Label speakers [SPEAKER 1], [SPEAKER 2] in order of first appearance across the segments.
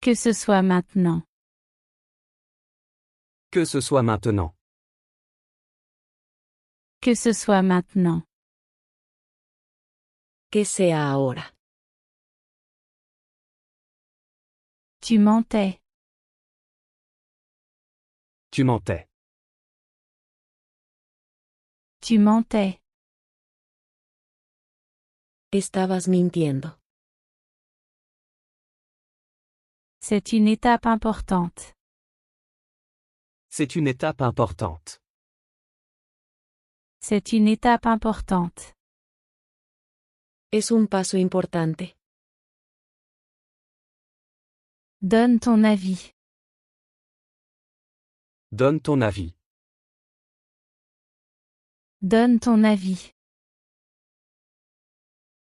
[SPEAKER 1] Que ce soit maintenant.
[SPEAKER 2] Que ce soit maintenant.
[SPEAKER 1] Que ce soit maintenant.
[SPEAKER 3] Que sea ahora.
[SPEAKER 1] Tu mentais.
[SPEAKER 2] Tu mentais.
[SPEAKER 1] Tu mentais.
[SPEAKER 3] Estabas mintiendo.
[SPEAKER 1] C'est une étape importante.
[SPEAKER 2] C'est une étape importante.
[SPEAKER 1] C'est une étape importante.
[SPEAKER 3] Es un paso importante.
[SPEAKER 1] Donne ton avis.
[SPEAKER 2] Donne ton avis.
[SPEAKER 1] Donne ton avis.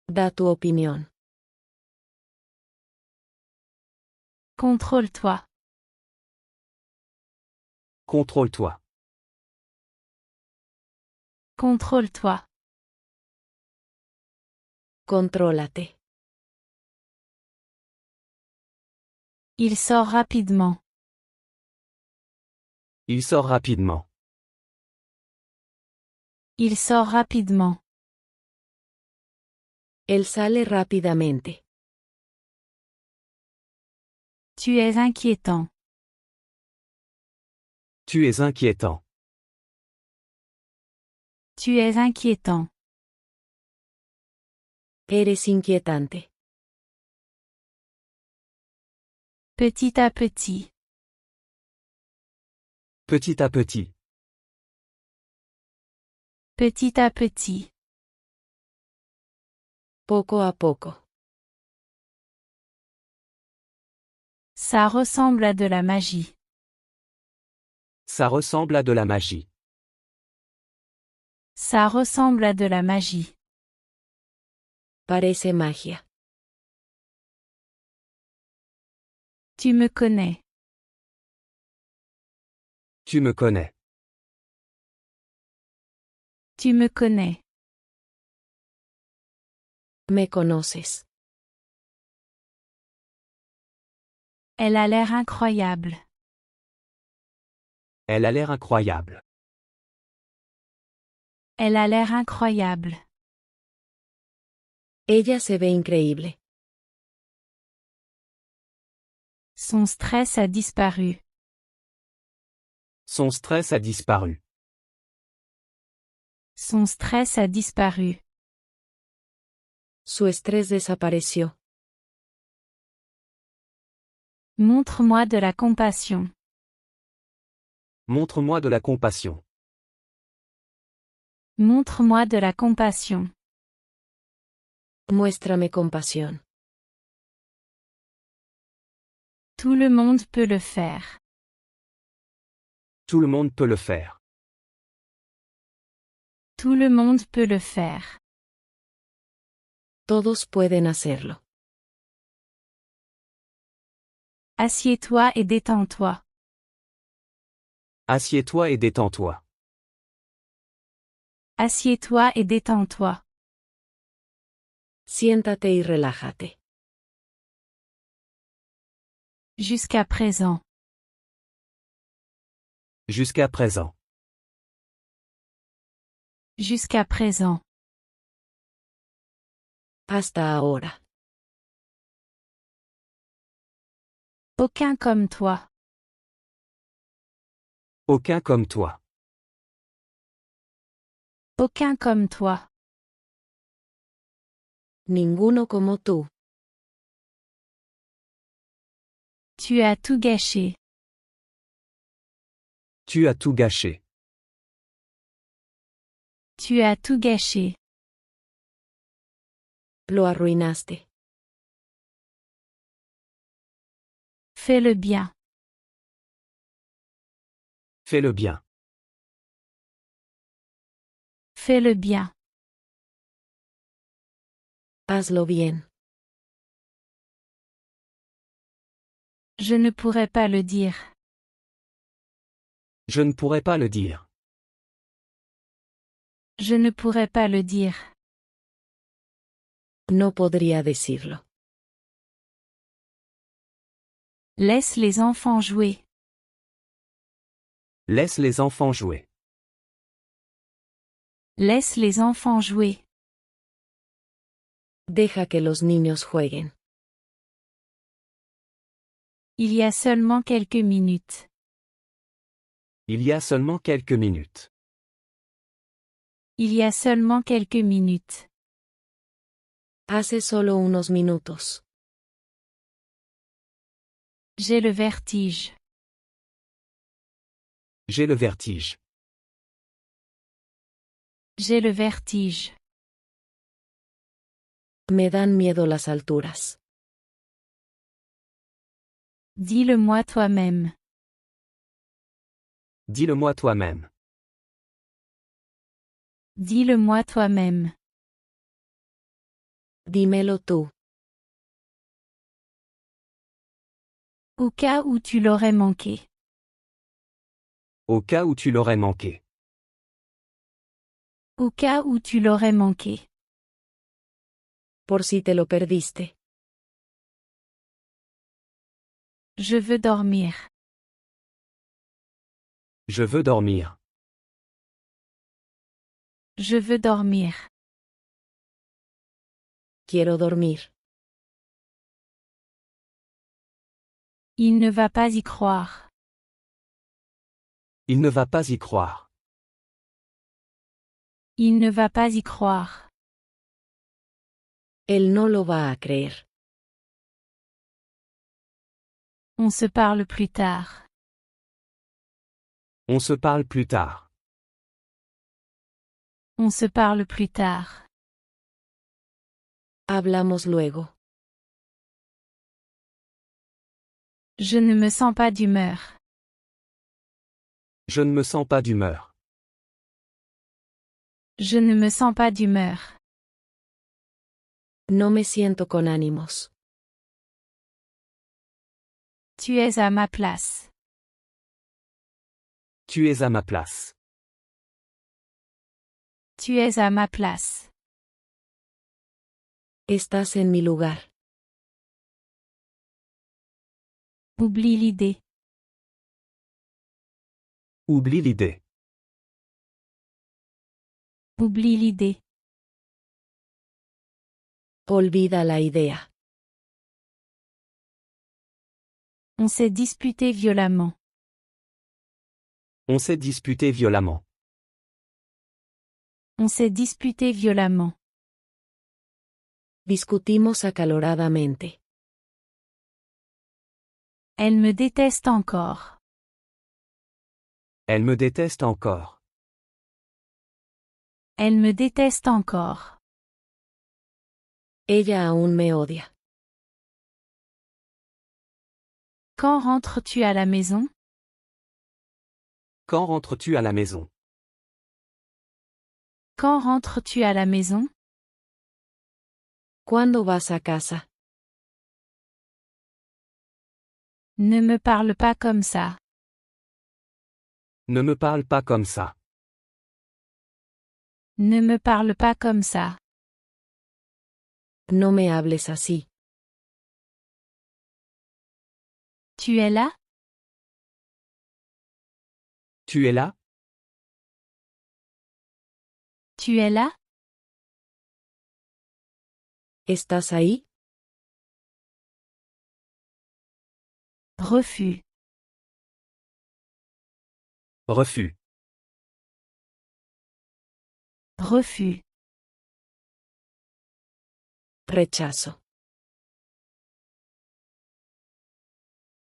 [SPEAKER 3] Da tu opinión.
[SPEAKER 1] Contrôle-toi.
[SPEAKER 2] Contrôle-toi.
[SPEAKER 1] Contrôle-toi.
[SPEAKER 3] Contrólate.
[SPEAKER 1] Il sort rapidement.
[SPEAKER 2] Il sort rapidement.
[SPEAKER 1] Il sort rapidement.
[SPEAKER 3] Él sale rápidamente.
[SPEAKER 1] Tu es inquiétant.
[SPEAKER 2] Tu es inquiétant.
[SPEAKER 1] Tu es inquiétant.
[SPEAKER 3] Eres inquietante.
[SPEAKER 1] Petit à petit.
[SPEAKER 2] Petit à petit.
[SPEAKER 1] Petit à petit.
[SPEAKER 3] Poco a poco.
[SPEAKER 1] Ça ressemble à de la magie.
[SPEAKER 2] Ça ressemble à de la magie.
[SPEAKER 1] Ça ressemble à de la magie.
[SPEAKER 3] Parece magia.
[SPEAKER 1] Tu me connais.
[SPEAKER 2] Tu me connais.
[SPEAKER 1] Tu me connais.
[SPEAKER 3] Me conoces.
[SPEAKER 1] Elle a l'air incroyable.
[SPEAKER 2] Elle a l'air incroyable.
[SPEAKER 1] Elle a l'air incroyable.
[SPEAKER 3] Ella se ve increíble.
[SPEAKER 1] Son stress a disparu.
[SPEAKER 2] Son stress a disparu.
[SPEAKER 1] Son stress a disparu.
[SPEAKER 3] Su estrés desapareció.
[SPEAKER 1] Montre-moi de la compassion.
[SPEAKER 2] Montre-moi de la compassion.
[SPEAKER 1] Montre-moi de la compassion.
[SPEAKER 3] Muéstrame compasión.
[SPEAKER 1] Tout le monde peut le faire.
[SPEAKER 2] Tout le monde peut le faire.
[SPEAKER 1] Tout le monde peut le faire.
[SPEAKER 3] Todos pueden hacerlo.
[SPEAKER 1] Assieds-toi et détends-toi.
[SPEAKER 2] Assieds-toi et détends-toi.
[SPEAKER 1] Assieds-toi et détends-toi.
[SPEAKER 3] Siéntate y relájate.
[SPEAKER 1] Jusqu'à présent.
[SPEAKER 2] Jusqu'à présent.
[SPEAKER 1] Jusqu'à présent.
[SPEAKER 3] Hasta ahora.
[SPEAKER 1] Aucun comme toi.
[SPEAKER 2] Aucun comme toi.
[SPEAKER 1] Aucun comme toi.
[SPEAKER 3] Ninguno como tú.
[SPEAKER 1] Tu as tout gâché.
[SPEAKER 2] Tu as tout gâché.
[SPEAKER 1] Tu as tout gâché.
[SPEAKER 3] Lo arruinaste.
[SPEAKER 1] Fais le bien.
[SPEAKER 2] Fais le bien.
[SPEAKER 1] Fais le bien.
[SPEAKER 3] Hazlo bien.
[SPEAKER 1] Je ne pourrais pas le dire.
[SPEAKER 2] Je ne pourrais pas le dire.
[SPEAKER 1] Je ne pourrais pas le dire.
[SPEAKER 3] No podría decirlo.
[SPEAKER 1] Laisse les enfants jouer.
[SPEAKER 2] Laisse les enfants jouer.
[SPEAKER 1] Laisse les enfants jouer.
[SPEAKER 3] Deja que los niños jueguen.
[SPEAKER 1] Il y a seulement quelques minutes.
[SPEAKER 2] Il y a seulement quelques minutes.
[SPEAKER 1] Il y a seulement quelques minutes.
[SPEAKER 3] Hace solo unos minutos.
[SPEAKER 1] J'ai le vertige.
[SPEAKER 2] J'ai le vertige.
[SPEAKER 1] J'ai le vertige.
[SPEAKER 3] Me dan miedo las alturas.
[SPEAKER 1] Dis-le-moi toi-même.
[SPEAKER 2] Dis-le-moi toi-même.
[SPEAKER 1] Dis-le-moi toi-même.
[SPEAKER 3] Dímelo tú.
[SPEAKER 1] Au cas où tu l'aurais manqué.
[SPEAKER 2] Au cas où tu l'aurais manqué.
[SPEAKER 1] Au cas où tu l'aurais manqué.
[SPEAKER 3] Por si te lo perdiste.
[SPEAKER 1] Je veux dormir.
[SPEAKER 2] Je veux dormir.
[SPEAKER 1] Je veux dormir.
[SPEAKER 3] Quiero dormir.
[SPEAKER 1] Il ne va pas y croire.
[SPEAKER 2] Il ne va pas y croire.
[SPEAKER 1] Il ne va pas y croire.
[SPEAKER 3] Él no lo va a creer.
[SPEAKER 1] On se parle plus tard.
[SPEAKER 2] On se parle plus tard.
[SPEAKER 1] On se parle plus tard.
[SPEAKER 3] Hablamos luego.
[SPEAKER 1] Je ne me sens pas d'humeur.
[SPEAKER 2] Je ne me sens pas d'humeur.
[SPEAKER 1] Je ne me sens pas d'humeur.
[SPEAKER 3] No me siento con ánimos.
[SPEAKER 1] Tu es à ma place.
[SPEAKER 2] Tu es à ma place.
[SPEAKER 1] Tu es à ma place.
[SPEAKER 3] Estás en mi lugar.
[SPEAKER 1] Oublie l'idée.
[SPEAKER 2] Oublie l'idée.
[SPEAKER 1] Oublie l'idée.
[SPEAKER 3] Olvida la idea.
[SPEAKER 1] On s'est disputé violemment.
[SPEAKER 2] On s'est disputé violemment.
[SPEAKER 1] On s'est disputé violemment.
[SPEAKER 3] Discutimos acaloradamente.
[SPEAKER 1] Elle me déteste encore.
[SPEAKER 2] Elle me déteste encore.
[SPEAKER 1] Elle me déteste encore.
[SPEAKER 3] Ella aún me odia.
[SPEAKER 1] Quand rentres-tu à la maison?
[SPEAKER 2] Quand rentres-tu à la maison?
[SPEAKER 1] Quand rentres-tu à la maison?
[SPEAKER 3] ¿Cuándo vas a casa?
[SPEAKER 1] Ne me parle pas comme ça.
[SPEAKER 2] Ne me parle pas comme ça.
[SPEAKER 1] Ne me parle pas comme ça.
[SPEAKER 3] No me hables así.
[SPEAKER 1] Tu es là?
[SPEAKER 2] Tu es là?
[SPEAKER 1] Tu es là?
[SPEAKER 3] ¿Estás ahí?
[SPEAKER 1] Refus.
[SPEAKER 2] Refus.
[SPEAKER 1] Refus.
[SPEAKER 3] Rechazo.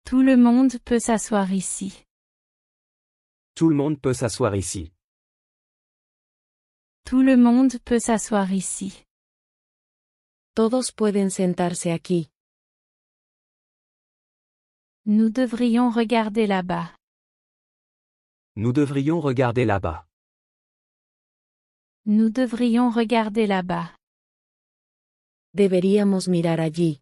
[SPEAKER 1] Tout le monde peut s'asseoir ici.
[SPEAKER 2] Tout le monde peut s'asseoir ici.
[SPEAKER 1] Tout le monde peut s'asseoir ici.
[SPEAKER 3] Todos pueden sentarse aquí.
[SPEAKER 1] Nous devrions regarder là-bas.
[SPEAKER 2] Nous devrions regarder là-bas.
[SPEAKER 1] Nous devrions regarder là-bas.
[SPEAKER 3] Deberíamos mirar allí.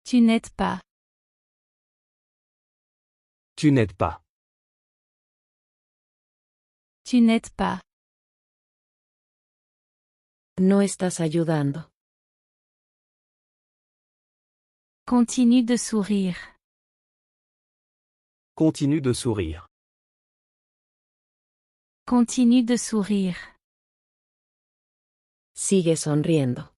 [SPEAKER 1] Tu n'aides pas.
[SPEAKER 2] Tu n'aides pas.
[SPEAKER 1] Tu n'aides pas.
[SPEAKER 3] No estás ayudando.
[SPEAKER 1] Continue de sourire.
[SPEAKER 2] Continue de sourire.
[SPEAKER 1] Continue de sourire.
[SPEAKER 3] Sigue sonriendo.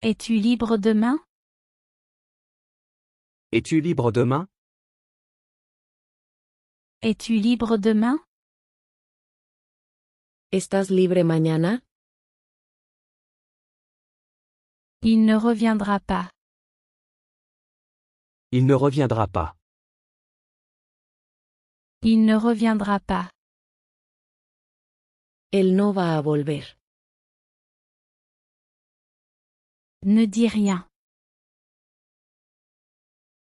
[SPEAKER 1] Es-tu libre demain?
[SPEAKER 2] Es-tu libre demain?
[SPEAKER 1] Es-tu libre demain?
[SPEAKER 3] ¿Estás libre mañana?
[SPEAKER 1] Il ne reviendra pas.
[SPEAKER 2] Il ne reviendra pas.
[SPEAKER 1] Il ne reviendra pas.
[SPEAKER 3] Él no va a volver.
[SPEAKER 1] Ne dis rien.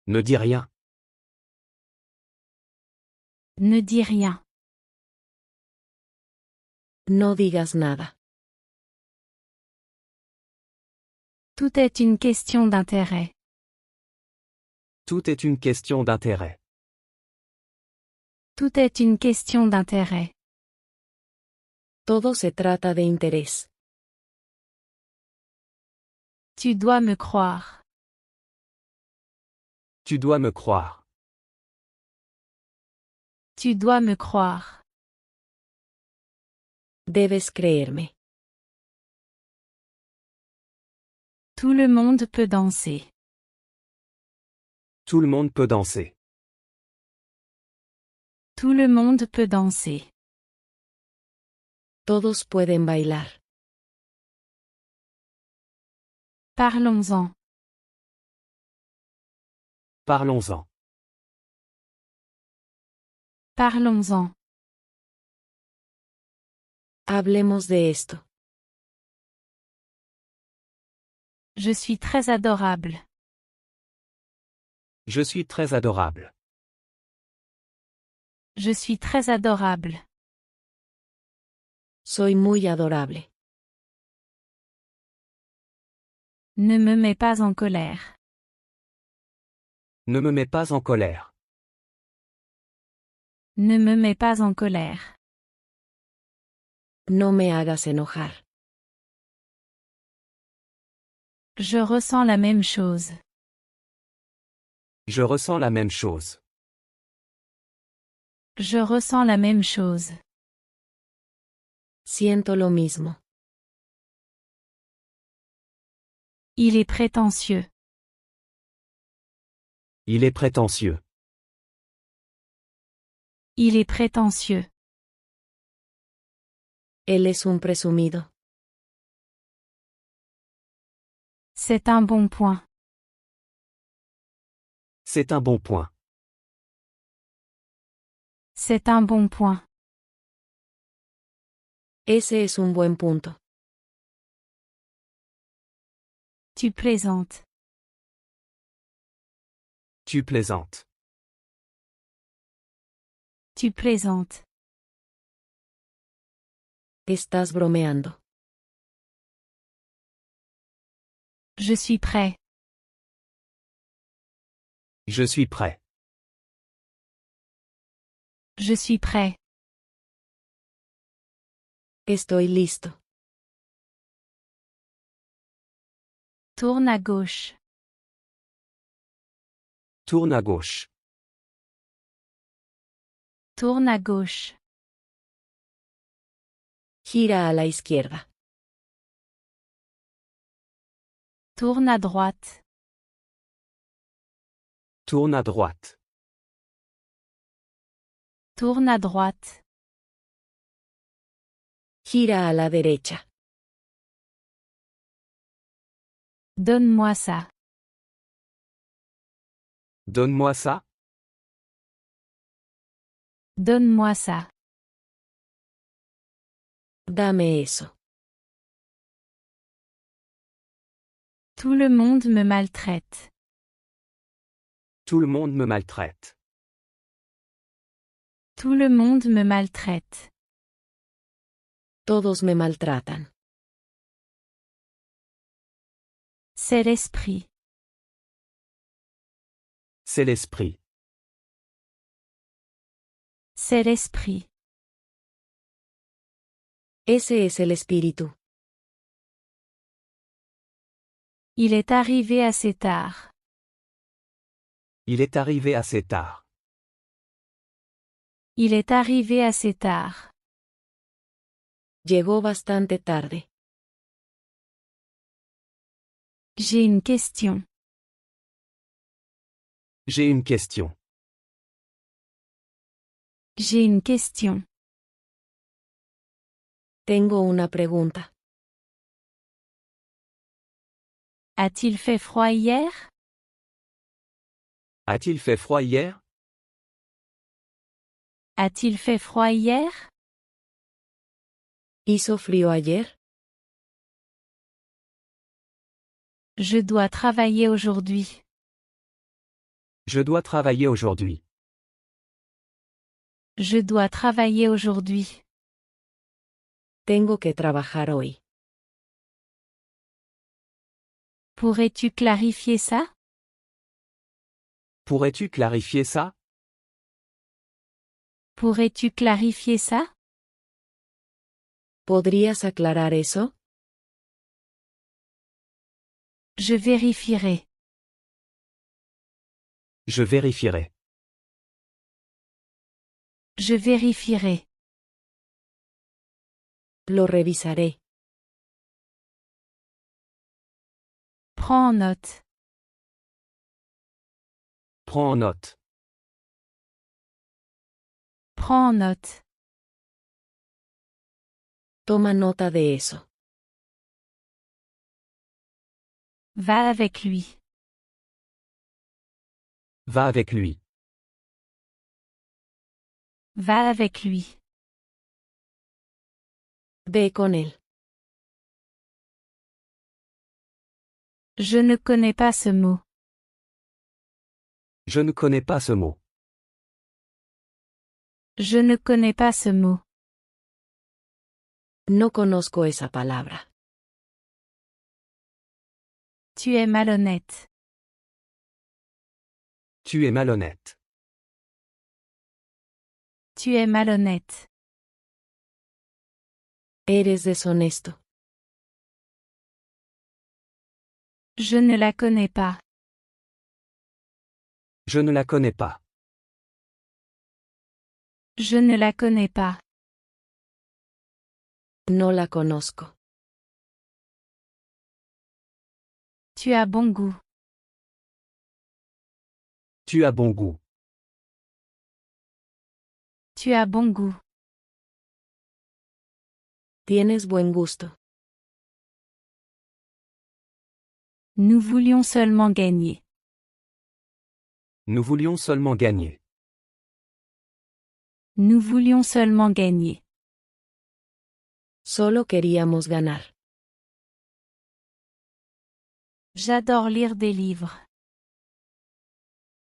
[SPEAKER 2] Ne dis rien.
[SPEAKER 1] Ne dis rien.
[SPEAKER 3] No digas nada.
[SPEAKER 1] Tout est une question d'intérêt.
[SPEAKER 2] Tout est une question d'intérêt.
[SPEAKER 1] Tout est une question d'intérêt.
[SPEAKER 3] Todo se trata de interés.
[SPEAKER 1] Tu dois me croire.
[SPEAKER 2] Tu dois me croire.
[SPEAKER 1] Tu dois me croire.
[SPEAKER 3] Debes creerme.
[SPEAKER 1] Tout le monde peut danser.
[SPEAKER 2] Tout le monde peut danser.
[SPEAKER 1] Tout le monde peut danser.
[SPEAKER 3] Todos pueden bailar.
[SPEAKER 1] Parlons-en.
[SPEAKER 2] Parlons-en.
[SPEAKER 1] Parlons-en.
[SPEAKER 3] Hablemos de esto.
[SPEAKER 1] Je suis très adorable.
[SPEAKER 2] Je suis très adorable.
[SPEAKER 1] Je suis très adorable.
[SPEAKER 3] Soy muy adorable.
[SPEAKER 1] Ne me mets pas en colère.
[SPEAKER 2] Ne me mets pas en colère.
[SPEAKER 1] Ne me mets pas en colère.
[SPEAKER 3] No me hagas enojar.
[SPEAKER 1] Je ressens la même chose.
[SPEAKER 2] Je ressens la même chose.
[SPEAKER 1] Je ressens la même chose.
[SPEAKER 3] Siento lo mismo.
[SPEAKER 1] Il est prétentieux.
[SPEAKER 2] Il est prétentieux.
[SPEAKER 1] Il est prétentieux.
[SPEAKER 3] Él es un presumido.
[SPEAKER 1] C'est un bon point.
[SPEAKER 2] C'est un bon point.
[SPEAKER 1] C'est un bon point.
[SPEAKER 3] Ese es un buen punto.
[SPEAKER 1] Tu plaisantes.
[SPEAKER 2] Tu plaisantes.
[SPEAKER 1] Tu plaisantes.
[SPEAKER 3] Estás bromeando.
[SPEAKER 1] Je suis prêt.
[SPEAKER 2] Je suis prêt.
[SPEAKER 1] Je suis prêt.
[SPEAKER 3] Estoy listo.
[SPEAKER 1] Tourne à gauche.
[SPEAKER 2] Tourne à gauche.
[SPEAKER 1] Tourne à gauche.
[SPEAKER 3] Gira a la izquierda.
[SPEAKER 1] Tourne à droite.
[SPEAKER 2] Tourne à droite.
[SPEAKER 1] Tourne à droite.
[SPEAKER 3] Gira a la derecha.
[SPEAKER 1] Donne-moi ça.
[SPEAKER 2] Donne-moi ça.
[SPEAKER 1] Donne-moi ça.
[SPEAKER 3] Dame eso.
[SPEAKER 1] Tout le monde me maltraite.
[SPEAKER 2] Tout le monde me maltraite.
[SPEAKER 1] Tout le monde me maltraite.
[SPEAKER 3] Todos me maltratan.
[SPEAKER 1] C'est l'esprit.
[SPEAKER 2] C'est l'esprit.
[SPEAKER 1] C'est l'esprit.
[SPEAKER 3] Ese es el espíritu.
[SPEAKER 1] Il est arrivé assez tard.
[SPEAKER 2] Il est arrivé assez tard.
[SPEAKER 1] Il est arrivé assez tard.
[SPEAKER 3] Llegó bastante tarde.
[SPEAKER 1] J'ai une question.
[SPEAKER 2] J'ai une question.
[SPEAKER 1] J'ai une question.
[SPEAKER 3] Tengo una pregunta.
[SPEAKER 1] A-t-il fait froid hier?
[SPEAKER 2] A-t-il fait froid hier?
[SPEAKER 1] A-t-il fait froid hier?
[SPEAKER 3] ¿Hizo frío ayer?
[SPEAKER 1] Je dois travailler aujourd'hui.
[SPEAKER 2] Je dois travailler aujourd'hui.
[SPEAKER 1] Je dois travailler aujourd'hui.
[SPEAKER 3] Tengo que trabajar hoy.
[SPEAKER 1] Pourrais-tu clarifier ça?
[SPEAKER 2] Pourrais-tu clarifier ça?
[SPEAKER 1] Pourrais-tu clarifier ça?
[SPEAKER 3] ¿Podrías aclarar eso?
[SPEAKER 1] Je vérifierai.
[SPEAKER 2] Je vérifierai.
[SPEAKER 1] Je vérifierai.
[SPEAKER 3] Lo revisaré.
[SPEAKER 1] Prends en note.
[SPEAKER 2] Prends en note.
[SPEAKER 1] Prends en note.
[SPEAKER 3] Toma nota de eso.
[SPEAKER 1] Va avec lui.
[SPEAKER 2] Va avec lui.
[SPEAKER 1] Va avec lui.
[SPEAKER 3] Ve con él.
[SPEAKER 1] Je ne connais pas ce mot.
[SPEAKER 2] Je ne connais pas ce mot.
[SPEAKER 1] Je ne connais pas ce mot.
[SPEAKER 3] No conozco esa palabra.
[SPEAKER 1] Tu es malhonnête.
[SPEAKER 2] Tu es malhonnête.
[SPEAKER 1] Tu es malhonnête.
[SPEAKER 3] Eres deshonesto.
[SPEAKER 1] Je ne la connais pas.
[SPEAKER 2] Je ne la connais pas.
[SPEAKER 1] Je ne la connais pas.
[SPEAKER 3] No la conozco.
[SPEAKER 1] Tu as bon goût.
[SPEAKER 2] Tu as bon goût.
[SPEAKER 1] Tu as bon goût.
[SPEAKER 3] Tienes buen gusto.
[SPEAKER 1] Nous voulions seulement gagner.
[SPEAKER 2] Nous voulions seulement gagner.
[SPEAKER 1] Nous voulions seulement gagner.
[SPEAKER 3] Solo queríamos ganar.
[SPEAKER 1] J'adore lire des livres.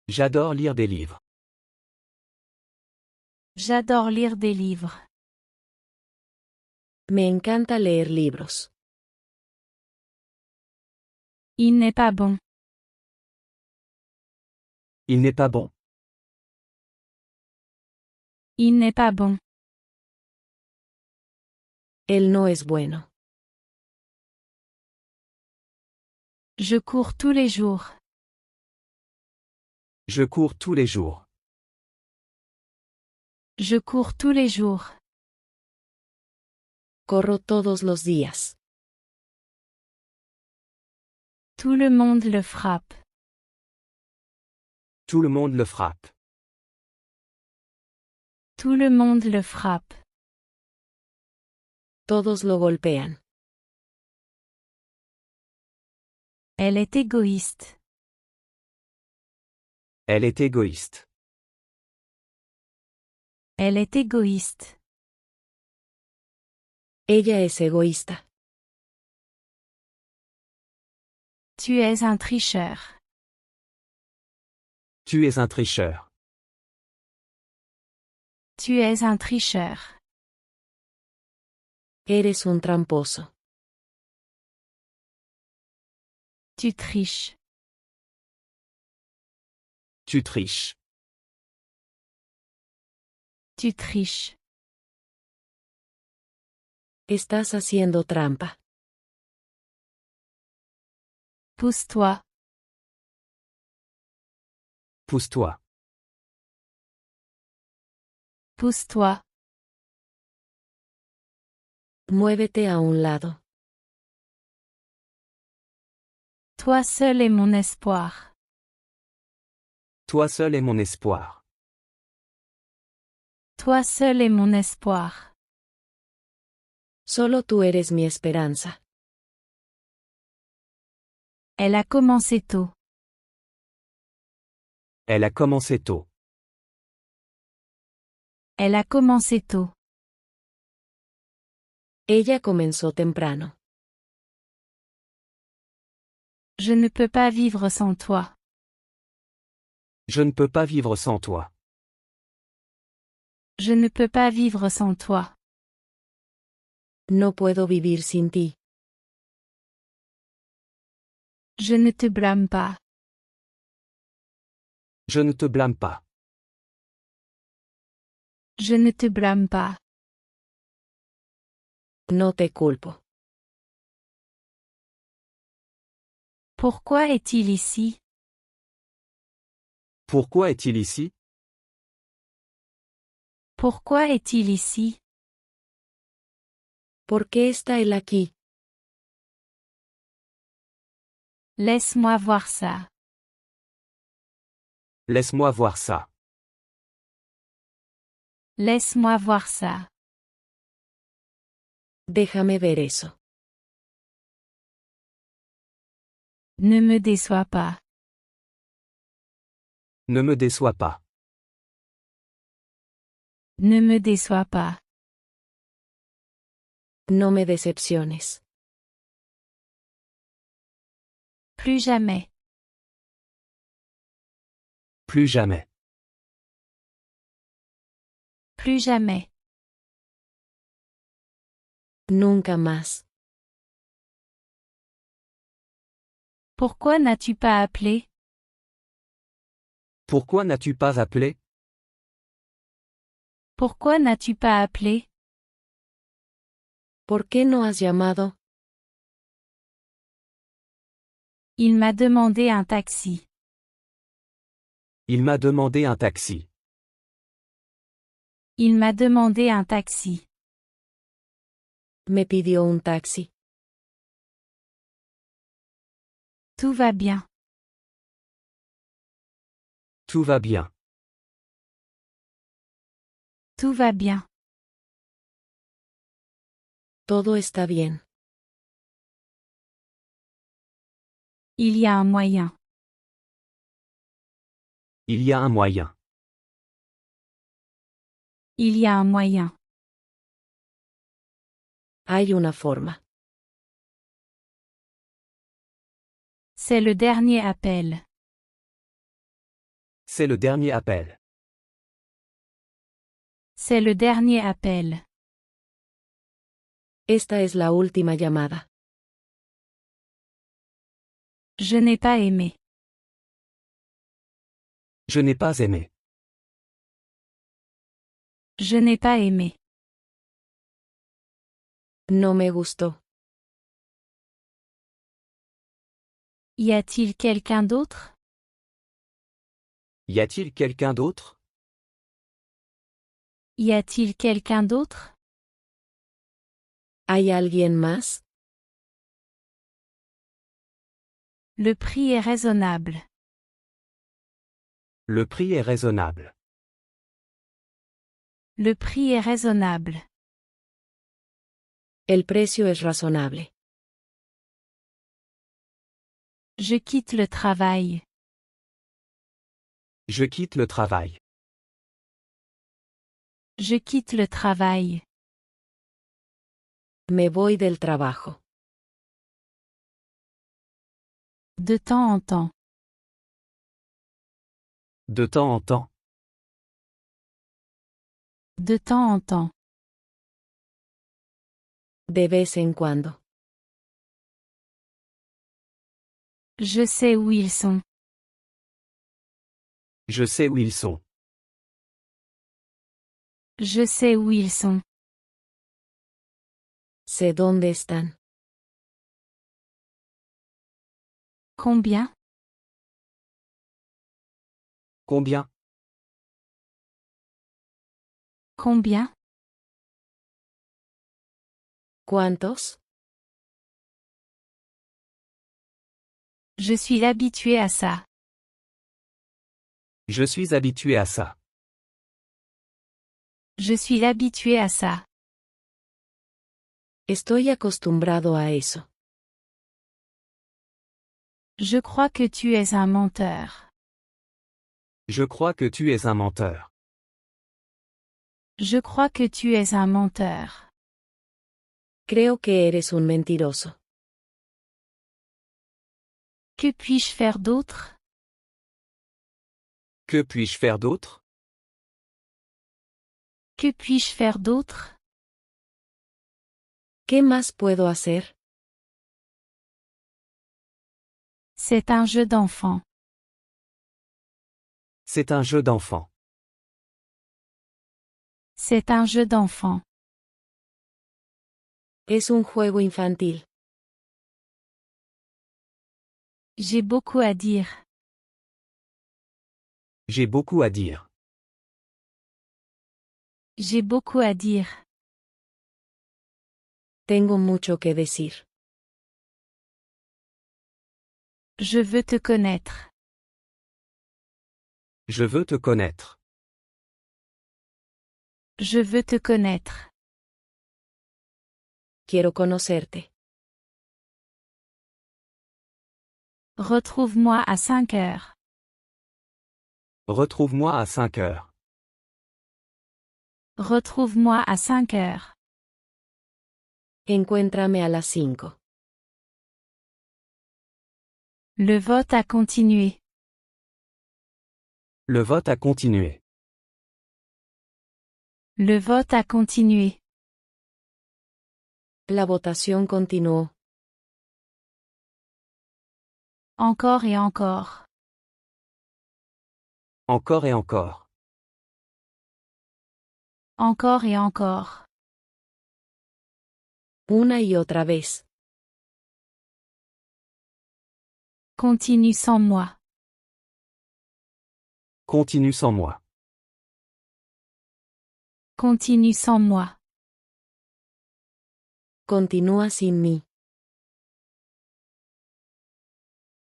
[SPEAKER 2] J'adore lire des livres.
[SPEAKER 1] J'adore lire des livres.
[SPEAKER 3] Me encanta leer libros.
[SPEAKER 1] Il n'est pas bon.
[SPEAKER 2] Il n'est pas bon.
[SPEAKER 1] Il n'est pas bon.
[SPEAKER 3] Él no es bueno.
[SPEAKER 1] Je cours tous les jours.
[SPEAKER 2] Je cours tous les jours.
[SPEAKER 1] Je cours tous les jours.
[SPEAKER 3] Corro todos los días.
[SPEAKER 1] Tout le monde le frappe.
[SPEAKER 2] Tout le monde le frappe.
[SPEAKER 1] Tout le monde le frappe.
[SPEAKER 3] Todos lo golpean.
[SPEAKER 1] Elle est égoïste.
[SPEAKER 2] Elle est égoïste.
[SPEAKER 1] Elle est égoïste.
[SPEAKER 3] Ella es egoísta.
[SPEAKER 1] Tu es un tricheur.
[SPEAKER 2] Tu es un tricheur.
[SPEAKER 1] Tu es un tricheur.
[SPEAKER 3] Eres un tramposo.
[SPEAKER 1] Tu triches.
[SPEAKER 2] Tu triches.
[SPEAKER 1] Tu triches.
[SPEAKER 3] Estás haciendo trampa.
[SPEAKER 1] Pousse-toi.
[SPEAKER 2] Pousse-toi.
[SPEAKER 1] Pousse-toi.
[SPEAKER 3] Muévete a un lado.
[SPEAKER 1] Toi seul est mon espoir.
[SPEAKER 2] Toi seul est mon espoir.
[SPEAKER 1] Toi seul est mon espoir.
[SPEAKER 3] Solo tú eres mi esperanza.
[SPEAKER 1] Elle a commencé tôt.
[SPEAKER 2] Elle a commencé tôt.
[SPEAKER 1] Elle a commencé tôt.
[SPEAKER 3] Ella comenzó temprano.
[SPEAKER 1] Je ne peux pas vivre sans toi.
[SPEAKER 2] Je ne peux pas vivre sans toi.
[SPEAKER 1] Je ne peux pas vivre sans toi.
[SPEAKER 3] No puedo vivir sin ti.
[SPEAKER 1] Je ne te blâme pas.
[SPEAKER 2] Je ne te blâme pas.
[SPEAKER 1] Je ne te blâme pas.
[SPEAKER 3] No te culpo.
[SPEAKER 1] Pourquoi est-il ici?
[SPEAKER 2] Pourquoi est-il ici?
[SPEAKER 1] Pourquoi est-il ici?
[SPEAKER 3] ¿Por qué está él aquí?
[SPEAKER 1] Laisse-moi voir ça.
[SPEAKER 2] Laisse-moi voir ça.
[SPEAKER 1] Laisse-moi voir ça.
[SPEAKER 3] Déjame ver eso.
[SPEAKER 1] Ne me déçois pas.
[SPEAKER 2] Ne me déçois pas.
[SPEAKER 1] Ne me déçois pas.
[SPEAKER 3] No me decepciones.
[SPEAKER 1] Plus jamais.
[SPEAKER 2] Plus jamais.
[SPEAKER 1] Plus jamais.
[SPEAKER 3] Nunca más.
[SPEAKER 1] Pourquoi n'as-tu pas appelé?
[SPEAKER 2] Pourquoi n'as-tu pas appelé?
[SPEAKER 1] Pourquoi n'as-tu pas appelé?
[SPEAKER 3] ¿Por qué no has llamado?
[SPEAKER 1] Il m'a demandé un taxi.
[SPEAKER 2] Il m'a demandé un taxi.
[SPEAKER 1] Il m'a demandé un taxi.
[SPEAKER 3] Me pidió un taxi.
[SPEAKER 1] Tout va bien.
[SPEAKER 2] Tout va bien.
[SPEAKER 1] Tout va bien.
[SPEAKER 3] Todo está bien.
[SPEAKER 1] Il y a un moyen.
[SPEAKER 2] Il y a un moyen.
[SPEAKER 1] Il y a un moyen.
[SPEAKER 3] Hay una forma.
[SPEAKER 1] C'est le dernier appel.
[SPEAKER 2] C'est le dernier appel.
[SPEAKER 1] C'est le dernier appel.
[SPEAKER 3] Esta es la última llamada.
[SPEAKER 1] Je n'ai pas aimé.
[SPEAKER 2] Je n'ai pas aimé.
[SPEAKER 1] Je n'ai pas aimé.
[SPEAKER 3] No me gustó.
[SPEAKER 1] Y a-t-il quelqu'un d'autre?
[SPEAKER 2] Y a-t-il quelqu'un d'autre?
[SPEAKER 1] Y a-t-il quelqu'un d'autre?
[SPEAKER 3] ¿Hay alguien más?
[SPEAKER 1] Le prix est raisonnable.
[SPEAKER 2] Le prix est raisonnable.
[SPEAKER 1] Le prix est raisonnable.
[SPEAKER 3] El precio es razonable.
[SPEAKER 1] Je quitte le travail.
[SPEAKER 2] Je quitte le travail.
[SPEAKER 1] Je quitte le travail.
[SPEAKER 3] Me voy del trabajo.
[SPEAKER 1] De temps en temps.
[SPEAKER 2] De temps en temps.
[SPEAKER 1] De temps en temps.
[SPEAKER 3] De vez en cuando.
[SPEAKER 1] Je sais où ils sont.
[SPEAKER 2] Je sais où ils sont.
[SPEAKER 1] Je sais où ils sont.
[SPEAKER 3] Sé dónde están.
[SPEAKER 1] Combien?
[SPEAKER 2] Combien?
[SPEAKER 1] Combien?
[SPEAKER 3] ¿Cuántos?
[SPEAKER 1] Je suis habitué à ça.
[SPEAKER 2] Je suis habitué à ça.
[SPEAKER 1] Je suis habitué à ça.
[SPEAKER 3] Estoy acostumbrado a eso.
[SPEAKER 1] Je crois que tu es un menteur.
[SPEAKER 2] Je crois que tu es un menteur.
[SPEAKER 1] Je crois que tu es un menteur.
[SPEAKER 3] Creo que eres un mentiroso.
[SPEAKER 1] Que puis-je faire d'autre?
[SPEAKER 2] Que puis-je faire d'autre?
[SPEAKER 1] Que puis-je faire d'autre?
[SPEAKER 3] ¿Qué más puedo hacer?
[SPEAKER 1] C'est un jeu d'enfant.
[SPEAKER 2] C'est un jeu d'enfant.
[SPEAKER 1] C'est un jeu d'enfant.
[SPEAKER 3] Es un juego infantil.
[SPEAKER 1] J'ai beaucoup à dire.
[SPEAKER 2] J'ai beaucoup à dire.
[SPEAKER 1] J'ai beaucoup à dire.
[SPEAKER 3] Tengo mucho que decir.
[SPEAKER 1] Je veux te connaître.
[SPEAKER 2] Je veux te connaître.
[SPEAKER 1] Je veux te connaître.
[SPEAKER 3] Quiero conocerte.
[SPEAKER 1] Retrouve-moi à 5 heures.
[SPEAKER 2] Retrouve-moi à 5 heures.
[SPEAKER 1] Retrouve-moi à 5 heures.
[SPEAKER 3] Encuéntrame a las 5.
[SPEAKER 1] Le vote a continué.
[SPEAKER 2] Le vote a continué.
[SPEAKER 1] Le vote a continué.
[SPEAKER 3] La votación continuó.
[SPEAKER 1] Encore et encore.
[SPEAKER 2] Encore et encore.
[SPEAKER 1] Encore et encore.
[SPEAKER 3] Una y otra vez.
[SPEAKER 1] Continue sans moi.
[SPEAKER 2] Continue sans moi.
[SPEAKER 1] Continue sans moi.
[SPEAKER 3] Continúa sin mí.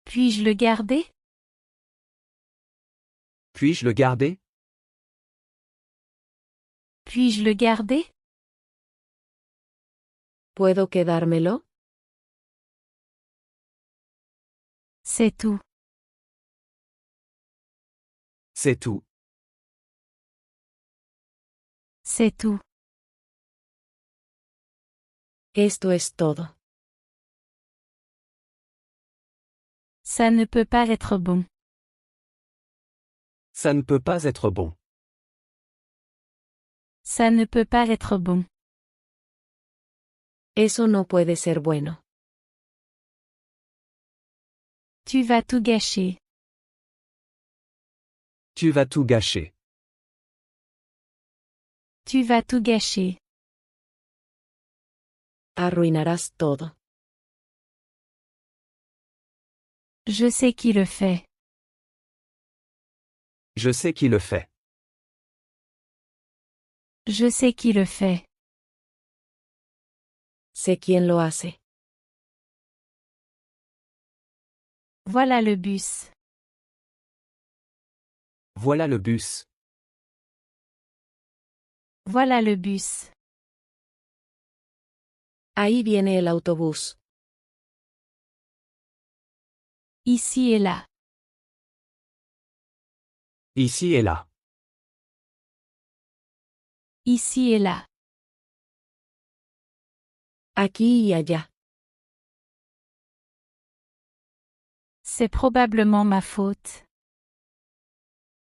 [SPEAKER 1] Puis-je le garder?
[SPEAKER 2] Puis-je le garder?
[SPEAKER 1] Puis-je le garder?
[SPEAKER 3] ¿Puedo quedármelo?
[SPEAKER 1] C'est tout.
[SPEAKER 2] C'est tout.
[SPEAKER 1] C'est tout.
[SPEAKER 3] Esto es todo.
[SPEAKER 1] Ça ne peut pas être bon.
[SPEAKER 2] Ça ne peut pas être bon.
[SPEAKER 1] Ça ne peut pas être bon.
[SPEAKER 3] Eso no puede ser bueno.
[SPEAKER 1] Tu vas tout gâcher.
[SPEAKER 2] Tu vas tout gâcher.
[SPEAKER 1] Tu vas tout gâcher.
[SPEAKER 3] Arruinarás todo.
[SPEAKER 1] Je sais qui le fait.
[SPEAKER 2] Je sais qui le fait.
[SPEAKER 1] Je sais qui le fait.
[SPEAKER 3] Sé quién lo hace.
[SPEAKER 1] Voilà le bus.
[SPEAKER 2] Voilà le bus.
[SPEAKER 1] Voilà le bus.
[SPEAKER 3] Ahí viene el autobús.
[SPEAKER 1] Ici et là.
[SPEAKER 2] Ici et là.
[SPEAKER 1] Ici et là.
[SPEAKER 3] Aquí y allá.
[SPEAKER 1] C'est probablement ma faute.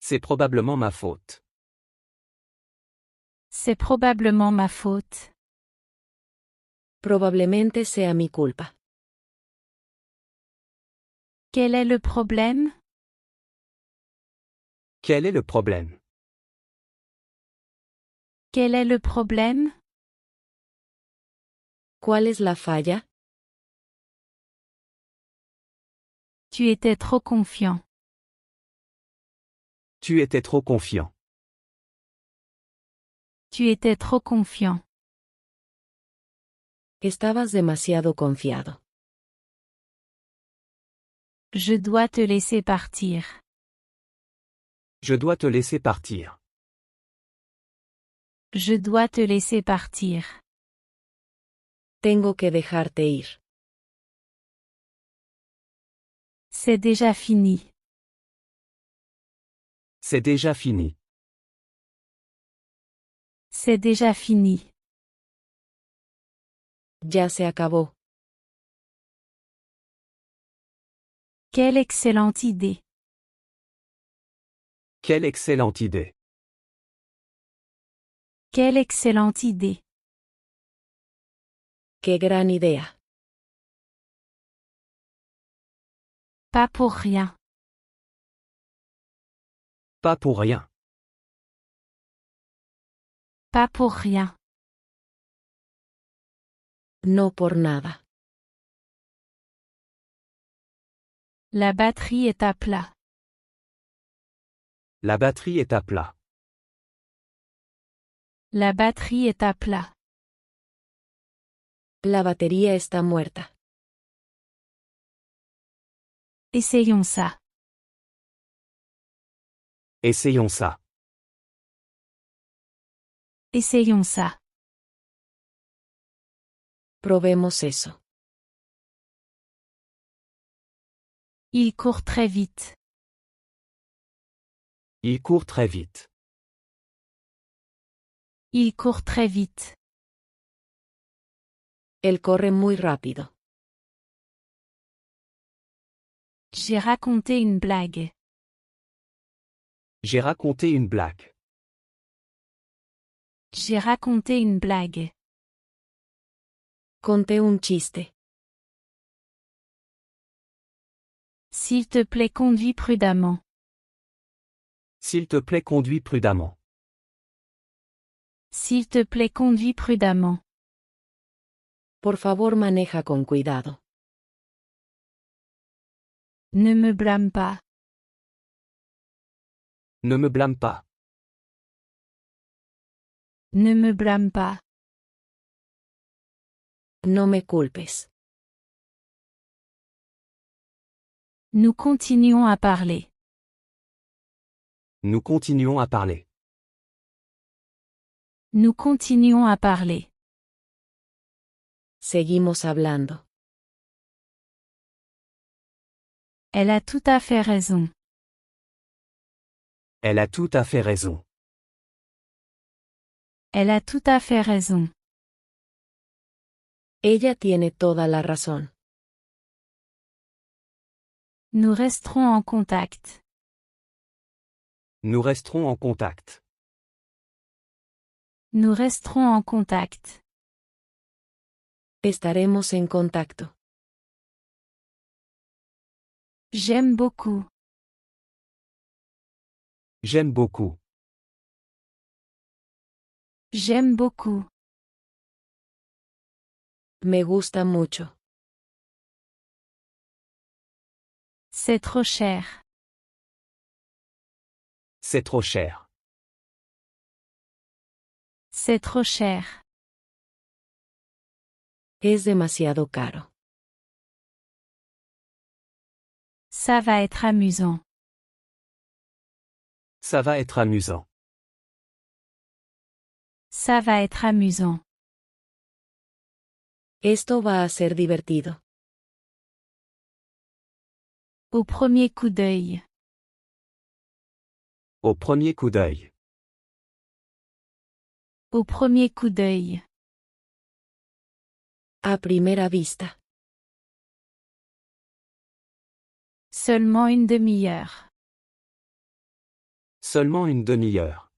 [SPEAKER 2] C'est probablement ma faute.
[SPEAKER 1] C'est probablement ma faute.
[SPEAKER 3] Probablemente sea mi culpa.
[SPEAKER 1] Quel est le problème?
[SPEAKER 2] Quel est le problème?
[SPEAKER 1] Quel est le problème?
[SPEAKER 3] ¿Cuál es la falla?
[SPEAKER 1] Tu étais trop confiant.
[SPEAKER 2] Tu étais trop confiant.
[SPEAKER 1] Tu étais trop confiant.
[SPEAKER 3] Estabas demasiado confiado.
[SPEAKER 1] Je dois te laisser partir.
[SPEAKER 2] Je dois te laisser partir.
[SPEAKER 1] Je dois te laisser partir.
[SPEAKER 3] Tengo que dejarte ir.
[SPEAKER 1] C'est déjà fini.
[SPEAKER 2] C'est déjà fini.
[SPEAKER 1] C'est déjà fini.
[SPEAKER 3] Ya se acabó.
[SPEAKER 1] Quelle excellente idée.
[SPEAKER 2] Quelle excellente idée.
[SPEAKER 1] Quelle excellente idée.
[SPEAKER 3] Qué gran idea.
[SPEAKER 1] Pas pour rien.
[SPEAKER 2] Pas pour rien.
[SPEAKER 1] Pas pour rien.
[SPEAKER 3] No por nada.
[SPEAKER 1] La batterie est à plat.
[SPEAKER 2] La batterie est à plat.
[SPEAKER 1] La batterie est à plat.
[SPEAKER 3] La batería está muerta.
[SPEAKER 1] Essayons ça.
[SPEAKER 2] Essayons ça.
[SPEAKER 1] Essayons ça.
[SPEAKER 3] Probemos eso.
[SPEAKER 1] Il court très vite.
[SPEAKER 2] Il court très vite.
[SPEAKER 1] Il court très vite.
[SPEAKER 3] Él corre muy rápido.
[SPEAKER 1] J'ai raconté une blague.
[SPEAKER 2] J'ai raconté une blague.
[SPEAKER 1] J'ai raconté une blague.
[SPEAKER 3] Conté un chiste.
[SPEAKER 1] S'il te plaît, conduis prudemment.
[SPEAKER 2] S'il te plaît, conduis prudemment.
[SPEAKER 1] S'il te plaît, conduis prudemment.
[SPEAKER 3] Por favor, maneja con cuidado.
[SPEAKER 1] Ne me blâme pas.
[SPEAKER 2] Ne me blâme pas.
[SPEAKER 1] Ne me blâme pas.
[SPEAKER 3] No me culpes.
[SPEAKER 1] Nous continuons à parler.
[SPEAKER 2] Nous continuons à parler.
[SPEAKER 1] Nous continuons à parler.
[SPEAKER 3] Seguimos hablando.
[SPEAKER 1] Elle a tout à fait raison.
[SPEAKER 2] Elle a tout à fait raison.
[SPEAKER 1] Elle a tout à fait raison.
[SPEAKER 3] Ella tiene toda la razón.
[SPEAKER 1] Nous resterons en contact.
[SPEAKER 2] Nous resterons en contact.
[SPEAKER 1] Nous resterons en contact.
[SPEAKER 3] Estaremos en contacto.
[SPEAKER 1] J'aime beaucoup.
[SPEAKER 2] J'aime beaucoup.
[SPEAKER 1] J'aime beaucoup.
[SPEAKER 3] Me gusta mucho.
[SPEAKER 1] C'est trop cher.
[SPEAKER 2] C'est trop cher.
[SPEAKER 1] C'est trop cher.
[SPEAKER 3] Es demasiado caro.
[SPEAKER 1] Ça va être amusant.
[SPEAKER 2] Ça va être amusant.
[SPEAKER 1] Ça va être amusant.
[SPEAKER 3] Esto va a ser divertido.
[SPEAKER 1] Au premier coup d'œil.
[SPEAKER 2] Au premier coup d'œil.
[SPEAKER 1] Au premier coup d'œil.
[SPEAKER 3] A primera vista.
[SPEAKER 1] Seulement une demi-heure.
[SPEAKER 2] Seulement une demi-heure.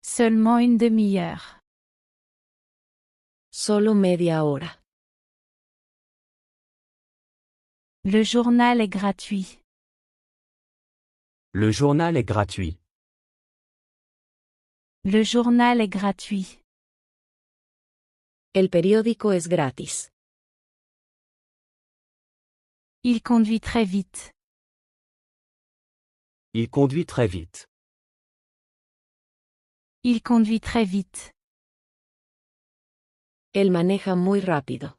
[SPEAKER 1] Seulement une demi-heure.
[SPEAKER 3] Solo media hora.
[SPEAKER 1] Le journal est gratuit.
[SPEAKER 2] Le journal est gratuit.
[SPEAKER 1] Le journal est gratuit.
[SPEAKER 3] El periódico es gratis.
[SPEAKER 1] Il conduit très vite.
[SPEAKER 2] Il conduit très vite.
[SPEAKER 1] Il conduit très vite.
[SPEAKER 3] Él maneja muy rápido.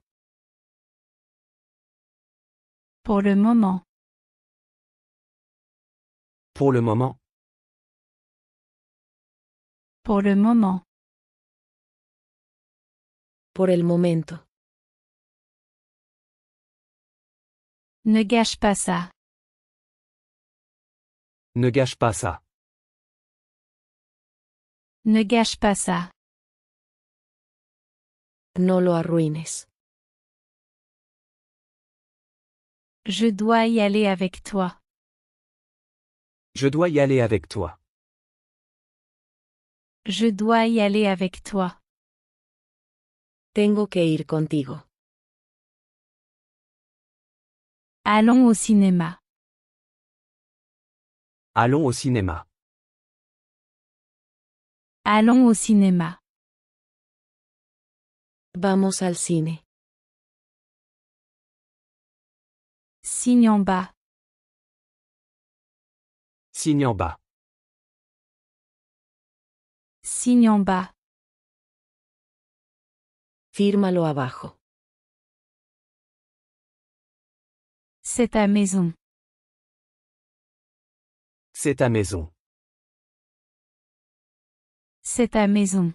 [SPEAKER 1] Pour le moment.
[SPEAKER 2] Pour le moment.
[SPEAKER 1] Pour le moment.
[SPEAKER 3] Por el momento.
[SPEAKER 1] Ne gâche pas ça.
[SPEAKER 2] Ne gâche pas ça.
[SPEAKER 1] Ne gâche pas ça.
[SPEAKER 3] No lo arruines.
[SPEAKER 1] Je dois y aller avec toi.
[SPEAKER 2] Je dois y aller avec toi.
[SPEAKER 1] Je dois y aller avec toi.
[SPEAKER 3] Tengo que ir contigo.
[SPEAKER 1] Allons au cinéma.
[SPEAKER 2] Allons au cinéma.
[SPEAKER 1] Allons au cinéma.
[SPEAKER 3] Vamos al cine.
[SPEAKER 1] Signe en bas.
[SPEAKER 2] Signe en bas.
[SPEAKER 1] Signe en bas.
[SPEAKER 3] Fírmalo abajo.
[SPEAKER 1] C'est ta maison.
[SPEAKER 2] C'est ta maison.
[SPEAKER 1] C'est ta maison.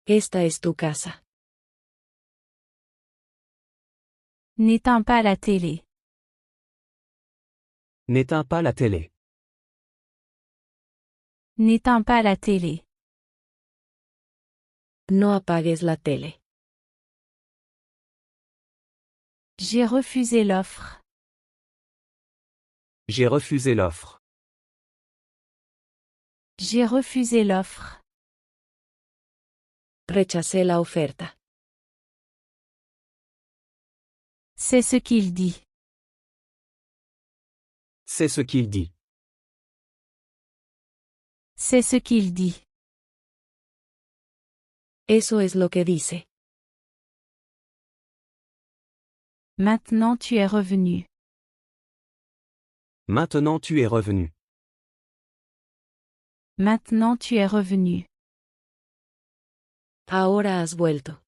[SPEAKER 3] Esta es tu casa.
[SPEAKER 1] N'éteins pas la télé.
[SPEAKER 2] N'éteins pas la télé.
[SPEAKER 1] N'éteins pas la télé.
[SPEAKER 3] No apagues la tele.
[SPEAKER 1] J'ai refusé l'offre.
[SPEAKER 2] J'ai refusé l'offre.
[SPEAKER 1] J'ai refusé l'offre.
[SPEAKER 3] Rechacé la oferta.
[SPEAKER 1] C'est ce qu'il dit.
[SPEAKER 2] C'est ce qu'il dit.
[SPEAKER 1] C'est ce qu'il dit.
[SPEAKER 3] Eso es lo que dice.
[SPEAKER 1] Maintenant tu es revenu.
[SPEAKER 2] Maintenant tu es revenu.
[SPEAKER 1] Maintenant tu es revenu.
[SPEAKER 3] Ahora has vuelto.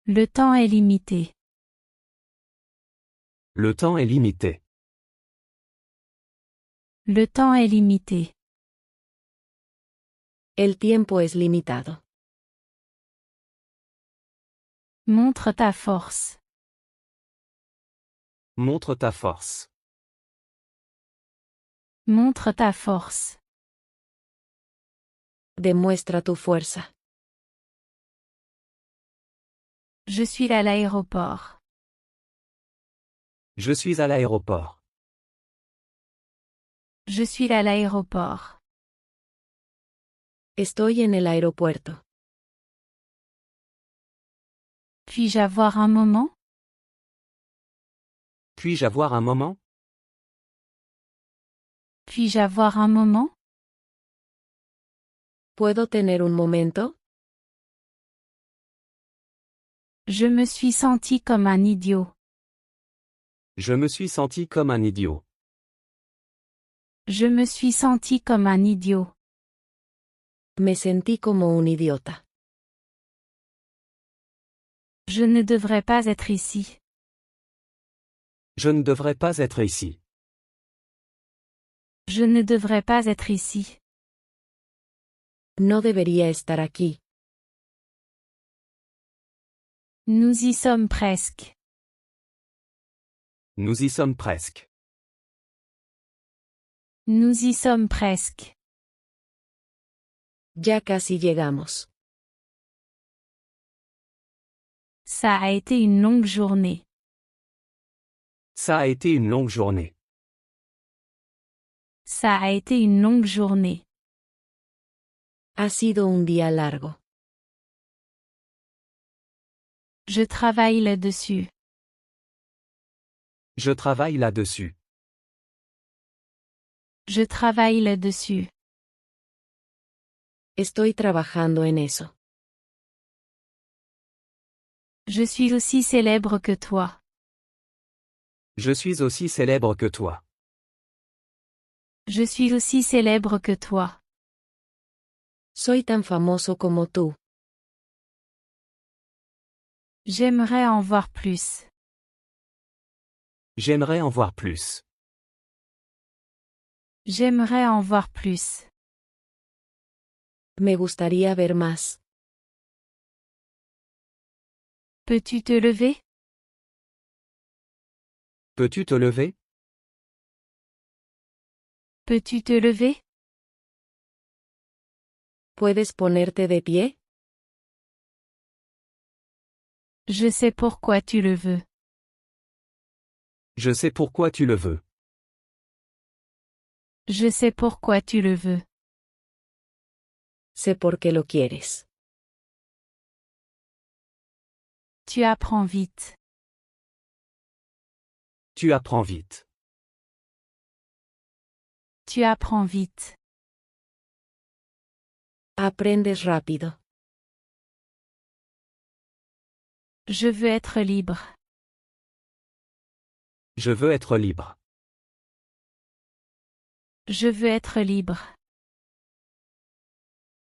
[SPEAKER 1] Le temps est limité.
[SPEAKER 2] Le temps est limité.
[SPEAKER 1] Le temps est limité.
[SPEAKER 3] El tiempo es limitado.
[SPEAKER 1] Montre ta force.
[SPEAKER 2] Montre ta force.
[SPEAKER 1] Montre ta force.
[SPEAKER 3] Demuestra tu fuerza.
[SPEAKER 1] Je suis à l'aéroport.
[SPEAKER 2] Je suis à l'aéroport.
[SPEAKER 1] Je suis à l'aéroport.
[SPEAKER 3] Estoy en el aeropuerto.
[SPEAKER 1] Puis-je avoir un moment?
[SPEAKER 2] Puis-je avoir un moment?
[SPEAKER 1] Puis-je avoir un moment?
[SPEAKER 3] ¿Puedo tener un momento?
[SPEAKER 1] Je me suis senti comme un idiot.
[SPEAKER 2] Je me suis senti comme un idiot.
[SPEAKER 1] Je me suis senti comme un idiot.
[SPEAKER 3] Me sentí como un idiota.
[SPEAKER 1] Je ne devrais pas être ici.
[SPEAKER 2] Je ne devrais pas être ici.
[SPEAKER 1] Je ne devrais pas être ici.
[SPEAKER 3] No debería estar aquí.
[SPEAKER 1] Nous y sommes presque.
[SPEAKER 2] Nous y sommes presque.
[SPEAKER 1] Nous y sommes presque.
[SPEAKER 3] Ya casi llegamos.
[SPEAKER 1] Ça a été une longue journée.
[SPEAKER 2] Ça a été une longue journée.
[SPEAKER 1] Ça a été une longue journée.
[SPEAKER 3] Ha sido un día largo.
[SPEAKER 1] Je travaille là-dessus.
[SPEAKER 2] Je travaille là-dessus.
[SPEAKER 1] Je travaille là-dessus.
[SPEAKER 3] Estoy trabajando en eso.
[SPEAKER 1] Je suis aussi célèbre que toi.
[SPEAKER 2] Je suis aussi célèbre que toi.
[SPEAKER 1] Je suis aussi célèbre que toi.
[SPEAKER 3] Soy tan famoso como tú.
[SPEAKER 1] J'aimerais en voir plus.
[SPEAKER 2] J'aimerais en voir plus.
[SPEAKER 1] J'aimerais en voir plus.
[SPEAKER 3] Me gustaría ver más.
[SPEAKER 1] Peux-tu te lever?
[SPEAKER 2] Peux-tu te lever?
[SPEAKER 1] Peux-tu te lever?
[SPEAKER 3] ¿Puedes ponerte de pie?
[SPEAKER 1] Je sais pourquoi tu le veux.
[SPEAKER 2] Je sais pourquoi tu le veux.
[SPEAKER 1] Je sais pourquoi tu le veux.
[SPEAKER 3] Sé por qué lo quieres.
[SPEAKER 1] Tu apprends vite.
[SPEAKER 2] Tu apprends vite.
[SPEAKER 1] Tu apprends vite.
[SPEAKER 3] Aprendes rápido.
[SPEAKER 1] Je veux être libre.
[SPEAKER 2] Je veux être libre.
[SPEAKER 1] Je veux être libre.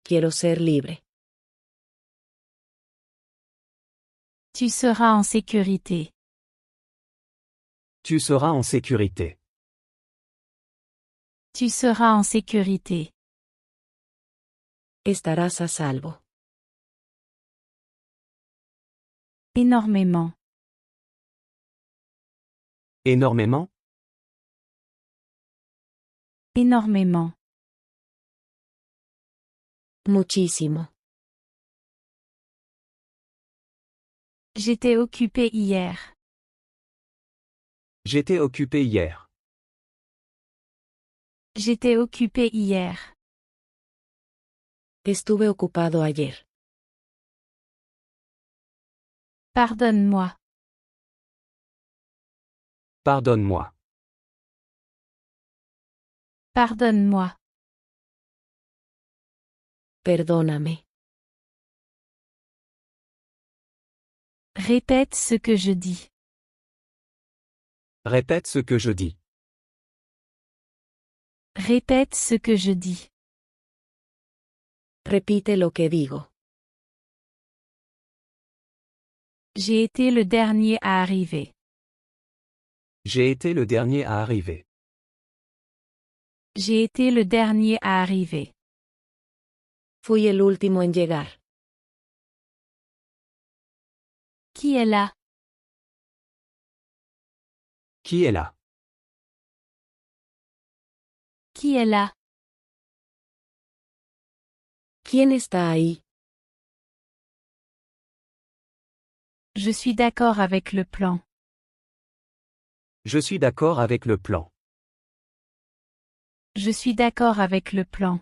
[SPEAKER 3] Quiero ser libre.
[SPEAKER 1] Tu seras en sécurité.
[SPEAKER 2] Tu seras en sécurité.
[SPEAKER 1] Tu seras en sécurité.
[SPEAKER 3] Estarás a salvo.
[SPEAKER 1] Énormément.
[SPEAKER 2] Énormément?
[SPEAKER 1] Énormément.
[SPEAKER 3] Muchísimo.
[SPEAKER 1] J'étais occupée hier.
[SPEAKER 2] J'étais occupé hier.
[SPEAKER 1] J'étais occupée hier.
[SPEAKER 3] Estuve ocupado ayer.
[SPEAKER 1] Pardonne-moi.
[SPEAKER 2] Pardonne-moi.
[SPEAKER 1] Pardonne-moi.
[SPEAKER 3] Perdóname.
[SPEAKER 1] Répète ce que je dis.
[SPEAKER 2] Répète ce que je dis.
[SPEAKER 1] Répète ce que je dis.
[SPEAKER 3] Repite lo que digo.
[SPEAKER 1] J'ai été le dernier à arriver.
[SPEAKER 2] J'ai été le dernier à arriver.
[SPEAKER 1] J'ai été le dernier à arriver.
[SPEAKER 3] Fui el último en llegar.
[SPEAKER 1] Qui est là?
[SPEAKER 2] Qui est là?
[SPEAKER 1] Qui est là?
[SPEAKER 3] ¿Quién está ahí?
[SPEAKER 1] Je suis d'accord avec le plan.
[SPEAKER 2] Je suis d'accord avec le plan.
[SPEAKER 1] Je suis d'accord avec le plan.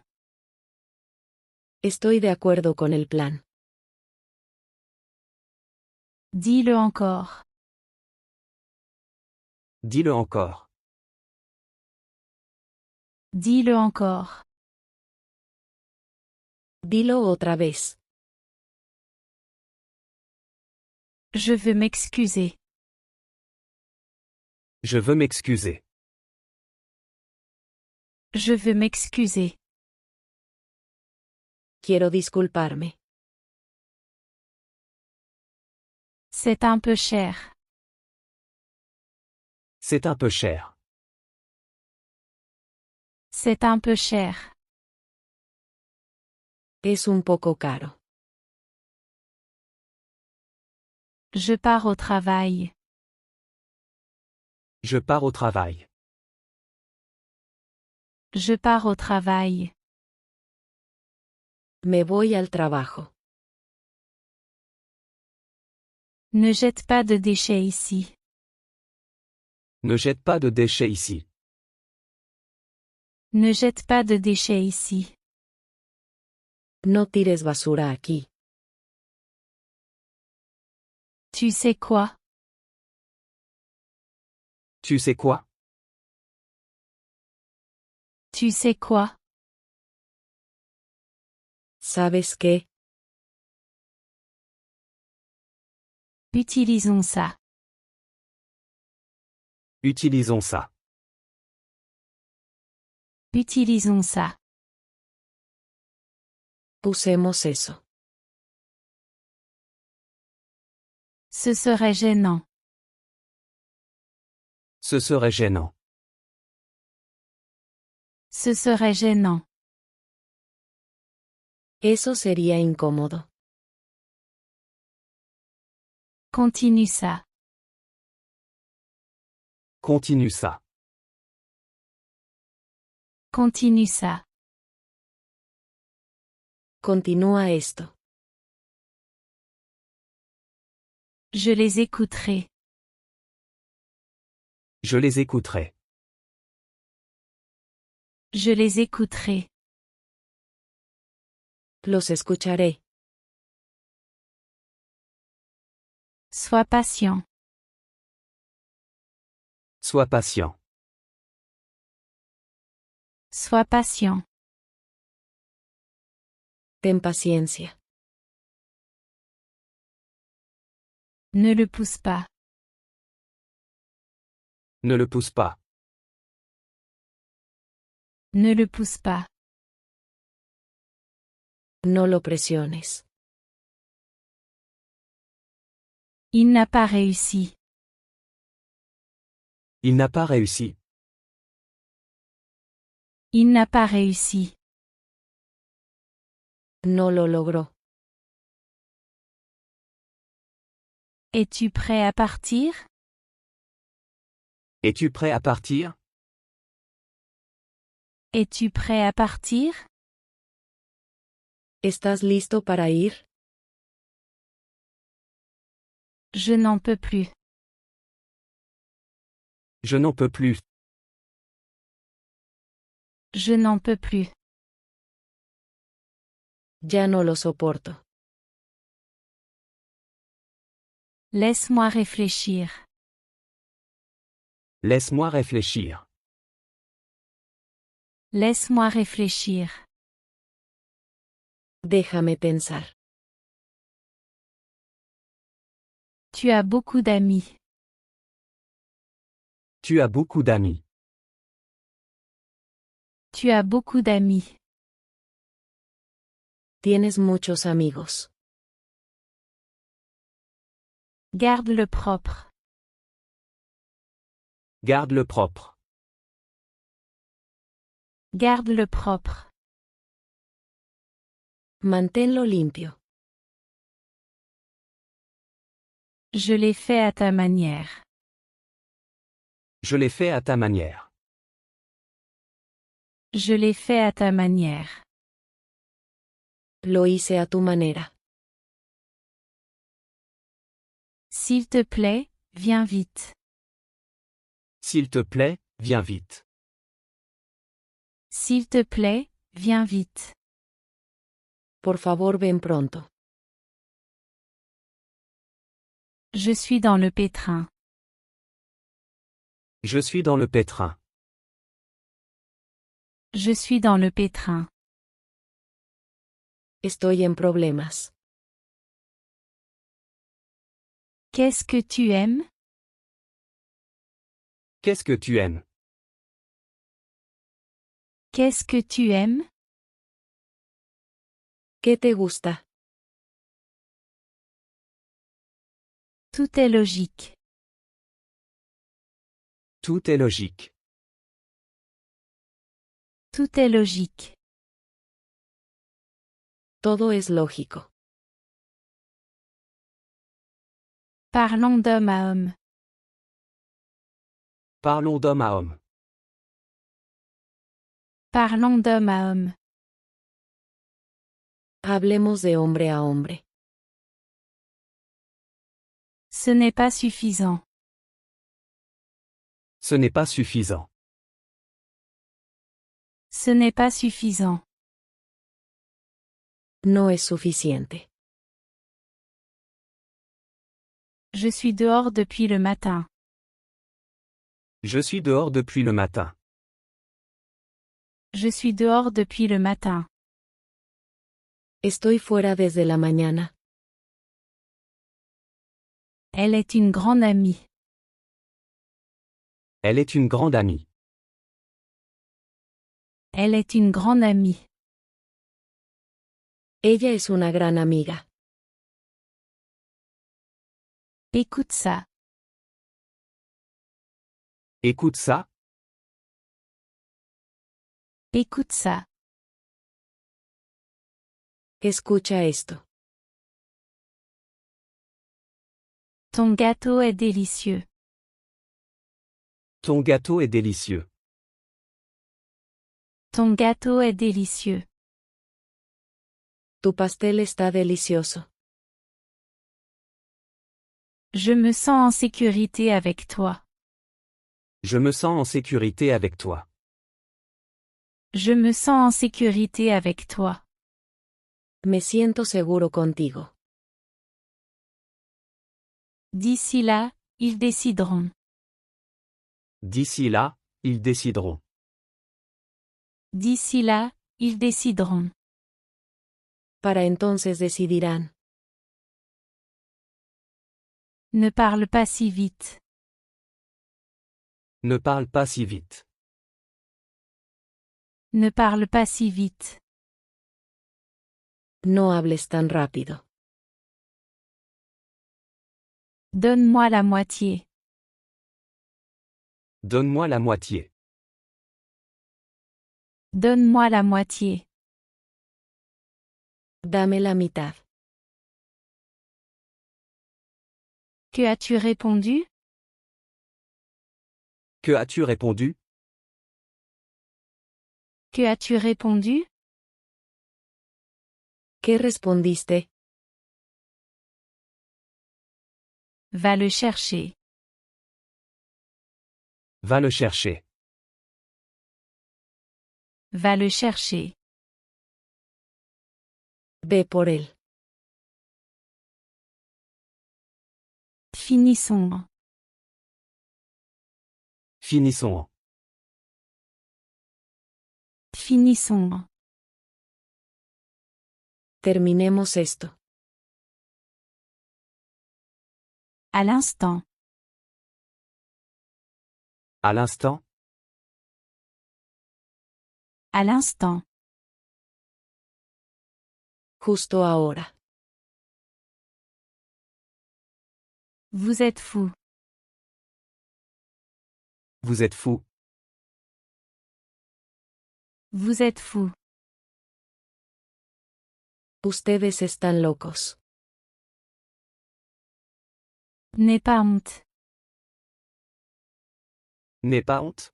[SPEAKER 3] Estoy de acuerdo con el plan.
[SPEAKER 1] Dis-le encore.
[SPEAKER 2] Dis-le encore.
[SPEAKER 1] Dis-le encore.
[SPEAKER 3] Dilo otra vez.
[SPEAKER 1] Je veux m'excuser.
[SPEAKER 2] Je veux m'excuser.
[SPEAKER 1] Je veux m'excuser.
[SPEAKER 3] Quiero disculparme.
[SPEAKER 1] C'est un peu cher.
[SPEAKER 2] C'est un peu cher.
[SPEAKER 1] C'est un peu cher.
[SPEAKER 3] Es un poco caro.
[SPEAKER 1] Je pars au travail.
[SPEAKER 2] Je pars au travail.
[SPEAKER 1] Je pars au travail.
[SPEAKER 3] Me voy al trabajo.
[SPEAKER 1] Ne jette pas de déchets ici.
[SPEAKER 2] Ne jette pas de déchets ici.
[SPEAKER 1] Ne jette pas de déchets ici.
[SPEAKER 3] No tires basura aquí.
[SPEAKER 1] Tu sais quoi?
[SPEAKER 2] Tu sais quoi?
[SPEAKER 1] Tu sais quoi?
[SPEAKER 3] ¿Sabes qué?
[SPEAKER 1] Utilisons ça.
[SPEAKER 2] Utilisons ça.
[SPEAKER 1] Utilisons ça.
[SPEAKER 3] Usemos eso.
[SPEAKER 1] Ce serait gênant.
[SPEAKER 2] Ce serait gênant.
[SPEAKER 1] Ce serait gênant.
[SPEAKER 3] Eso sería incómodo.
[SPEAKER 1] Continue ça.
[SPEAKER 2] Continue ça.
[SPEAKER 1] Continue ça.
[SPEAKER 3] Continúa esto.
[SPEAKER 1] Je les écouterai.
[SPEAKER 2] Je les écouterai.
[SPEAKER 1] Je les écouterai.
[SPEAKER 3] Los escucharé.
[SPEAKER 1] Sois patient.
[SPEAKER 2] Sois patient.
[SPEAKER 1] Sois patient.
[SPEAKER 3] Ten paciencia.
[SPEAKER 1] Ne le pousse pas.
[SPEAKER 2] Ne le pousse pas.
[SPEAKER 1] Ne le pousse pas.
[SPEAKER 3] No lo presiones.
[SPEAKER 1] Il n'a pas réussi.
[SPEAKER 2] Il n'a pas réussi.
[SPEAKER 1] Il n'a pas réussi.
[SPEAKER 3] No lo logró.
[SPEAKER 1] Es-tu prêt à partir?
[SPEAKER 2] Es-tu prêt à partir?
[SPEAKER 1] Es-tu prêt à partir?
[SPEAKER 3] ¿Estás listo para ir?
[SPEAKER 1] Je n'en peux plus.
[SPEAKER 2] Je n'en peux plus.
[SPEAKER 1] Je n'en peux plus.
[SPEAKER 3] Ya no lo soporto.
[SPEAKER 1] Laisse-moi réfléchir.
[SPEAKER 2] Laisse-moi réfléchir.
[SPEAKER 1] Laisse-moi réfléchir.
[SPEAKER 3] Déjame pensar.
[SPEAKER 1] Tu as beaucoup d'amis.
[SPEAKER 2] Tu as beaucoup d'amis.
[SPEAKER 1] Tu as beaucoup d'amis.
[SPEAKER 3] Tienes muchos amigos.
[SPEAKER 1] Garde-le propre.
[SPEAKER 2] Garde-le propre.
[SPEAKER 1] Garde-le propre.
[SPEAKER 3] Manténlo limpio.
[SPEAKER 1] Je l'ai fait à ta manière.
[SPEAKER 2] Je l'ai fait à ta manière.
[SPEAKER 1] Je l'ai fait à ta manière.
[SPEAKER 3] Lo hice a tu manera.
[SPEAKER 1] S'il te plaît, viens vite.
[SPEAKER 2] S'il te plaît, viens vite.
[SPEAKER 1] S'il te plaît, viens vite.
[SPEAKER 3] Por favor, ven pronto.
[SPEAKER 1] Je suis dans le pétrin.
[SPEAKER 2] Je suis dans le pétrin.
[SPEAKER 1] Je suis dans le pétrin.
[SPEAKER 3] Estoy en problemas.
[SPEAKER 1] Qu'est-ce que tu aimes?
[SPEAKER 2] Qu'est-ce que tu aimes?
[SPEAKER 1] Qu'est-ce que tu aimes?
[SPEAKER 3] ¿Qué te gusta?
[SPEAKER 1] Tout est logique.
[SPEAKER 2] Tout est logique.
[SPEAKER 1] Tout est logique.
[SPEAKER 3] Todo es lógico.
[SPEAKER 1] Parlons d'homme à homme.
[SPEAKER 2] Parlons d'homme à homme.
[SPEAKER 1] Parlons d'homme à homme.
[SPEAKER 3] Hablemos de hombre a hombre.
[SPEAKER 1] Ce n'est pas suffisant.
[SPEAKER 2] Ce n'est pas suffisant.
[SPEAKER 1] Ce n'est pas suffisant.
[SPEAKER 3] No es suficiente.
[SPEAKER 1] Je suis dehors depuis le matin.
[SPEAKER 2] Je suis dehors depuis le matin.
[SPEAKER 1] Je suis dehors depuis le matin.
[SPEAKER 3] Estoy fuera desde la mañana.
[SPEAKER 1] Elle est une grande amie.
[SPEAKER 2] Elle est une grande amie.
[SPEAKER 1] Elle est une grande amie.
[SPEAKER 3] Ella es una gran amiga.
[SPEAKER 1] Écoute ça.
[SPEAKER 2] Écoute ça.
[SPEAKER 1] Écoute ça.
[SPEAKER 3] Escucha esto.
[SPEAKER 1] Ton gâteau est délicieux.
[SPEAKER 2] Ton gâteau est délicieux.
[SPEAKER 1] Ton gâteau est délicieux.
[SPEAKER 3] Tu pastel está delicioso.
[SPEAKER 1] Je me sens en sécurité avec toi.
[SPEAKER 2] Je me sens en sécurité avec toi.
[SPEAKER 1] Je me sens en sécurité avec toi.
[SPEAKER 3] Me siento seguro contigo.
[SPEAKER 1] D'ici là, ils décideront.
[SPEAKER 2] D'ici là, ils décideront.
[SPEAKER 1] D'ici là, ils décideront.
[SPEAKER 3] Para entonces decidirán.
[SPEAKER 1] Ne parle pas si vite.
[SPEAKER 2] Ne parle pas si vite.
[SPEAKER 1] Ne parle pas si vite.
[SPEAKER 3] No hables tan rápido.
[SPEAKER 1] Donne-moi la moitié.
[SPEAKER 2] Donne-moi la moitié.
[SPEAKER 1] Donne-moi la moitié.
[SPEAKER 3] Dame la mitad.
[SPEAKER 1] Que as-tu répondu?
[SPEAKER 2] Que as-tu répondu?
[SPEAKER 1] Que as-tu répondu?
[SPEAKER 3] ¿Qué respondiste?
[SPEAKER 1] Va le chercher.
[SPEAKER 2] Va le chercher.
[SPEAKER 1] Va le chercher.
[SPEAKER 3] Ve por él.
[SPEAKER 1] Finissons.
[SPEAKER 2] Finissons.
[SPEAKER 1] Finissons.
[SPEAKER 3] Terminemos esto.
[SPEAKER 1] À l'instant.
[SPEAKER 2] À l'instant.
[SPEAKER 1] À l'instant.
[SPEAKER 3] Justo ahora.
[SPEAKER 1] Vous êtes fou.
[SPEAKER 2] Vous êtes fou.
[SPEAKER 1] Vous êtes fou.
[SPEAKER 3] Ustedes están locos.
[SPEAKER 1] N'aie pas honte.
[SPEAKER 2] N'aie pas honte.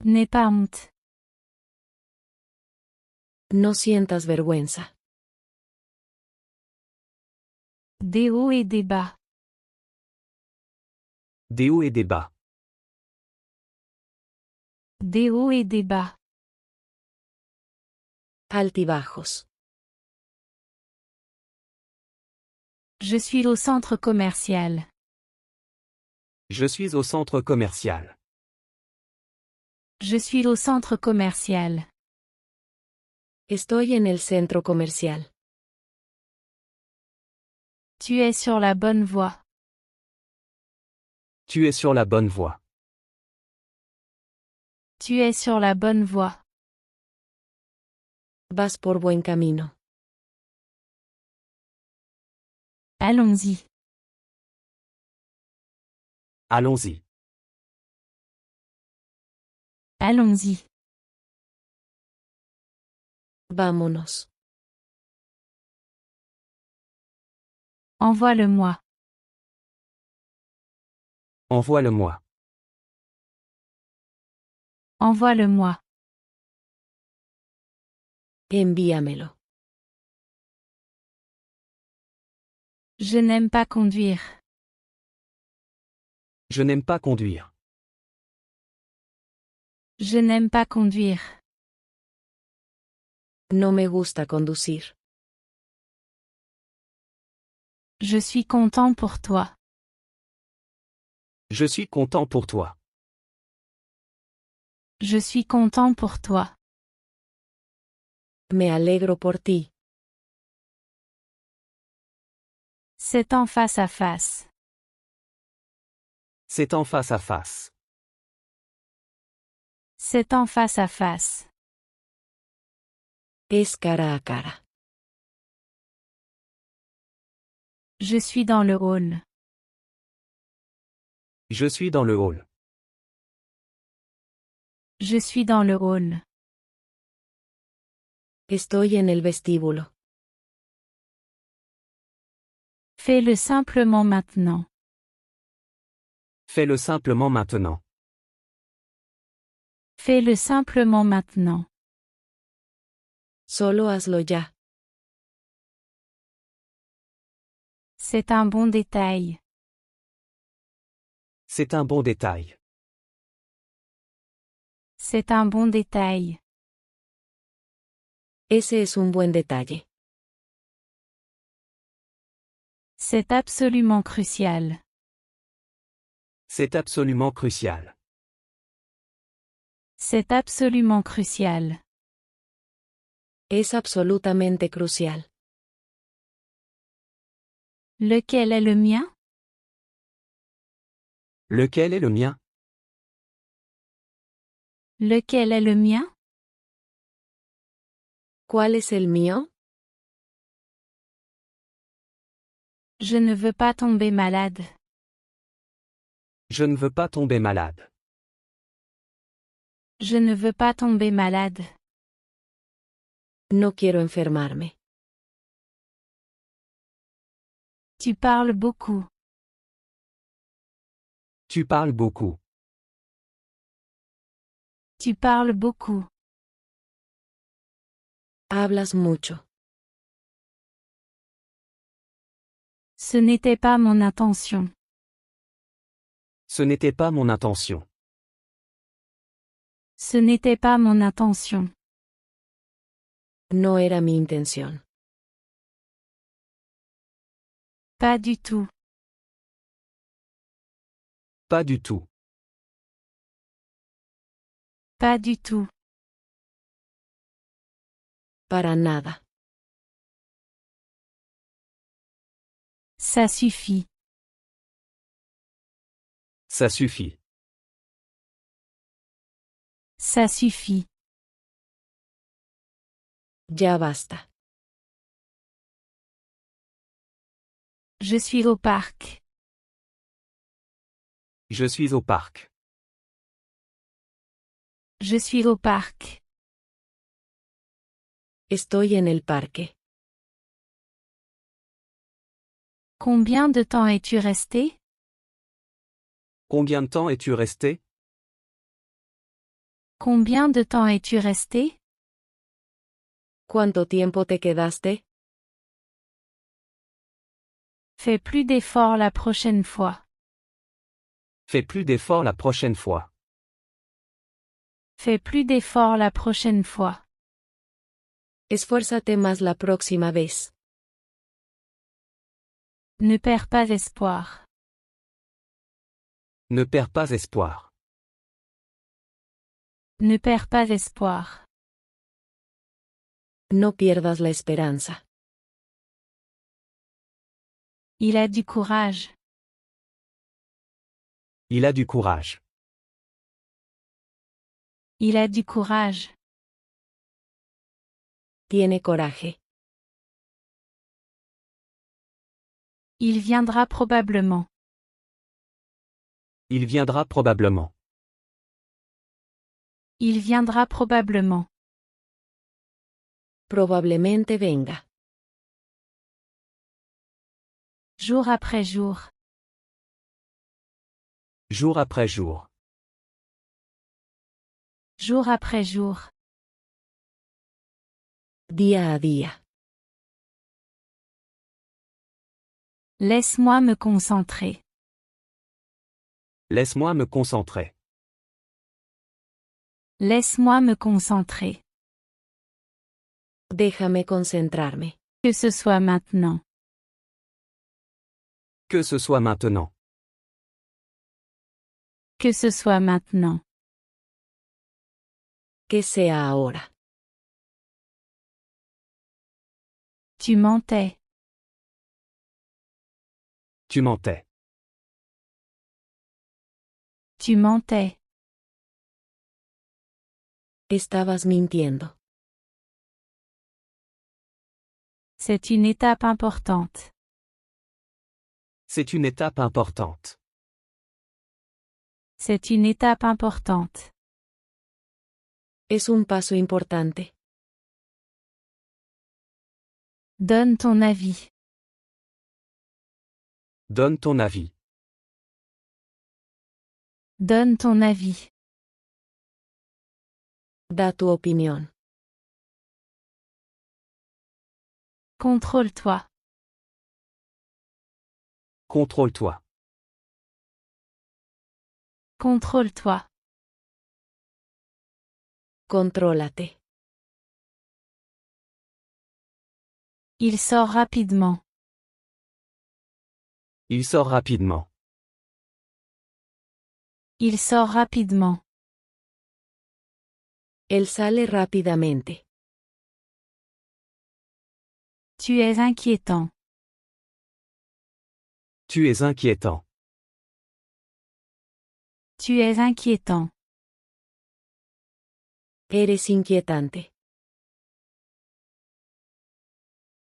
[SPEAKER 1] N'aie pas honte.
[SPEAKER 3] No sientas vergüenza.
[SPEAKER 1] Des hauts et des bas.
[SPEAKER 2] Des hauts et des bas.
[SPEAKER 1] Des hauts et des bas.
[SPEAKER 3] Altibajos.
[SPEAKER 1] Je suis au centre commercial.
[SPEAKER 2] Je suis au centre commercial.
[SPEAKER 1] Je suis au centre commercial.
[SPEAKER 3] Estoy en el centro comercial.
[SPEAKER 1] Tu es sur la bonne voie.
[SPEAKER 2] Tu es sur la bonne voie.
[SPEAKER 1] Tu es sur la bonne voie.
[SPEAKER 3] Vas por buen camino.
[SPEAKER 1] Allons-y.
[SPEAKER 2] Allons-y.
[SPEAKER 1] Allons-y.
[SPEAKER 3] Vámonos.
[SPEAKER 1] Envoie-le-moi.
[SPEAKER 2] Envoie-le-moi.
[SPEAKER 1] Envoie-le-moi.
[SPEAKER 3] Envíamelo.
[SPEAKER 1] Je n'aime pas conduire.
[SPEAKER 2] Je n'aime pas conduire.
[SPEAKER 1] Je n'aime pas conduire.
[SPEAKER 3] No me gusta conducir.
[SPEAKER 1] Je suis content pour toi.
[SPEAKER 2] Je suis content pour toi.
[SPEAKER 1] Je suis content pour toi.
[SPEAKER 3] Me alegro por ti.
[SPEAKER 1] C'est en face à face.
[SPEAKER 2] C'est en face à face.
[SPEAKER 1] C'est en face à face.
[SPEAKER 3] Es cara a cara.
[SPEAKER 1] Je suis dans le hall.
[SPEAKER 2] Je suis dans le hall.
[SPEAKER 1] Je suis dans le hall.
[SPEAKER 3] Estoy en el vestíbulo.
[SPEAKER 1] Fais-le simplement maintenant.
[SPEAKER 2] Fais-le simplement maintenant.
[SPEAKER 1] Fais-le simplement maintenant.
[SPEAKER 3] Solo hazlo ya.
[SPEAKER 1] C'est un bon détail.
[SPEAKER 2] C'est un bon détail.
[SPEAKER 1] C'est un bon détail.
[SPEAKER 3] Ese es un buen detalle.
[SPEAKER 1] C'est absolument crucial.
[SPEAKER 2] C'est absolument crucial.
[SPEAKER 1] C'est absolument crucial.
[SPEAKER 3] Es absolutamente crucial.
[SPEAKER 1] Lequel est le mien?
[SPEAKER 2] Lequel est le mien?
[SPEAKER 1] Lequel est le mien?
[SPEAKER 3] ¿Cuál es el mío?
[SPEAKER 1] Je ne veux pas tomber malade.
[SPEAKER 2] Je ne veux pas tomber malade.
[SPEAKER 1] Je ne veux pas tomber malade.
[SPEAKER 3] No quiero enfermarme.
[SPEAKER 1] Tu parles beaucoup.
[SPEAKER 2] Tu parles beaucoup.
[SPEAKER 1] Tu parles beaucoup.
[SPEAKER 3] Hablas mucho.
[SPEAKER 1] Ce n'était pas mon intention.
[SPEAKER 2] Ce n'était pas mon intention.
[SPEAKER 1] Ce n'était pas mon intention.
[SPEAKER 3] No era mi intención.
[SPEAKER 1] Pas du tout.
[SPEAKER 2] Pas du tout.
[SPEAKER 1] Pas du tout.
[SPEAKER 3] Para nada.
[SPEAKER 1] Ça suffit.
[SPEAKER 2] Ça suffit.
[SPEAKER 1] Ça suffit.
[SPEAKER 3] Ya basta.
[SPEAKER 1] Je suis au parc.
[SPEAKER 2] Je suis au parc.
[SPEAKER 1] Je suis au parc.
[SPEAKER 3] Estoy en el parque.
[SPEAKER 1] Combien de temps es-tu resté?
[SPEAKER 2] Combien de temps es-tu resté?
[SPEAKER 1] Combien de temps es-tu resté?
[SPEAKER 3] ¿Cuánto tiempo te quedaste?
[SPEAKER 1] Fais plus d'efforts la prochaine fois.
[SPEAKER 2] Fais plus d'efforts la prochaine fois.
[SPEAKER 1] Fais plus d'efforts la prochaine fois.
[SPEAKER 3] Esfuérzate más la próxima vez.
[SPEAKER 1] Ne perds pas espoir.
[SPEAKER 2] Ne perds pas espoir.
[SPEAKER 1] Ne perds pas espoir.
[SPEAKER 3] No pierdas la esperanza.
[SPEAKER 1] Il a du courage.
[SPEAKER 2] Il a du courage.
[SPEAKER 1] Il a du courage.
[SPEAKER 3] Tiene coraje.
[SPEAKER 1] Il viendra probablement.
[SPEAKER 2] Il viendra probablement.
[SPEAKER 1] Il viendra probablement.
[SPEAKER 3] Probablemente venga.
[SPEAKER 1] Jour après jour.
[SPEAKER 2] Jour après jour.
[SPEAKER 1] Jour après jour.
[SPEAKER 3] Día a día.
[SPEAKER 1] Laisse-moi me concentrer.
[SPEAKER 2] Laisse-moi me concentrer.
[SPEAKER 1] Laisse-moi me concentrer.
[SPEAKER 3] Déjame concentrarme.
[SPEAKER 1] Que ce soit maintenant.
[SPEAKER 2] Que ce soit maintenant.
[SPEAKER 1] Que ce soit maintenant.
[SPEAKER 3] Que sea ahora.
[SPEAKER 1] Tu mentais.
[SPEAKER 2] Tu mentais.
[SPEAKER 1] Tu mentais.
[SPEAKER 3] Estabas mintiendo.
[SPEAKER 1] C'est une étape importante.
[SPEAKER 2] C'est une étape importante.
[SPEAKER 1] C'est une étape importante.
[SPEAKER 3] Es un paso importante.
[SPEAKER 1] Donne ton avis.
[SPEAKER 2] Donne ton avis.
[SPEAKER 1] Donne ton avis.
[SPEAKER 3] Da tu opinión.
[SPEAKER 1] Contrôle-toi.
[SPEAKER 2] Contrôle-toi.
[SPEAKER 1] Contrôle-toi.
[SPEAKER 3] Contrólate.
[SPEAKER 1] Il sort rapidement.
[SPEAKER 2] Il sort rapidement.
[SPEAKER 1] Il sort rapidement.
[SPEAKER 3] Él sale rápidamente.
[SPEAKER 1] Tu es inquiétant.
[SPEAKER 2] Tu es inquiétant.
[SPEAKER 1] Tu es inquiétant.
[SPEAKER 3] Eres inquietante.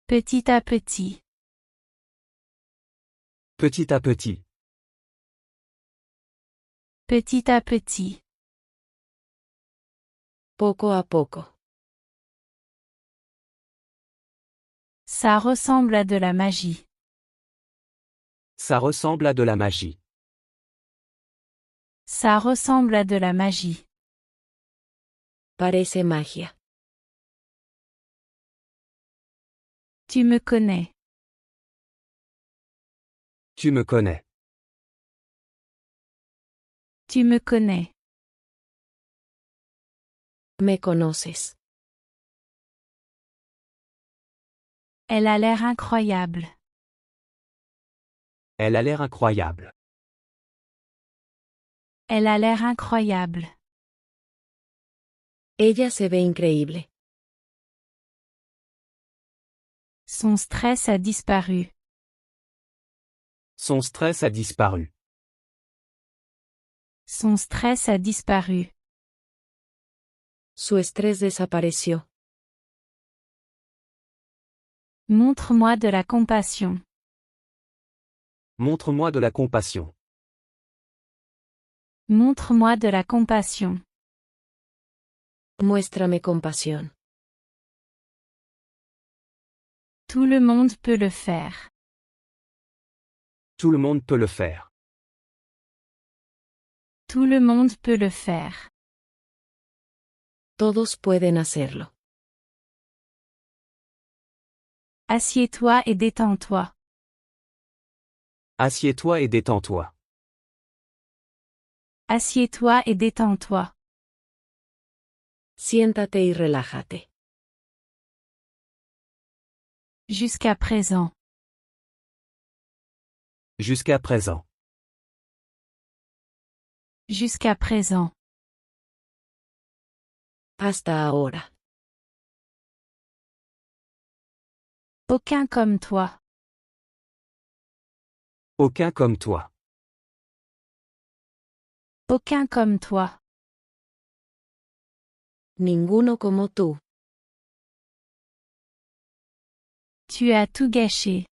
[SPEAKER 1] Petit à petit.
[SPEAKER 2] Petit à petit.
[SPEAKER 1] Petit à petit.
[SPEAKER 3] Poco a poco.
[SPEAKER 1] Ça ressemble à de la magie.
[SPEAKER 2] Ça ressemble à de la magie.
[SPEAKER 1] Ça ressemble à de la magie.
[SPEAKER 3] Parece magia.
[SPEAKER 1] Tu me connais.
[SPEAKER 2] Tu me connais.
[SPEAKER 1] Tu me connais.
[SPEAKER 3] Me conoces.
[SPEAKER 1] Elle a l'air incroyable.
[SPEAKER 2] Elle a l'air incroyable.
[SPEAKER 1] Elle a l'air incroyable.
[SPEAKER 3] Ella se ve increíble.
[SPEAKER 1] Son stress a disparu.
[SPEAKER 2] Son stress a disparu.
[SPEAKER 1] Son stress a disparu.
[SPEAKER 3] Su estrés desapareció.
[SPEAKER 1] Montre-moi de la compassion.
[SPEAKER 2] Montre-moi de la compassion.
[SPEAKER 1] Montre-moi de la compassion.
[SPEAKER 3] Muéstrame compasión.
[SPEAKER 1] Tout le monde peut le faire.
[SPEAKER 2] Tout le monde peut le faire.
[SPEAKER 1] Tout le monde peut le faire.
[SPEAKER 3] Todos pueden hacerlo.
[SPEAKER 1] Assieds-toi et détends-toi.
[SPEAKER 2] Assieds-toi et détends-toi.
[SPEAKER 1] Assieds-toi et détends-toi.
[SPEAKER 3] Siéntate y relájate.
[SPEAKER 1] Jusqu'à présent.
[SPEAKER 2] Jusqu'à présent.
[SPEAKER 1] Jusqu'à présent.
[SPEAKER 3] Hasta ahora.
[SPEAKER 1] Aucun comme toi.
[SPEAKER 2] Aucun comme toi.
[SPEAKER 1] Aucun comme toi.
[SPEAKER 3] Ninguno como tú.
[SPEAKER 1] Tu as tout gâché.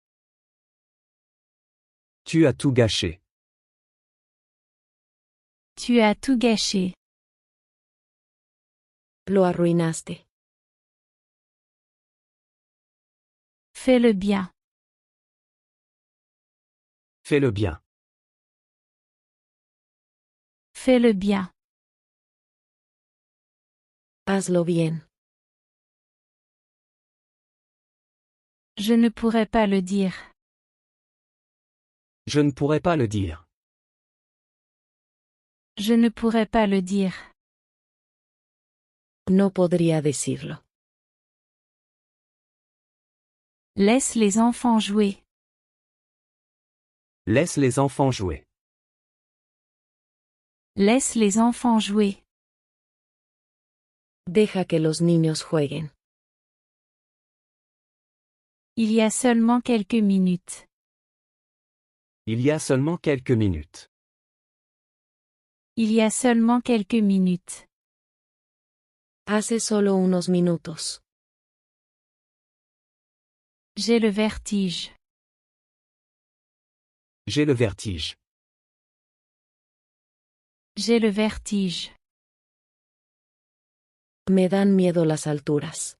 [SPEAKER 2] Tu as tout gâché.
[SPEAKER 1] Tu as tout gâché.
[SPEAKER 3] Lo arruinaste.
[SPEAKER 1] Fais le bien.
[SPEAKER 2] Fais le bien.
[SPEAKER 1] Fais le bien.
[SPEAKER 3] Hazlo bien.
[SPEAKER 1] Je ne pourrais pas le dire.
[SPEAKER 2] Je ne pourrais pas le dire.
[SPEAKER 1] Je ne pourrais pas le dire.
[SPEAKER 3] No podría decirlo.
[SPEAKER 1] Laisse les enfants jouer.
[SPEAKER 2] Laisse les enfants jouer.
[SPEAKER 1] Laisse les enfants jouer.
[SPEAKER 3] Deja que los niños jueguen.
[SPEAKER 1] Il y a seulement quelques minutes.
[SPEAKER 2] Il y a seulement quelques minutes.
[SPEAKER 1] Il y a seulement quelques minutes.
[SPEAKER 3] Hace solo unos minutos.
[SPEAKER 1] J'ai le vertige.
[SPEAKER 2] J'ai le vertige.
[SPEAKER 1] J'ai le vertige.
[SPEAKER 3] Me dan miedo las alturas.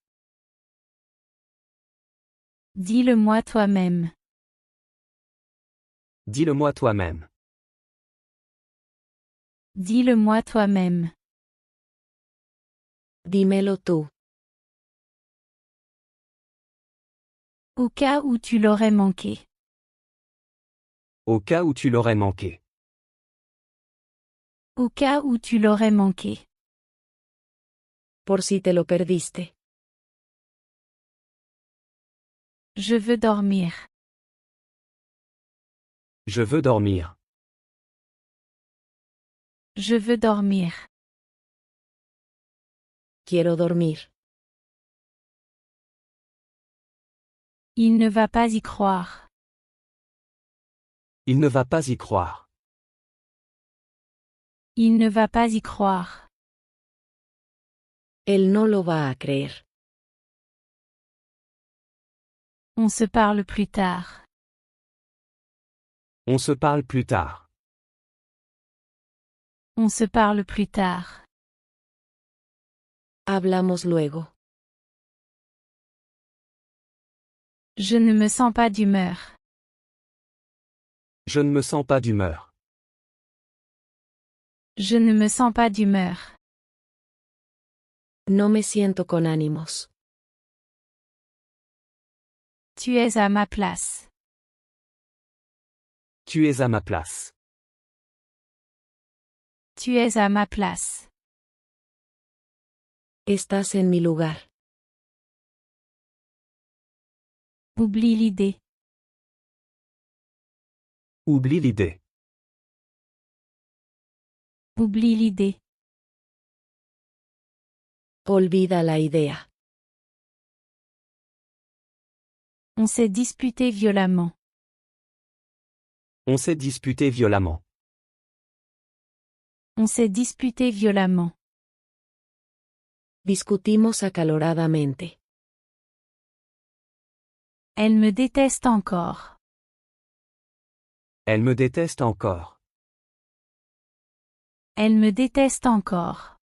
[SPEAKER 1] Dis-le-moi toi-même.
[SPEAKER 2] Dis-le-moi toi-même.
[SPEAKER 1] Dis-le-moi toi-même.
[SPEAKER 3] Dímelo tú.
[SPEAKER 1] Au cas où tu l'aurais manqué.
[SPEAKER 2] Au cas où tu l'aurais manqué.
[SPEAKER 1] Au cas où tu l'aurais manqué.
[SPEAKER 3] Por si te lo perdiste.
[SPEAKER 1] Je veux dormir.
[SPEAKER 2] Je veux dormir.
[SPEAKER 1] Je veux dormir.
[SPEAKER 3] Quiero dormir.
[SPEAKER 1] Il ne va pas y croire.
[SPEAKER 2] Il ne va pas y croire.
[SPEAKER 1] Il ne va pas y croire.
[SPEAKER 3] Él no lo va a creer.
[SPEAKER 1] On se parle plus tard.
[SPEAKER 2] On se parle plus tard.
[SPEAKER 1] On se parle plus tard.
[SPEAKER 3] Hablamos luego.
[SPEAKER 1] Je ne me sens pas d'humeur.
[SPEAKER 2] Je ne me sens pas d'humeur.
[SPEAKER 1] Je ne me sens pas d'humeur.
[SPEAKER 3] No me siento con ánimos.
[SPEAKER 1] Tu es à ma place.
[SPEAKER 2] Tu es à ma place.
[SPEAKER 1] Tu es à ma place.
[SPEAKER 3] Estás en mi lugar.
[SPEAKER 1] Oublie l'idée.
[SPEAKER 2] Oublie l'idée.
[SPEAKER 1] Oublie l'idée.
[SPEAKER 3] Olvida la idea.
[SPEAKER 1] On s'est disputé violemment.
[SPEAKER 2] On s'est disputé violemment.
[SPEAKER 1] On s'est disputé violemment.
[SPEAKER 3] Discutimos acaloradamente.
[SPEAKER 1] Elle me déteste encore.
[SPEAKER 2] Elle me déteste encore.
[SPEAKER 1] Elle me déteste encore.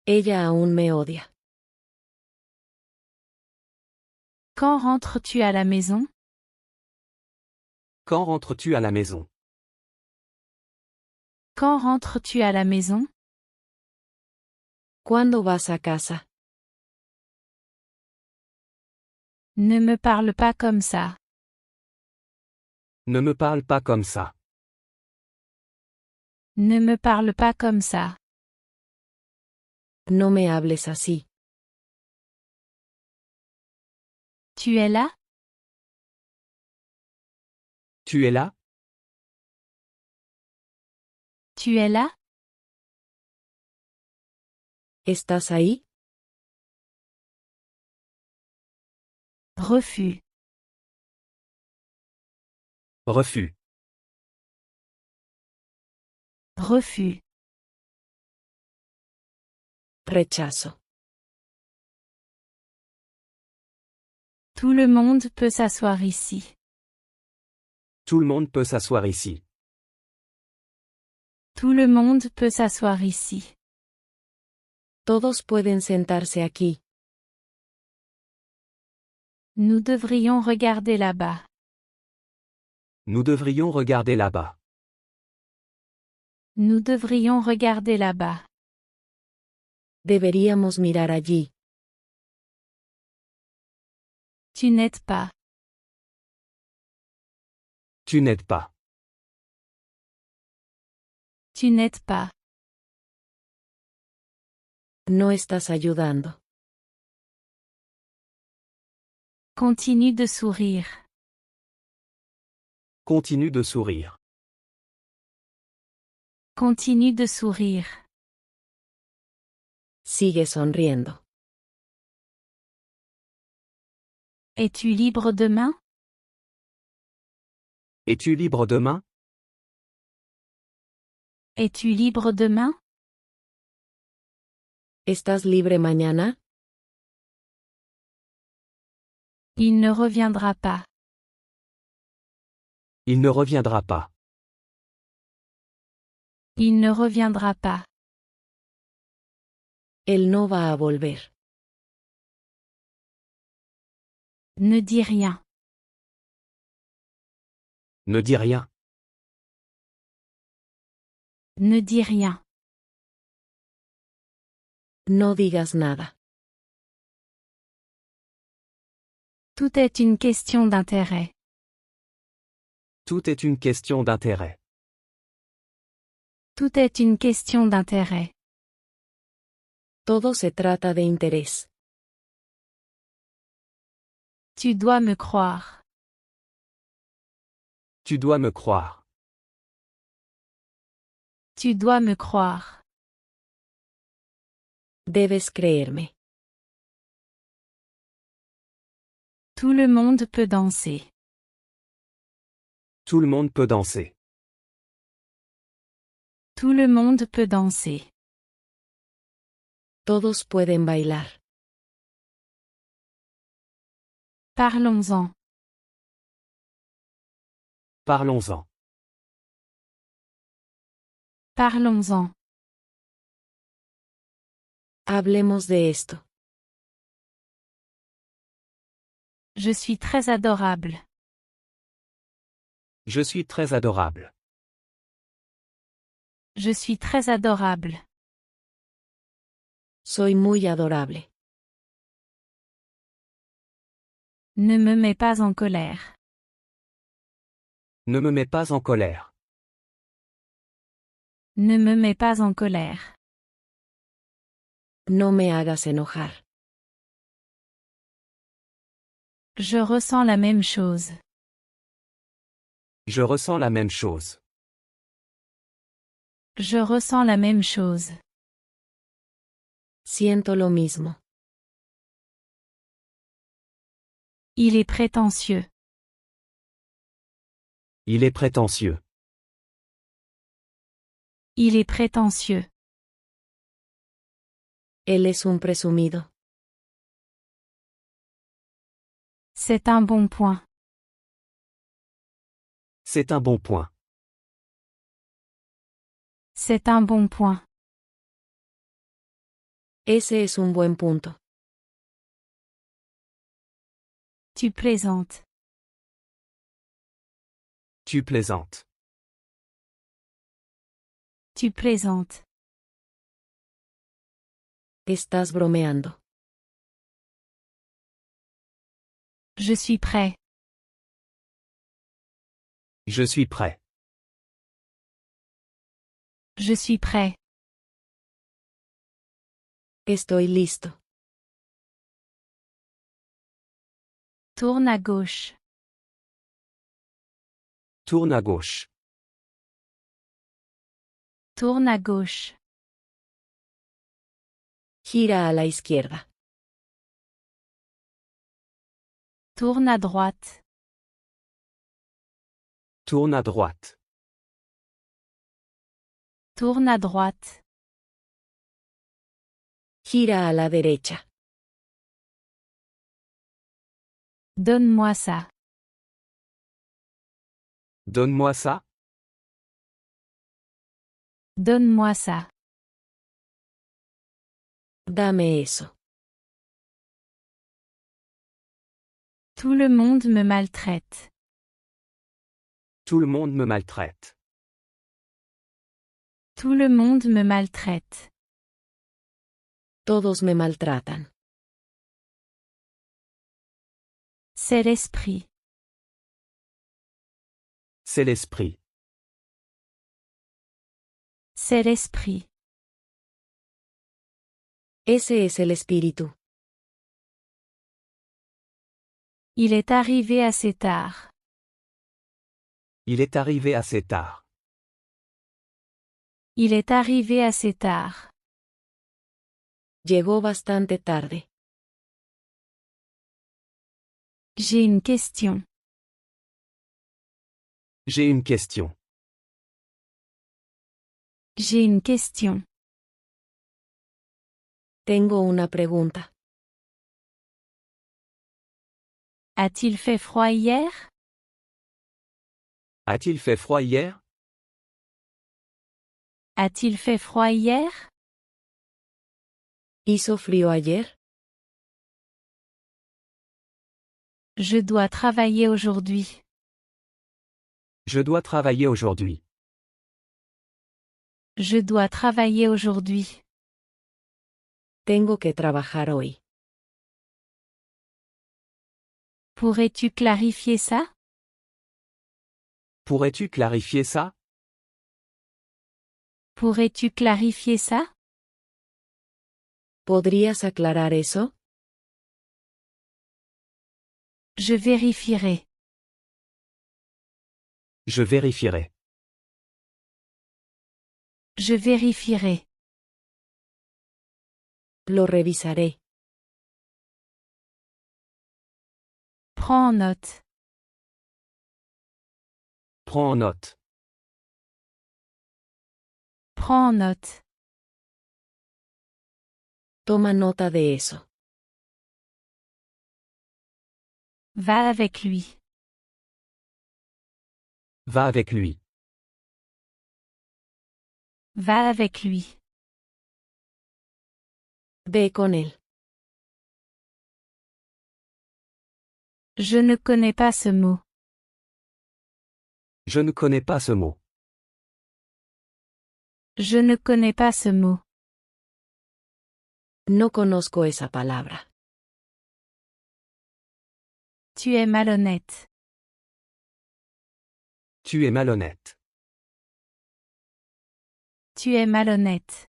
[SPEAKER 3] Ella aún me odia.
[SPEAKER 1] Quand rentres-tu à la maison?
[SPEAKER 2] Quand rentres-tu à la maison?
[SPEAKER 1] Quand rentres-tu à la maison?
[SPEAKER 3] ¿Cuándo vas a casa?
[SPEAKER 1] Ne me parle pas comme ça.
[SPEAKER 2] Ne me parle pas comme ça.
[SPEAKER 1] Ne me parle pas comme ça.
[SPEAKER 3] No me hables así.
[SPEAKER 1] Tu es là?
[SPEAKER 2] Tu es là?
[SPEAKER 1] Tu es là?
[SPEAKER 3] ¿Estás ahí?
[SPEAKER 1] Refus.
[SPEAKER 2] Refus.
[SPEAKER 1] Refus.
[SPEAKER 3] Rechazo.
[SPEAKER 1] Tout le monde peut s'asseoir ici.
[SPEAKER 2] Tout le monde peut s'asseoir ici.
[SPEAKER 1] Tout le monde peut s'asseoir ici.
[SPEAKER 3] Todos pueden sentarse aquí.
[SPEAKER 1] Nous devrions regarder là-bas.
[SPEAKER 2] Nous devrions regarder là-bas.
[SPEAKER 1] Nous devrions regarder là-bas.
[SPEAKER 3] Deberíamos mirar allí.
[SPEAKER 1] Tu n'aides pas.
[SPEAKER 2] Tu n'aides pas.
[SPEAKER 1] Tu n'aides pas.
[SPEAKER 3] No estás ayudando.
[SPEAKER 1] Continue de sourire.
[SPEAKER 2] Continue de sourire.
[SPEAKER 1] Continue de sourire.
[SPEAKER 3] Sigue sonriendo.
[SPEAKER 1] Es-tu libre demain?
[SPEAKER 2] Es-tu libre demain?
[SPEAKER 1] Es-tu libre demain?
[SPEAKER 3] ¿Estás libre mañana?
[SPEAKER 1] Il ne reviendra pas.
[SPEAKER 2] Il ne reviendra pas.
[SPEAKER 1] Il ne reviendra pas.
[SPEAKER 3] Él no va a volver.
[SPEAKER 1] Ne dis rien.
[SPEAKER 2] Ne dis rien.
[SPEAKER 1] Ne dis rien.
[SPEAKER 3] No digas nada.
[SPEAKER 1] Tout est une question d'intérêt.
[SPEAKER 2] Tout est une question d'intérêt.
[SPEAKER 1] Tout est une question d'intérêt.
[SPEAKER 3] Todo se trata de interés.
[SPEAKER 1] Tu dois me croire.
[SPEAKER 2] Tu dois me croire.
[SPEAKER 1] Tu dois me croire.
[SPEAKER 3] Debes creerme.
[SPEAKER 1] Tout le monde peut danser.
[SPEAKER 2] Tout le monde peut danser.
[SPEAKER 1] Tout le monde peut danser.
[SPEAKER 3] Todos pueden bailar.
[SPEAKER 1] Parlons-en.
[SPEAKER 2] Parlons-en.
[SPEAKER 1] Parlons-en.
[SPEAKER 3] Hablemos de esto.
[SPEAKER 1] Je suis très adorable.
[SPEAKER 2] Je suis très adorable.
[SPEAKER 1] Je suis très adorable.
[SPEAKER 3] Soy muy adorable.
[SPEAKER 1] Ne me mets pas en colère.
[SPEAKER 2] Ne me mets pas en colère.
[SPEAKER 1] Ne me mets pas en colère.
[SPEAKER 3] No me hagas enojar.
[SPEAKER 1] Je ressens la même chose.
[SPEAKER 2] Je ressens la même chose.
[SPEAKER 1] Je ressens la même chose.
[SPEAKER 3] Siento lo mismo.
[SPEAKER 1] Il est prétentieux.
[SPEAKER 2] Il est prétentieux.
[SPEAKER 1] Il est prétentieux.
[SPEAKER 3] Él es un presumido.
[SPEAKER 1] C'est un bon point.
[SPEAKER 2] C'est un bon point.
[SPEAKER 1] C'est un bon point.
[SPEAKER 3] Ese es un buen punto.
[SPEAKER 1] Tu plaisantes.
[SPEAKER 2] Tu plaisantes.
[SPEAKER 1] Tu plaisantes.
[SPEAKER 3] Estás bromeando.
[SPEAKER 1] Je suis prêt.
[SPEAKER 2] Je suis prêt.
[SPEAKER 1] Je suis prêt.
[SPEAKER 3] Estoy listo.
[SPEAKER 1] Tourne à gauche.
[SPEAKER 2] Tourne à gauche.
[SPEAKER 1] Tourne à gauche.
[SPEAKER 3] Gira a la izquierda.
[SPEAKER 1] Tourne à droite.
[SPEAKER 2] Tourne à droite.
[SPEAKER 1] Tourne à droite.
[SPEAKER 3] Gira a la derecha.
[SPEAKER 1] Donne-moi ça.
[SPEAKER 2] Donne-moi ça.
[SPEAKER 1] Donne-moi ça.
[SPEAKER 3] Dame eso.
[SPEAKER 1] Tout le monde me maltraite.
[SPEAKER 2] Tout le monde me maltraite.
[SPEAKER 1] Tout le monde me maltraite.
[SPEAKER 3] Todos me maltratan.
[SPEAKER 1] C'est l'esprit.
[SPEAKER 2] C'est l'esprit.
[SPEAKER 1] C'est l'esprit.
[SPEAKER 3] Ese es el espíritu.
[SPEAKER 1] Il est arrivé assez tard.
[SPEAKER 2] Il est arrivé assez tard.
[SPEAKER 1] Il est arrivé assez tard.
[SPEAKER 3] Llegó bastante tarde.
[SPEAKER 1] J'ai une question.
[SPEAKER 2] J'ai une question.
[SPEAKER 1] J'ai une question.
[SPEAKER 3] Tengo una pregunta.
[SPEAKER 1] A-t-il fait froid hier?
[SPEAKER 2] A-t-il fait froid hier?
[SPEAKER 1] A-t-il fait froid hier?
[SPEAKER 3] ¿Hizo frío ayer?
[SPEAKER 1] Je dois travailler aujourd'hui.
[SPEAKER 2] Je dois travailler aujourd'hui.
[SPEAKER 1] Je dois travailler aujourd'hui.
[SPEAKER 3] Tengo que trabajar hoy.
[SPEAKER 1] Pourrais-tu clarifier ça?
[SPEAKER 2] Pourrais-tu clarifier ça?
[SPEAKER 1] Pourrais-tu clarifier ça?
[SPEAKER 3] ¿Podrías aclarar eso?
[SPEAKER 1] Je vérifierai.
[SPEAKER 2] Je vérifierai.
[SPEAKER 1] Je vérifierai.
[SPEAKER 3] Lo revisaré.
[SPEAKER 1] Prends en note.
[SPEAKER 2] Prends en note.
[SPEAKER 1] Prends en note.
[SPEAKER 3] Toma nota de eso.
[SPEAKER 1] Va avec lui.
[SPEAKER 2] Va avec lui.
[SPEAKER 1] Va avec lui.
[SPEAKER 3] Ve con él.
[SPEAKER 1] Je ne connais pas ce mot.
[SPEAKER 2] Je ne connais pas ce mot.
[SPEAKER 1] Je ne connais pas ce mot.
[SPEAKER 3] No conozco esa palabra.
[SPEAKER 1] Tu es malhonnête.
[SPEAKER 2] Tu es malhonnête.
[SPEAKER 1] Tu es malhonnête.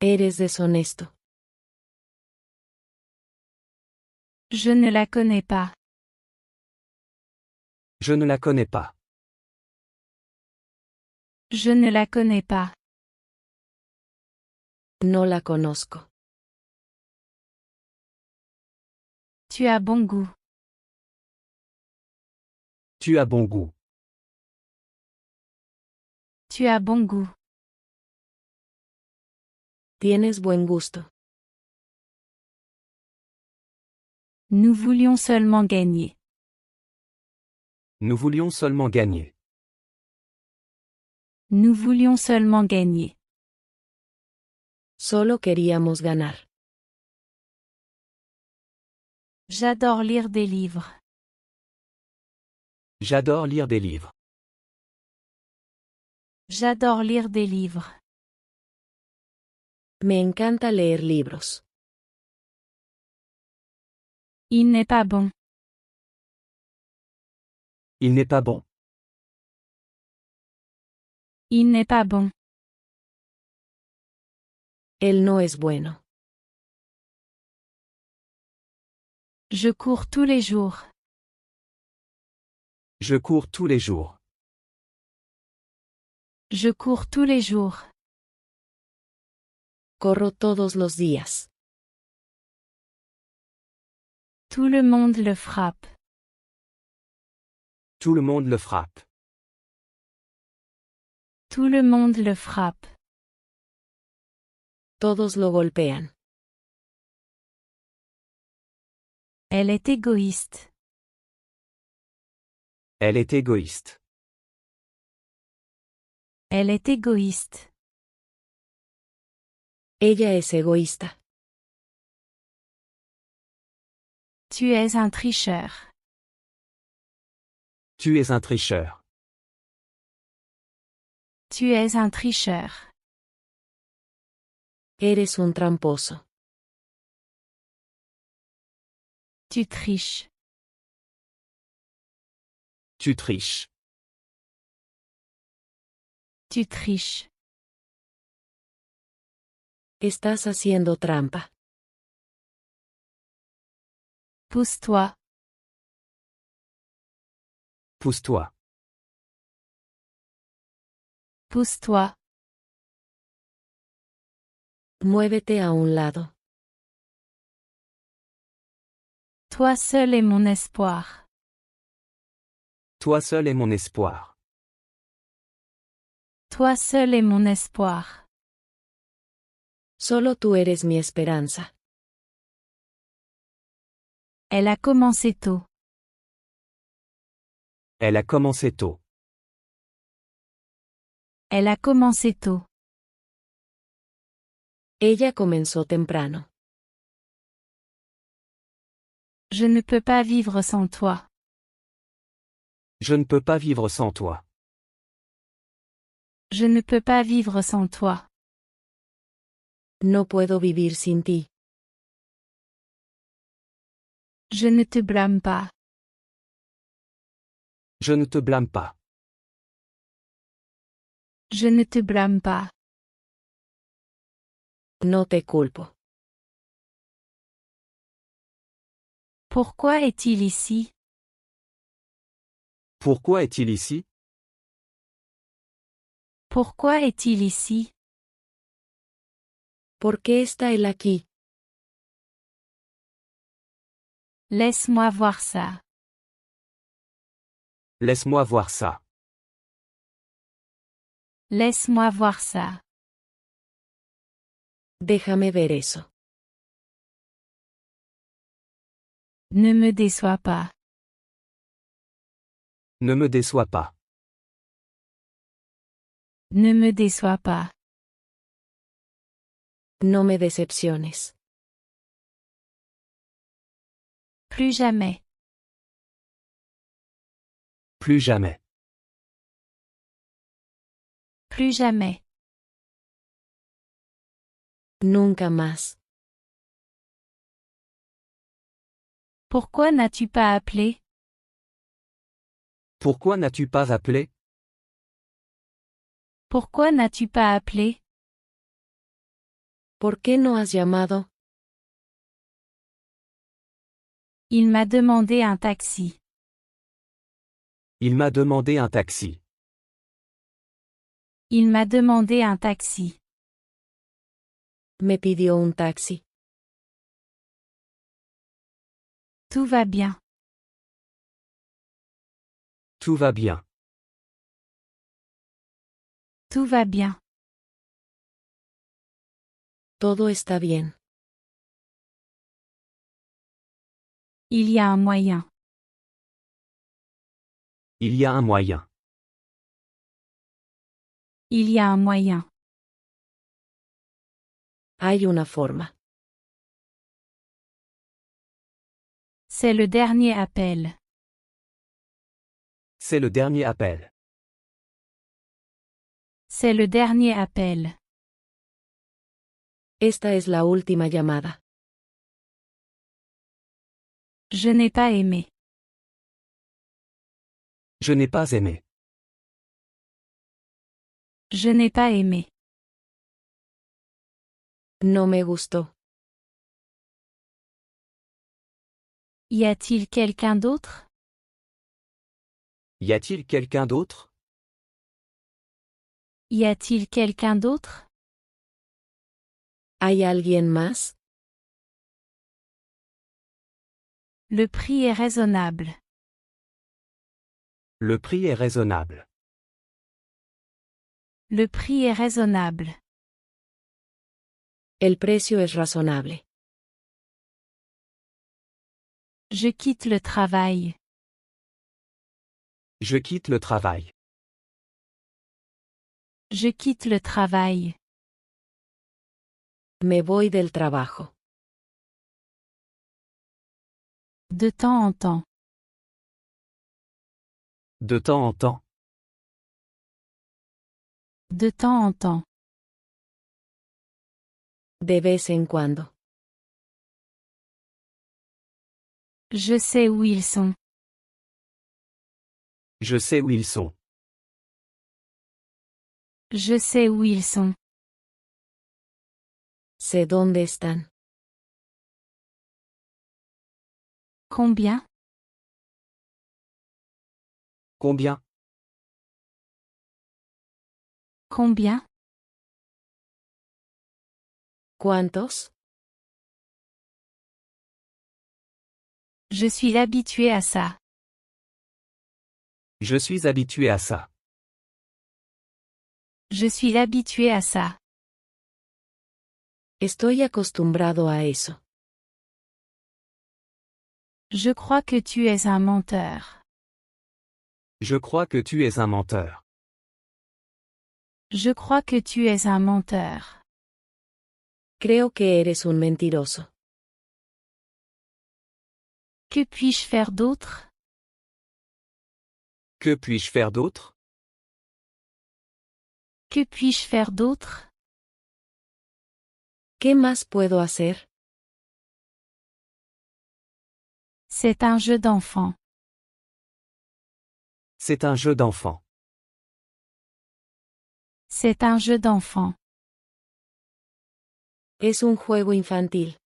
[SPEAKER 3] Eres deshonesto.
[SPEAKER 1] Je ne la connais pas.
[SPEAKER 2] Je ne la connais pas.
[SPEAKER 1] Je ne la connais pas.
[SPEAKER 3] No la conozco.
[SPEAKER 1] Tu as bon goût.
[SPEAKER 2] Tu as bon goût.
[SPEAKER 1] Tu as bon goût.
[SPEAKER 3] Tienes buen gusto.
[SPEAKER 1] Nous voulions seulement gagner.
[SPEAKER 2] Nous voulions seulement gagner.
[SPEAKER 1] Nous voulions seulement gagner.
[SPEAKER 3] Solo queríamos ganar.
[SPEAKER 1] J'adore lire des livres.
[SPEAKER 2] J'adore lire des livres.
[SPEAKER 1] J'adore lire des livres.
[SPEAKER 3] Me encanta leer libros.
[SPEAKER 1] Il n'est pas bon.
[SPEAKER 2] Il n'est pas bon.
[SPEAKER 1] Il n'est pas bon.
[SPEAKER 3] Él no es bueno.
[SPEAKER 1] Je cours tous les jours.
[SPEAKER 2] Je cours tous les jours.
[SPEAKER 1] Je cours tous les jours.
[SPEAKER 3] Corro todos los días.
[SPEAKER 1] Tout le monde le frappe.
[SPEAKER 2] Tout le monde le frappe.
[SPEAKER 1] Tout le monde le frappe.
[SPEAKER 3] Todos lo golpean.
[SPEAKER 1] Elle est égoïste.
[SPEAKER 2] Elle est égoïste.
[SPEAKER 1] Elle est égoïste.
[SPEAKER 3] Ella es egoísta.
[SPEAKER 1] Tu es un tricheur.
[SPEAKER 2] Tu es un tricheur.
[SPEAKER 1] Tu es un tricheur.
[SPEAKER 3] Eres un tramposo.
[SPEAKER 1] Tu triches.
[SPEAKER 2] Tu triches.
[SPEAKER 1] Tu triches.
[SPEAKER 3] Estás haciendo trampa.
[SPEAKER 1] Pousse-toi.
[SPEAKER 2] Pousse-toi.
[SPEAKER 1] Pousse-toi.
[SPEAKER 3] Muévete a un lado.
[SPEAKER 1] Toi seul est mon espoir.
[SPEAKER 2] Toi seul est mon espoir.
[SPEAKER 1] Toi seul est mon espoir.
[SPEAKER 3] Solo tú eres mi esperanza.
[SPEAKER 1] Elle a commencé tôt.
[SPEAKER 2] Elle a commencé tôt.
[SPEAKER 1] Elle a commencé tôt.
[SPEAKER 3] Ella comenzó temprano.
[SPEAKER 1] Je ne peux pas vivre sans toi.
[SPEAKER 2] Je ne peux pas vivre sans toi.
[SPEAKER 1] Je ne peux pas vivre sans toi.
[SPEAKER 3] No puedo vivir sin ti.
[SPEAKER 1] Je ne te blâme pas.
[SPEAKER 2] Je ne te blâme pas.
[SPEAKER 1] Je ne te blâme pas.
[SPEAKER 3] No te culpo.
[SPEAKER 1] Pourquoi est-il ici?
[SPEAKER 2] Pourquoi est-il ici?
[SPEAKER 1] Pourquoi est-il ici?
[SPEAKER 3] ¿Por qué está él aquí?
[SPEAKER 1] Laisse-moi voir ça.
[SPEAKER 2] Laisse-moi voir ça.
[SPEAKER 1] Laisse-moi voir ça.
[SPEAKER 3] Déjame ver eso.
[SPEAKER 1] Ne me déçois pas.
[SPEAKER 2] Ne me déçois pas.
[SPEAKER 1] Ne me déçois pas.
[SPEAKER 3] No me decepciones.
[SPEAKER 1] Plus jamais.
[SPEAKER 2] Plus jamais.
[SPEAKER 1] Plus jamais.
[SPEAKER 3] Nunca más.
[SPEAKER 1] Pourquoi n'as-tu pas appelé?
[SPEAKER 2] Pourquoi n'as-tu pas appelé?
[SPEAKER 1] Pourquoi n'as-tu pas appelé?
[SPEAKER 3] ¿Por qué no has llamado?
[SPEAKER 1] Il m'a demandé un taxi.
[SPEAKER 2] Il m'a demandé un taxi.
[SPEAKER 1] Il m'a demandé un taxi.
[SPEAKER 3] Me pidió un taxi.
[SPEAKER 1] Tout va bien.
[SPEAKER 2] Tout va bien.
[SPEAKER 1] Tout va bien.
[SPEAKER 3] Todo está bien.
[SPEAKER 1] Il y a un moyen.
[SPEAKER 2] Il y a un moyen.
[SPEAKER 1] Il y a un moyen.
[SPEAKER 3] Hay una forma.
[SPEAKER 1] C'est le dernier appel.
[SPEAKER 2] C'est le dernier appel.
[SPEAKER 1] C'est le dernier appel.
[SPEAKER 3] Esta es la última llamada.
[SPEAKER 1] Je n'ai pas aimé.
[SPEAKER 2] Je n'ai pas aimé.
[SPEAKER 1] Je n'ai pas aimé.
[SPEAKER 3] No me gustó.
[SPEAKER 1] Y a-t-il quelqu'un d'autre?
[SPEAKER 2] Y a-t-il quelqu'un d'autre?
[SPEAKER 1] Y a-t-il quelqu'un d'autre?
[SPEAKER 3] ¿Hay alguien más?
[SPEAKER 1] Le prix est raisonnable.
[SPEAKER 2] Le prix est raisonnable.
[SPEAKER 1] Le prix est raisonnable.
[SPEAKER 3] El precio es razonable.
[SPEAKER 1] Je quitte le travail.
[SPEAKER 2] Je quitte le travail.
[SPEAKER 1] Je quitte le travail.
[SPEAKER 3] Me voy del trabajo.
[SPEAKER 1] De temps en temps.
[SPEAKER 2] De temps en temps.
[SPEAKER 1] De temps en temps.
[SPEAKER 3] De vez en cuando.
[SPEAKER 1] Je sais où ils sont.
[SPEAKER 2] Je sais où ils sont.
[SPEAKER 1] Je sais où ils sont.
[SPEAKER 3] Sé dónde están.
[SPEAKER 1] Combien?
[SPEAKER 2] Combien?
[SPEAKER 1] Combien?
[SPEAKER 3] ¿Cuántos?
[SPEAKER 1] Je suis habitué à ça.
[SPEAKER 2] Je suis habitué à ça.
[SPEAKER 1] Je suis habitué à ça.
[SPEAKER 3] Estoy acostumbrado a eso.
[SPEAKER 1] Je crois que tu es un menteur.
[SPEAKER 2] Je crois que tu es un menteur.
[SPEAKER 1] Je crois que tu es un menteur.
[SPEAKER 3] Creo que eres un mentiroso.
[SPEAKER 1] Que puis-je faire d'autre?
[SPEAKER 2] Que puis-je faire d'autre?
[SPEAKER 1] Que puis-je faire d'autre?
[SPEAKER 3] ¿Qué más puedo hacer?
[SPEAKER 1] C'est un jeu d'enfant.
[SPEAKER 2] C'est un jeu d'enfant.
[SPEAKER 1] C'est un jeu d'enfant.
[SPEAKER 3] Es un juego infantil.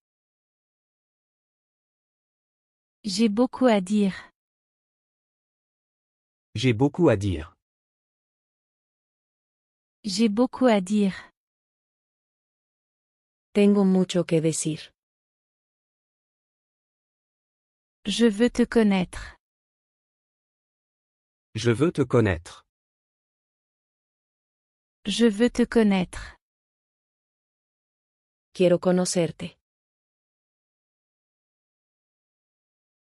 [SPEAKER 1] J'ai beaucoup à dire.
[SPEAKER 2] J'ai beaucoup à dire.
[SPEAKER 1] J'ai beaucoup à dire.
[SPEAKER 3] Tengo mucho que decir.
[SPEAKER 1] Je veux te connaître.
[SPEAKER 2] Je veux te connaître.
[SPEAKER 1] Je veux te connaître.
[SPEAKER 3] Quiero conocerte.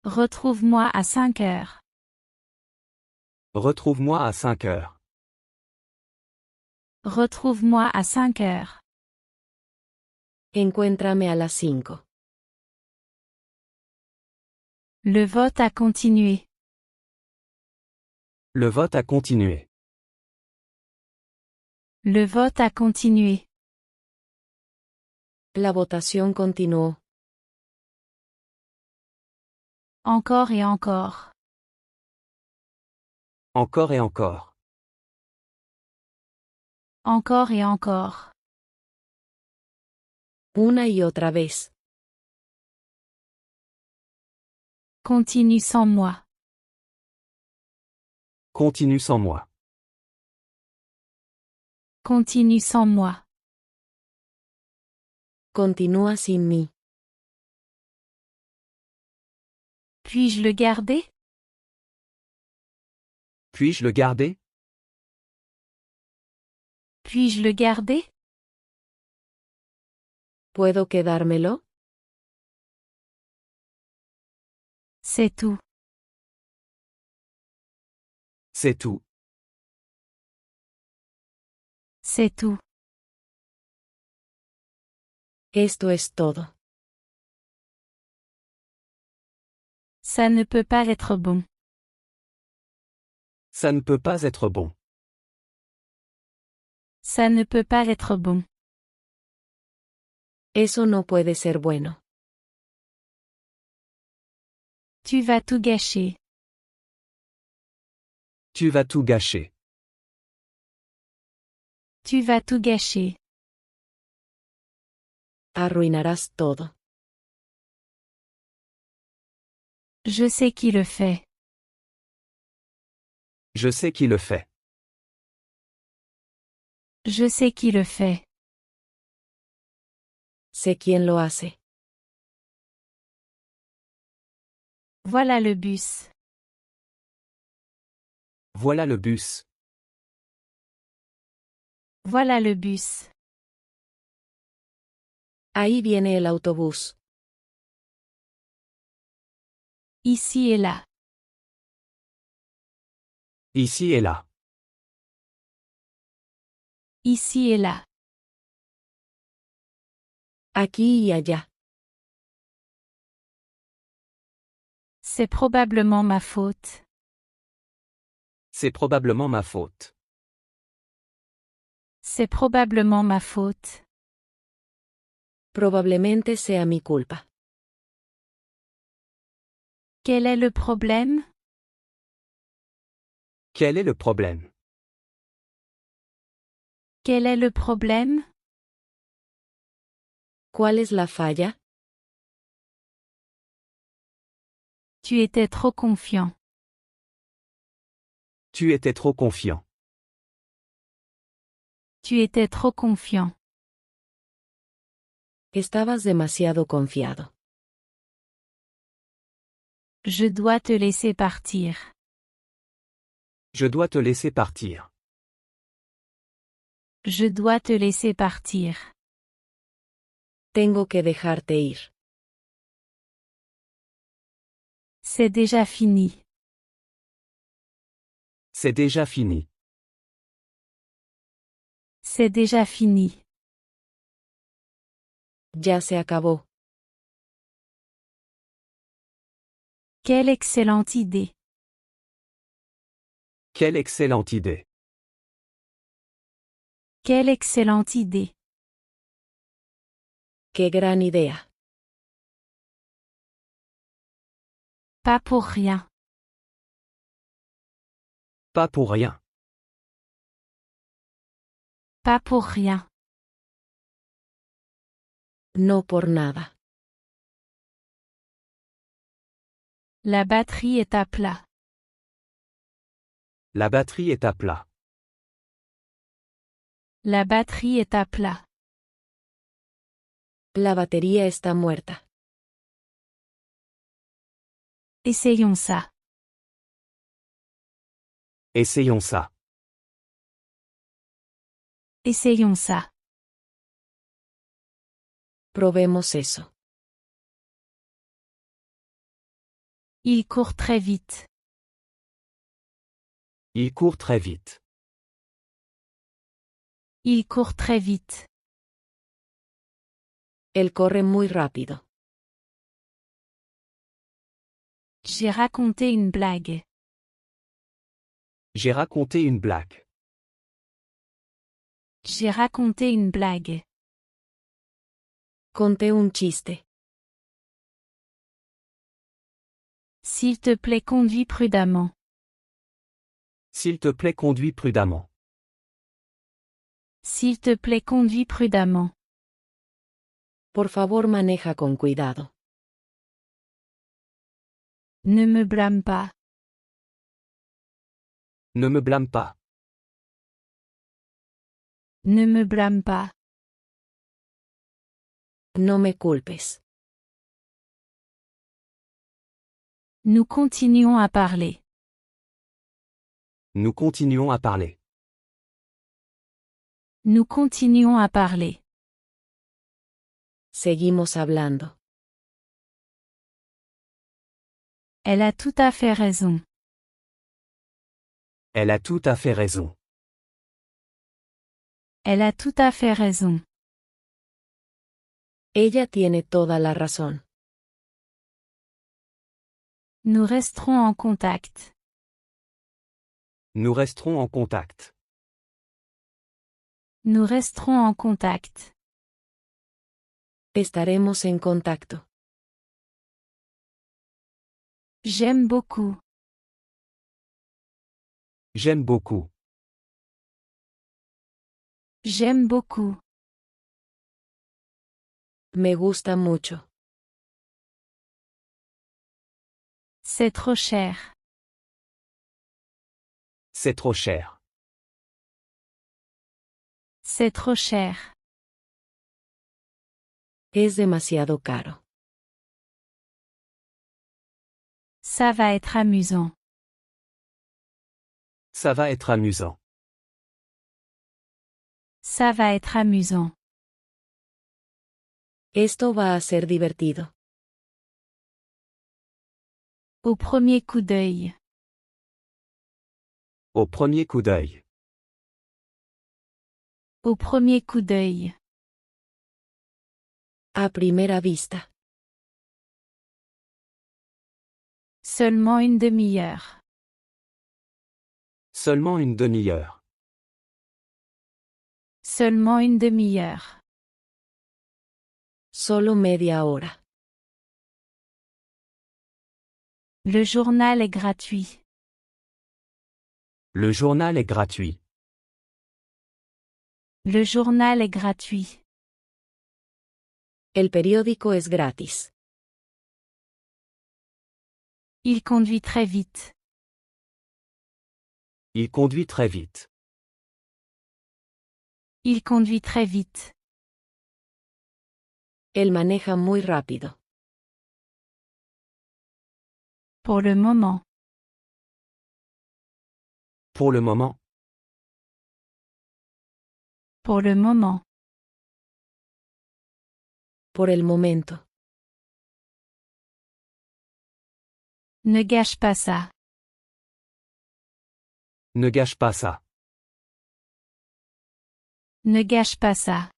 [SPEAKER 1] Retrouve-moi à 5 heures.
[SPEAKER 2] Retrouve-moi à 5 heures.
[SPEAKER 1] Retrouve-moi à 5 heures.
[SPEAKER 3] Encuéntrame a las 5.
[SPEAKER 1] Le vote a continué.
[SPEAKER 2] Le vote a continué.
[SPEAKER 1] Le vote a continué.
[SPEAKER 3] La votación continuó.
[SPEAKER 1] Encore et encore.
[SPEAKER 2] Encore et encore.
[SPEAKER 1] Encore et encore.
[SPEAKER 3] Una y otra vez.
[SPEAKER 1] Continue sans moi.
[SPEAKER 2] Continue sans moi.
[SPEAKER 1] Continue sans moi.
[SPEAKER 3] Continúa sin mí.
[SPEAKER 1] Puis-je le garder?
[SPEAKER 2] Puis-je le garder?
[SPEAKER 1] Puis-je le garder?
[SPEAKER 3] ¿Puedo quedármelo?
[SPEAKER 1] C'est tout.
[SPEAKER 2] C'est tout.
[SPEAKER 1] C'est tout.
[SPEAKER 3] Esto es todo.
[SPEAKER 1] Ça ne peut pas être bon.
[SPEAKER 2] Ça ne peut pas être bon.
[SPEAKER 1] Ça ne peut pas être bon.
[SPEAKER 3] Eso no puede ser bueno.
[SPEAKER 1] Tu vas tout gâcher.
[SPEAKER 2] Tu vas tout gâcher.
[SPEAKER 1] Tu vas tout gâcher.
[SPEAKER 3] Arruinarás todo.
[SPEAKER 1] Je sais qui le fait.
[SPEAKER 2] Je sais qui le fait.
[SPEAKER 1] Je sais qui le fait.
[SPEAKER 3] Sé quién lo hace.
[SPEAKER 1] Voilà le bus.
[SPEAKER 2] Voilà le bus.
[SPEAKER 1] Voilà le bus.
[SPEAKER 3] Ahí viene el autobús.
[SPEAKER 1] Ici et là.
[SPEAKER 2] Ici et là.
[SPEAKER 1] Ici et là.
[SPEAKER 3] Aquí y allá.
[SPEAKER 1] C'est probablement ma faute.
[SPEAKER 2] C'est probablement ma faute.
[SPEAKER 1] C'est probablement ma faute.
[SPEAKER 3] Probablemente sea mi culpa.
[SPEAKER 1] Quel est le problème?
[SPEAKER 2] Quel est le problème?
[SPEAKER 1] Quel est le problème?
[SPEAKER 3] ¿Cuál es la falla?
[SPEAKER 1] Tu étais trop confiant.
[SPEAKER 2] Tu étais trop confiant.
[SPEAKER 1] Tu étais trop confiant.
[SPEAKER 3] Estabas demasiado confiado.
[SPEAKER 1] Je dois te laisser partir.
[SPEAKER 2] Je dois te laisser partir.
[SPEAKER 1] Je dois te laisser partir.
[SPEAKER 3] Tengo que dejarte ir.
[SPEAKER 1] C'est déjà fini.
[SPEAKER 2] C'est déjà fini.
[SPEAKER 1] C'est déjà fini.
[SPEAKER 3] Ya se acabó.
[SPEAKER 1] Quelle excellente idée.
[SPEAKER 2] Quelle excellente idée.
[SPEAKER 1] Quelle excellente idée.
[SPEAKER 3] Qué gran idea.
[SPEAKER 1] Pas pour rien.
[SPEAKER 2] Pas pour rien.
[SPEAKER 1] Pas pour rien.
[SPEAKER 3] No por nada.
[SPEAKER 1] La batterie est à plat.
[SPEAKER 2] La batterie est à plat.
[SPEAKER 1] La batterie est à plat.
[SPEAKER 3] La batería está muerta.
[SPEAKER 1] Essayons ça.
[SPEAKER 2] Essayons ça.
[SPEAKER 1] Essayons ça.
[SPEAKER 3] Probemos eso.
[SPEAKER 1] Il court très vite.
[SPEAKER 2] Il court très vite.
[SPEAKER 1] Il court très vite.
[SPEAKER 3] Él corre muy rápido.
[SPEAKER 1] J'ai raconté une blague.
[SPEAKER 2] J'ai raconté une blague.
[SPEAKER 1] J'ai raconté une blague.
[SPEAKER 3] Conté un chiste.
[SPEAKER 1] S'il te plaît, conduis prudemment.
[SPEAKER 2] S'il te plaît, conduis prudemment.
[SPEAKER 1] S'il te plaît, conduis prudemment.
[SPEAKER 3] Por favor, maneja con cuidado.
[SPEAKER 1] Ne me blâme pas.
[SPEAKER 2] Ne me blâme pas.
[SPEAKER 1] Ne me blâme pas.
[SPEAKER 3] No me culpes.
[SPEAKER 1] Nous continuons à parler.
[SPEAKER 2] Nous continuons à parler.
[SPEAKER 1] Nous continuons à parler.
[SPEAKER 3] Seguimos hablando.
[SPEAKER 1] Elle a tout à fait raison.
[SPEAKER 2] Elle a tout à fait raison.
[SPEAKER 1] Elle a tout à fait raison.
[SPEAKER 3] Ella tiene toda la razón.
[SPEAKER 1] Nous resterons en contact.
[SPEAKER 2] Nous resterons en contact.
[SPEAKER 1] Nous resterons en contact.
[SPEAKER 3] Estaremos en contacto.
[SPEAKER 1] J'aime beaucoup.
[SPEAKER 2] J'aime beaucoup.
[SPEAKER 1] J'aime beaucoup.
[SPEAKER 3] Me gusta mucho.
[SPEAKER 1] C'est trop cher.
[SPEAKER 2] C'est trop cher.
[SPEAKER 1] C'est trop cher.
[SPEAKER 3] Es demasiado caro.
[SPEAKER 1] Ça va être amusant.
[SPEAKER 2] Ça va être amusant.
[SPEAKER 1] Ça va être amusant.
[SPEAKER 3] Esto va a ser divertido.
[SPEAKER 1] Au premier coup d'œil.
[SPEAKER 2] Au premier coup d'œil.
[SPEAKER 1] Au premier coup d'œil.
[SPEAKER 3] A primera vista.
[SPEAKER 1] Seulement une demi-heure.
[SPEAKER 2] Seulement une demi-heure.
[SPEAKER 1] Seulement une demi-heure.
[SPEAKER 3] Solo media hora.
[SPEAKER 1] Le journal est gratuit.
[SPEAKER 2] Le journal est gratuit.
[SPEAKER 1] Le journal est gratuit.
[SPEAKER 3] El periódico es gratis.
[SPEAKER 1] Il conduit très vite.
[SPEAKER 2] Il conduit très vite.
[SPEAKER 1] Il conduit très vite.
[SPEAKER 3] Él maneja muy rápido.
[SPEAKER 1] Pour le moment.
[SPEAKER 2] Pour le moment.
[SPEAKER 1] Pour le moment.
[SPEAKER 3] Por el momento.
[SPEAKER 1] Ne gâche pas ça.
[SPEAKER 2] Ne gâche pas ça.
[SPEAKER 1] Ne gâche pas ça.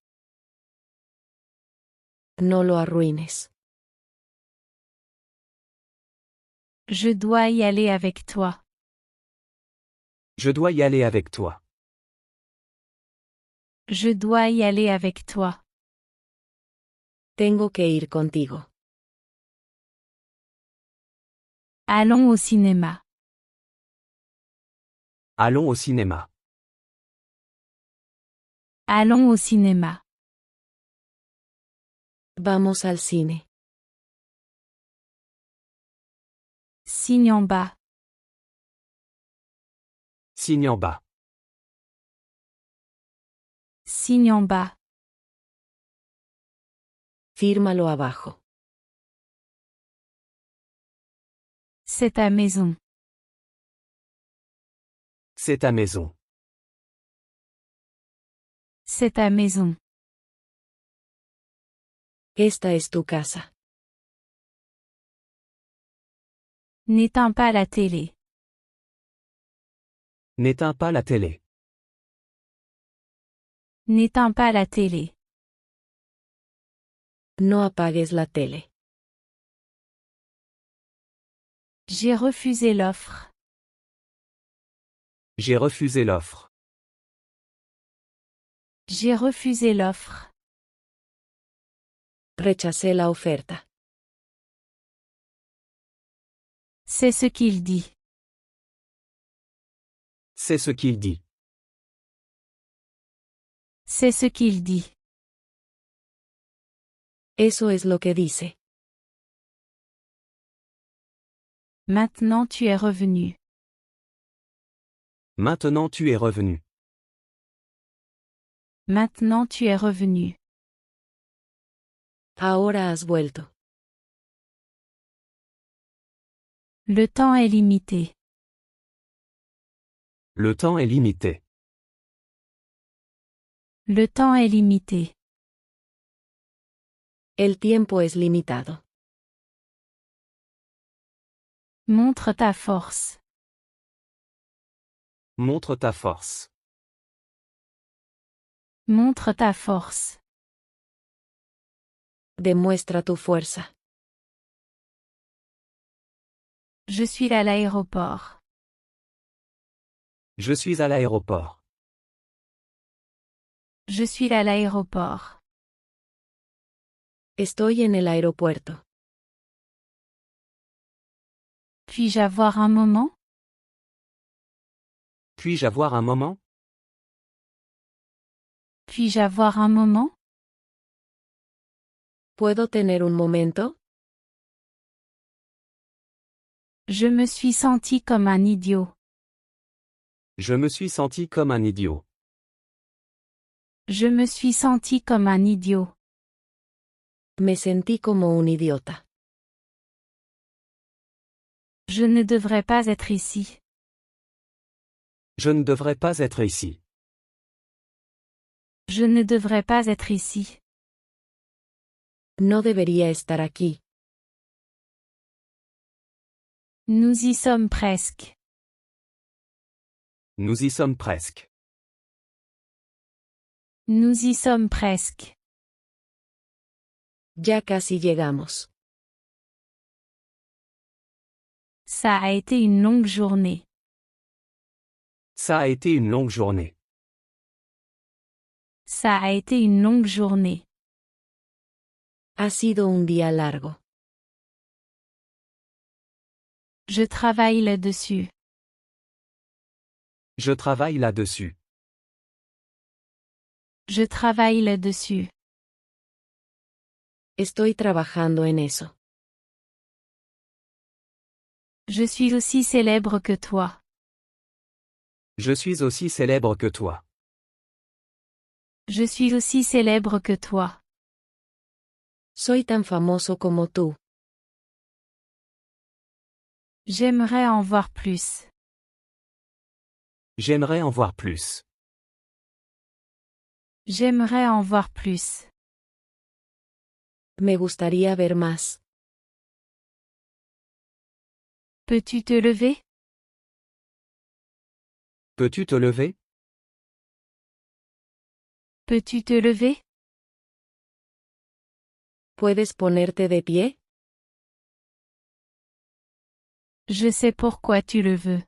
[SPEAKER 3] No lo arruines.
[SPEAKER 1] Je dois y aller avec toi.
[SPEAKER 2] Je dois y aller avec toi.
[SPEAKER 1] Je dois y aller avec toi.
[SPEAKER 3] Tengo que ir contigo.
[SPEAKER 1] Allons au cinéma.
[SPEAKER 2] Allons au cinéma.
[SPEAKER 1] Allons au cinéma.
[SPEAKER 3] Vamos al cine.
[SPEAKER 1] Signe en bas.
[SPEAKER 2] Signe en bas.
[SPEAKER 1] Signe en bas.
[SPEAKER 3] Fírmalo abajo.
[SPEAKER 1] C'est ta maison.
[SPEAKER 2] C'est ta maison.
[SPEAKER 1] C'est ta maison.
[SPEAKER 3] Esta es tu casa.
[SPEAKER 1] N'éteins pas la télé.
[SPEAKER 2] N'éteins pas la télé.
[SPEAKER 1] N'éteins pas la télé.
[SPEAKER 3] No apagues la tele.
[SPEAKER 1] J'ai refusé l'offre.
[SPEAKER 2] J'ai refusé l'offre.
[SPEAKER 1] J'ai refusé l'offre.
[SPEAKER 3] Rechacé la oferta.
[SPEAKER 1] C'est ce qu'il dit.
[SPEAKER 2] C'est ce qu'il dit.
[SPEAKER 1] C'est ce qu'il dit.
[SPEAKER 3] Eso es lo que dice.
[SPEAKER 1] Maintenant tu es revenu.
[SPEAKER 2] Maintenant tu es revenu.
[SPEAKER 1] Maintenant tu es revenu.
[SPEAKER 3] Ahora has vuelto.
[SPEAKER 1] Le temps est limité.
[SPEAKER 2] Le temps est limité.
[SPEAKER 1] Le temps est limité.
[SPEAKER 3] El tiempo es limitado.
[SPEAKER 1] Montre ta force.
[SPEAKER 2] Montre ta force.
[SPEAKER 1] Montre ta force.
[SPEAKER 3] Demuestra tu fuerza.
[SPEAKER 1] Je suis à l'aéroport.
[SPEAKER 2] Je suis à l'aéroport.
[SPEAKER 1] Je suis à l'aéroport.
[SPEAKER 3] Estoy en el aeropuerto.
[SPEAKER 1] Puis-je avoir un moment?
[SPEAKER 2] Puis-je avoir un moment?
[SPEAKER 1] Puis-je avoir un moment?
[SPEAKER 3] ¿Puedo tener un momento?
[SPEAKER 1] Je me suis senti comme un idiot.
[SPEAKER 2] Je me suis senti comme un idiot.
[SPEAKER 1] Je me suis senti comme un idiot.
[SPEAKER 3] Me sentí como un idiota.
[SPEAKER 1] Je ne devrais pas être ici.
[SPEAKER 2] Je ne devrais pas être ici.
[SPEAKER 1] Je ne devrais pas être ici.
[SPEAKER 3] No debería estar aquí.
[SPEAKER 1] Nous y sommes presque.
[SPEAKER 2] Nous y sommes presque.
[SPEAKER 1] Nous y sommes presque.
[SPEAKER 3] Ya casi llegamos.
[SPEAKER 1] Ça a été une longue journée.
[SPEAKER 2] Ça a été une longue journée.
[SPEAKER 1] Ça a été une longue journée.
[SPEAKER 3] Ha sido un día largo.
[SPEAKER 1] Je travaille là-dessus.
[SPEAKER 2] Je travaille là-dessus.
[SPEAKER 1] Je travaille là-dessus.
[SPEAKER 3] Estoy trabajando en eso.
[SPEAKER 1] Je suis aussi célèbre que toi.
[SPEAKER 2] Je suis aussi célèbre que toi.
[SPEAKER 1] Je suis aussi célèbre que toi.
[SPEAKER 3] Soy tan famoso como tú.
[SPEAKER 1] J'aimerais en voir plus.
[SPEAKER 2] J'aimerais en voir plus.
[SPEAKER 1] J'aimerais en voir plus.
[SPEAKER 3] Me gustaría ver más.
[SPEAKER 1] Peux-tu te lever?
[SPEAKER 2] Peux-tu te lever?
[SPEAKER 1] Peux-tu te lever?
[SPEAKER 3] ¿Puedes ponerte de pie?
[SPEAKER 1] Je sais pourquoi tu le veux.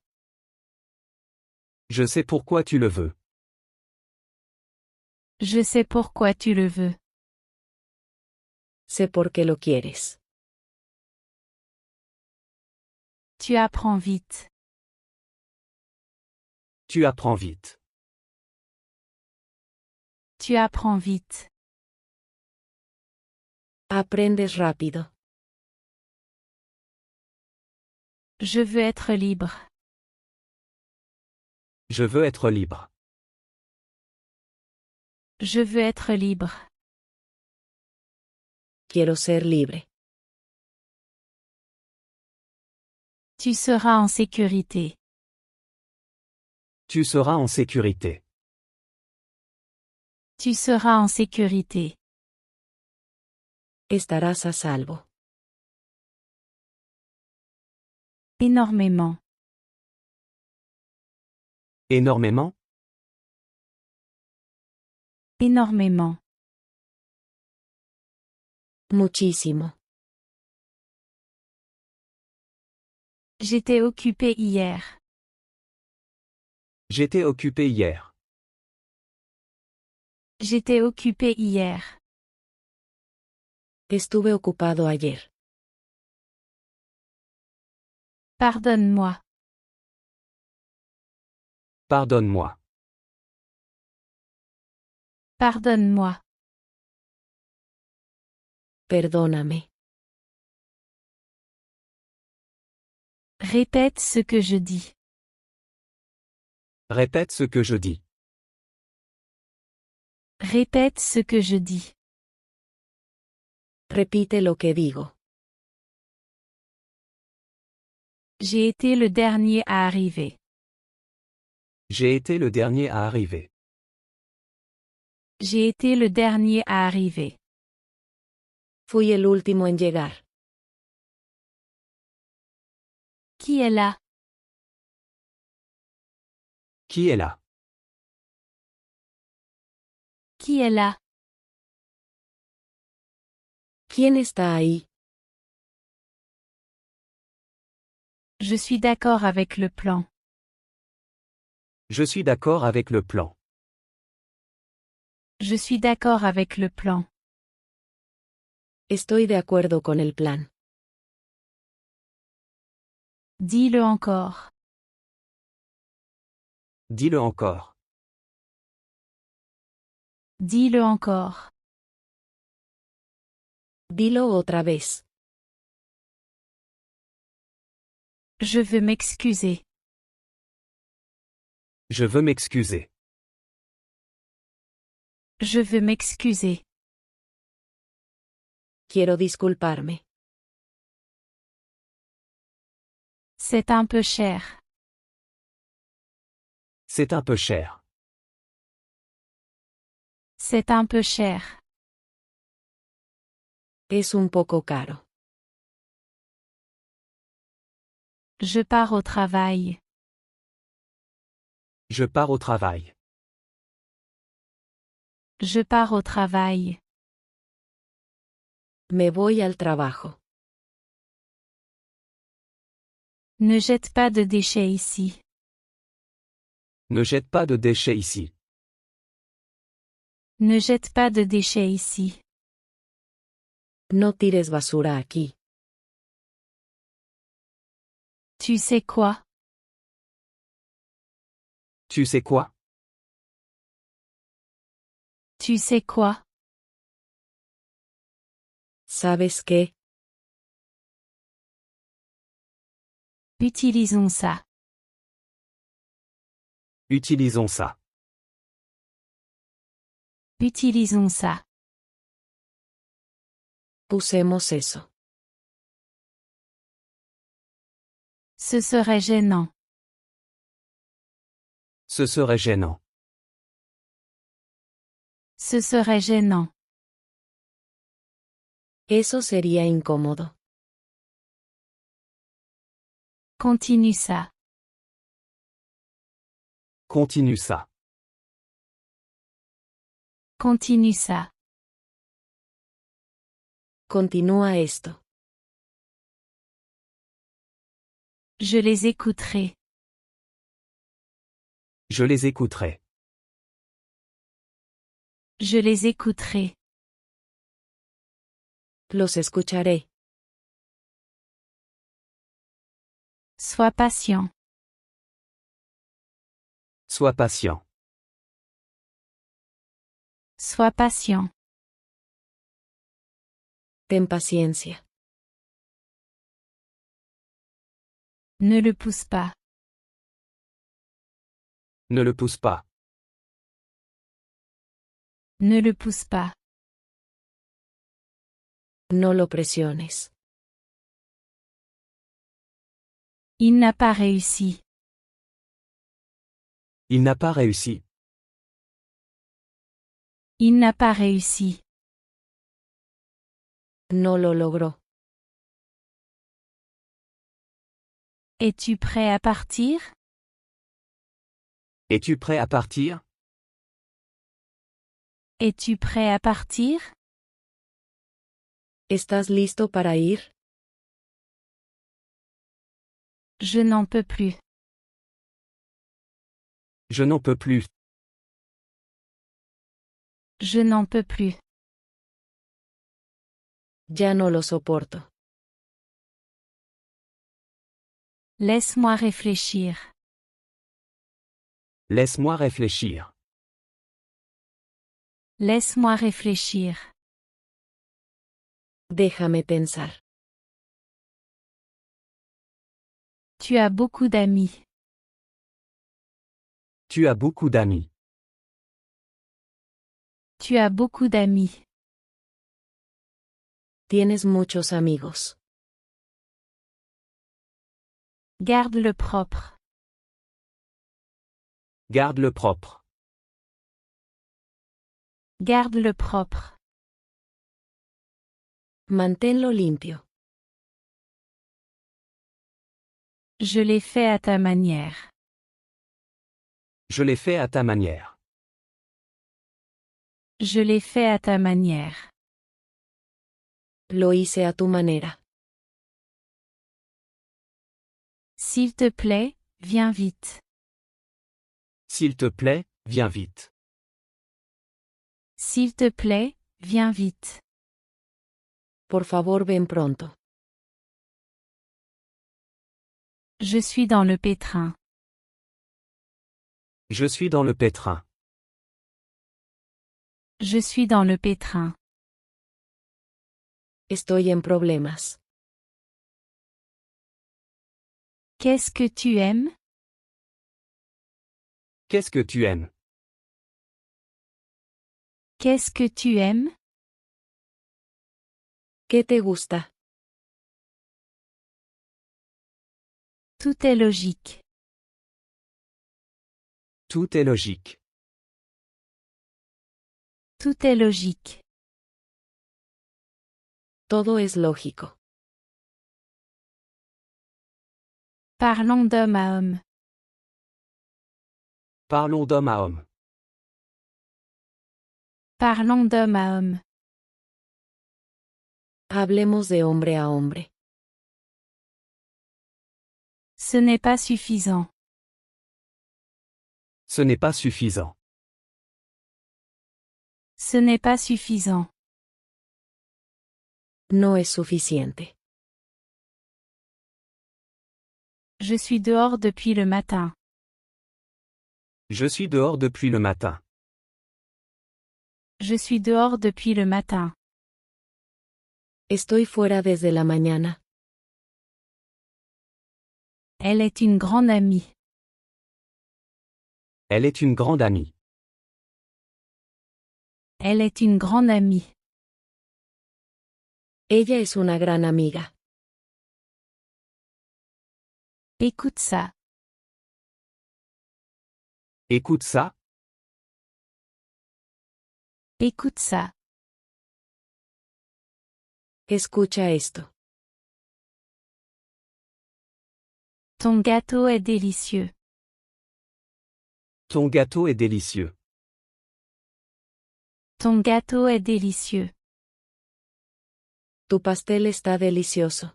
[SPEAKER 2] Je sais pourquoi tu le veux.
[SPEAKER 1] Je sais pourquoi tu le veux.
[SPEAKER 3] Sé por qué lo quieres.
[SPEAKER 1] Tu apprends vite.
[SPEAKER 2] Tu apprends vite.
[SPEAKER 1] Tu apprends vite.
[SPEAKER 3] Aprendes rápido.
[SPEAKER 1] Je veux être libre.
[SPEAKER 2] Je veux être libre.
[SPEAKER 1] Je veux être libre.
[SPEAKER 3] Quiero ser libre.
[SPEAKER 1] Tu seras en sécurité.
[SPEAKER 2] Tu seras en sécurité.
[SPEAKER 1] Tu seras en sécurité.
[SPEAKER 3] Estarás a salvo.
[SPEAKER 1] Énormément.
[SPEAKER 2] Énormément?
[SPEAKER 1] Énormément.
[SPEAKER 3] Muchísimo.
[SPEAKER 1] J'étais occupée hier.
[SPEAKER 2] J'étais occupé hier.
[SPEAKER 1] J'étais occupée hier.
[SPEAKER 3] Estuve ocupado ayer.
[SPEAKER 1] Pardonne-moi.
[SPEAKER 2] Pardonne-moi.
[SPEAKER 1] Pardonne-moi.
[SPEAKER 3] Perdóname.
[SPEAKER 1] Répète ce que je dis.
[SPEAKER 2] Répète ce que je dis.
[SPEAKER 1] Répète ce que je dis.
[SPEAKER 3] Repite lo que digo.
[SPEAKER 1] J'ai été le dernier à arriver.
[SPEAKER 2] J'ai été le dernier à arriver.
[SPEAKER 1] J'ai été le dernier à arriver.
[SPEAKER 3] Fui el último en llegar.
[SPEAKER 1] Qui est là?
[SPEAKER 2] Qui est là?
[SPEAKER 1] Qui est là?
[SPEAKER 3] ¿Quién está ahí?
[SPEAKER 1] Je suis d'accord avec le plan.
[SPEAKER 2] Je suis d'accord avec le plan.
[SPEAKER 1] Je suis d'accord avec le plan.
[SPEAKER 3] Estoy de acuerdo con el plan.
[SPEAKER 1] Dis-le encore.
[SPEAKER 2] Dis-le encore.
[SPEAKER 1] Dis-le encore.
[SPEAKER 3] Dilo otra vez.
[SPEAKER 1] Je veux m'excuser.
[SPEAKER 2] Je veux m'excuser.
[SPEAKER 1] Je veux m'excuser.
[SPEAKER 3] Quiero disculparme.
[SPEAKER 1] C'est un peu cher.
[SPEAKER 2] C'est un peu cher.
[SPEAKER 1] C'est un peu cher.
[SPEAKER 3] Es un poco caro.
[SPEAKER 1] Je pars au travail.
[SPEAKER 2] Je pars au travail.
[SPEAKER 1] Je pars au travail.
[SPEAKER 3] Me voy al trabajo.
[SPEAKER 1] Ne jette pas de déchets ici.
[SPEAKER 2] Ne jette pas de déchets ici.
[SPEAKER 1] Ne jette pas de déchets ici.
[SPEAKER 3] No tires basura aquí.
[SPEAKER 1] Tu sais quoi?
[SPEAKER 2] Tu sais quoi?
[SPEAKER 1] Tu sais quoi?
[SPEAKER 3] ¿Sabes qué?
[SPEAKER 1] Utilisons ça.
[SPEAKER 2] Utilisons ça.
[SPEAKER 1] Utilisons ça.
[SPEAKER 3] Usemos eso.
[SPEAKER 1] Ce serait gênant.
[SPEAKER 2] Ce serait gênant.
[SPEAKER 1] Ce serait gênant.
[SPEAKER 3] Eso sería incómodo.
[SPEAKER 1] Continue ça.
[SPEAKER 2] Continue ça.
[SPEAKER 1] Continue ça.
[SPEAKER 3] Continúa esto.
[SPEAKER 1] Je les écouterai.
[SPEAKER 2] Je les écouterai.
[SPEAKER 1] Je les écouterai.
[SPEAKER 3] Los escucharé.
[SPEAKER 1] Sois patient.
[SPEAKER 2] Sois patient.
[SPEAKER 1] Sois patient.
[SPEAKER 3] Ten paciencia.
[SPEAKER 1] Ne le pousse pas.
[SPEAKER 2] Ne le pousse pas.
[SPEAKER 1] Ne le pousse pas.
[SPEAKER 3] No lo presiones.
[SPEAKER 1] Il n'a pas réussi.
[SPEAKER 2] Il n'a pas réussi.
[SPEAKER 1] Il n'a pas réussi.
[SPEAKER 3] No lo logró.
[SPEAKER 1] Es-tu prêt à partir?
[SPEAKER 2] Es-tu prêt à partir?
[SPEAKER 1] Es-tu prêt à partir?
[SPEAKER 3] ¿Estás listo para ir?
[SPEAKER 1] Je n'en peux plus.
[SPEAKER 2] Je n'en peux plus.
[SPEAKER 1] Je n'en peux plus.
[SPEAKER 3] Ya no lo soporto.
[SPEAKER 1] Laisse-moi réfléchir.
[SPEAKER 2] Laisse-moi réfléchir.
[SPEAKER 1] Laisse-moi réfléchir.
[SPEAKER 3] Déjame pensar.
[SPEAKER 1] Tu as beaucoup d'amis.
[SPEAKER 2] Tu as beaucoup d'amis.
[SPEAKER 1] Tu as beaucoup d'amis.
[SPEAKER 3] Tienes muchos amigos.
[SPEAKER 1] Garde-le propre.
[SPEAKER 2] Garde-le propre.
[SPEAKER 1] Garde-le propre.
[SPEAKER 3] Manténlo limpio.
[SPEAKER 1] Je l'ai fait à ta manière.
[SPEAKER 2] Je l'ai fait à ta manière.
[SPEAKER 1] Je l'ai fait à ta manière.
[SPEAKER 3] Lo hice a tu manera.
[SPEAKER 1] S'il te plaît, viens vite.
[SPEAKER 2] S'il te plaît, viens vite.
[SPEAKER 1] S'il te plaît, viens vite.
[SPEAKER 3] Por favor, ven pronto.
[SPEAKER 1] Je suis dans le pétrin.
[SPEAKER 2] Je suis dans le pétrin.
[SPEAKER 1] Je suis dans le pétrin.
[SPEAKER 3] Estoy en problemas.
[SPEAKER 1] Qu'est-ce que tu aimes?
[SPEAKER 2] Qu'est-ce que tu aimes?
[SPEAKER 1] Qu'est-ce que tu aimes?
[SPEAKER 3] ¿Qué te gusta?
[SPEAKER 1] Tout est logique.
[SPEAKER 2] Tout est logique.
[SPEAKER 1] Tout est logique.
[SPEAKER 3] Todo es lógico.
[SPEAKER 1] Parlons d'homme à homme.
[SPEAKER 2] Parlons d'homme à homme.
[SPEAKER 1] Parlons d'homme à homme.
[SPEAKER 3] Hablemos de hombre a hombre.
[SPEAKER 1] Ce n'est pas suffisant.
[SPEAKER 2] Ce n'est pas suffisant.
[SPEAKER 1] Ce n'est pas suffisant.
[SPEAKER 3] No es suficiente.
[SPEAKER 1] Je suis dehors depuis le matin.
[SPEAKER 2] Je suis dehors depuis le matin.
[SPEAKER 1] Je suis dehors depuis le matin.
[SPEAKER 3] Estoy fuera desde la mañana.
[SPEAKER 1] Elle est une grande amie.
[SPEAKER 2] Elle est une grande amie.
[SPEAKER 1] Elle est une grande amie.
[SPEAKER 3] Ella es una gran amiga.
[SPEAKER 1] Écoute ça.
[SPEAKER 2] Écoute ça,
[SPEAKER 1] Écoute ça.
[SPEAKER 3] Escucha esto.
[SPEAKER 1] Ton gâteau est délicieux.
[SPEAKER 2] ton gâteau est délicieux.
[SPEAKER 1] Ton gâteau est délicieux.
[SPEAKER 3] Tu pastel está delicioso.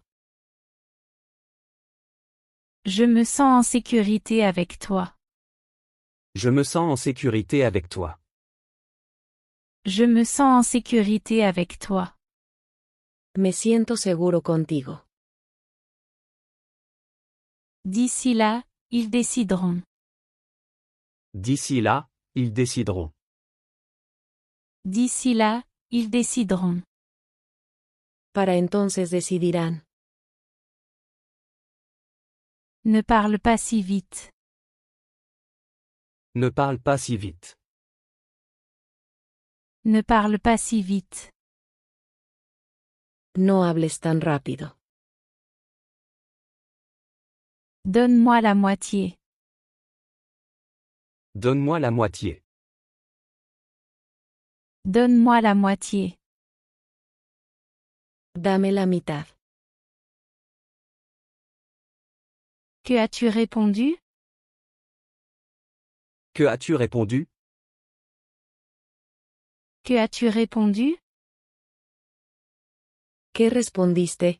[SPEAKER 1] Je me sens en sécurité avec toi.
[SPEAKER 2] Je me sens en sécurité avec toi.
[SPEAKER 1] Je me sens en sécurité avec toi.
[SPEAKER 3] Me siento seguro contigo.
[SPEAKER 1] D'ici là, ils décideront.
[SPEAKER 2] D'ici là, ils décideront.
[SPEAKER 1] D'ici là, ils décideront.
[SPEAKER 3] Para entonces decidirán.
[SPEAKER 1] Ne parle pas si vite.
[SPEAKER 2] Ne parle pas si vite.
[SPEAKER 1] Ne parle pas si vite.
[SPEAKER 3] No hables tan rápido.
[SPEAKER 1] Donne-moi la moitié.
[SPEAKER 2] Donne-moi la moitié.
[SPEAKER 1] Donne-moi la moitié.
[SPEAKER 3] Dame la mitad.
[SPEAKER 1] Que as-tu répondu?
[SPEAKER 2] Que as-tu répondu?
[SPEAKER 1] Que as-tu répondu?
[SPEAKER 3] ¿Qué respondiste?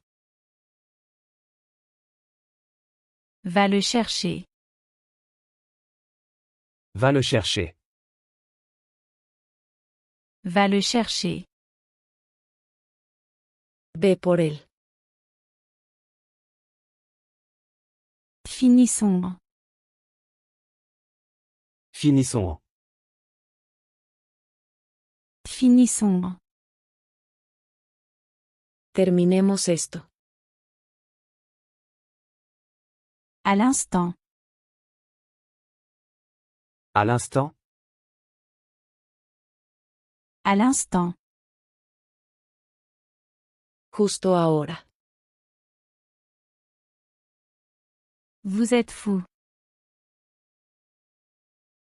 [SPEAKER 1] Va le chercher.
[SPEAKER 2] Va le chercher.
[SPEAKER 1] Va le chercher.
[SPEAKER 3] Ve por él.
[SPEAKER 1] Finissons.
[SPEAKER 2] Finissons.
[SPEAKER 1] Finissons.
[SPEAKER 3] Terminemos esto.
[SPEAKER 1] À l'instant.
[SPEAKER 2] À l'instant,
[SPEAKER 1] À l'instant.
[SPEAKER 3] Justo ahora.
[SPEAKER 1] Vous êtes fou.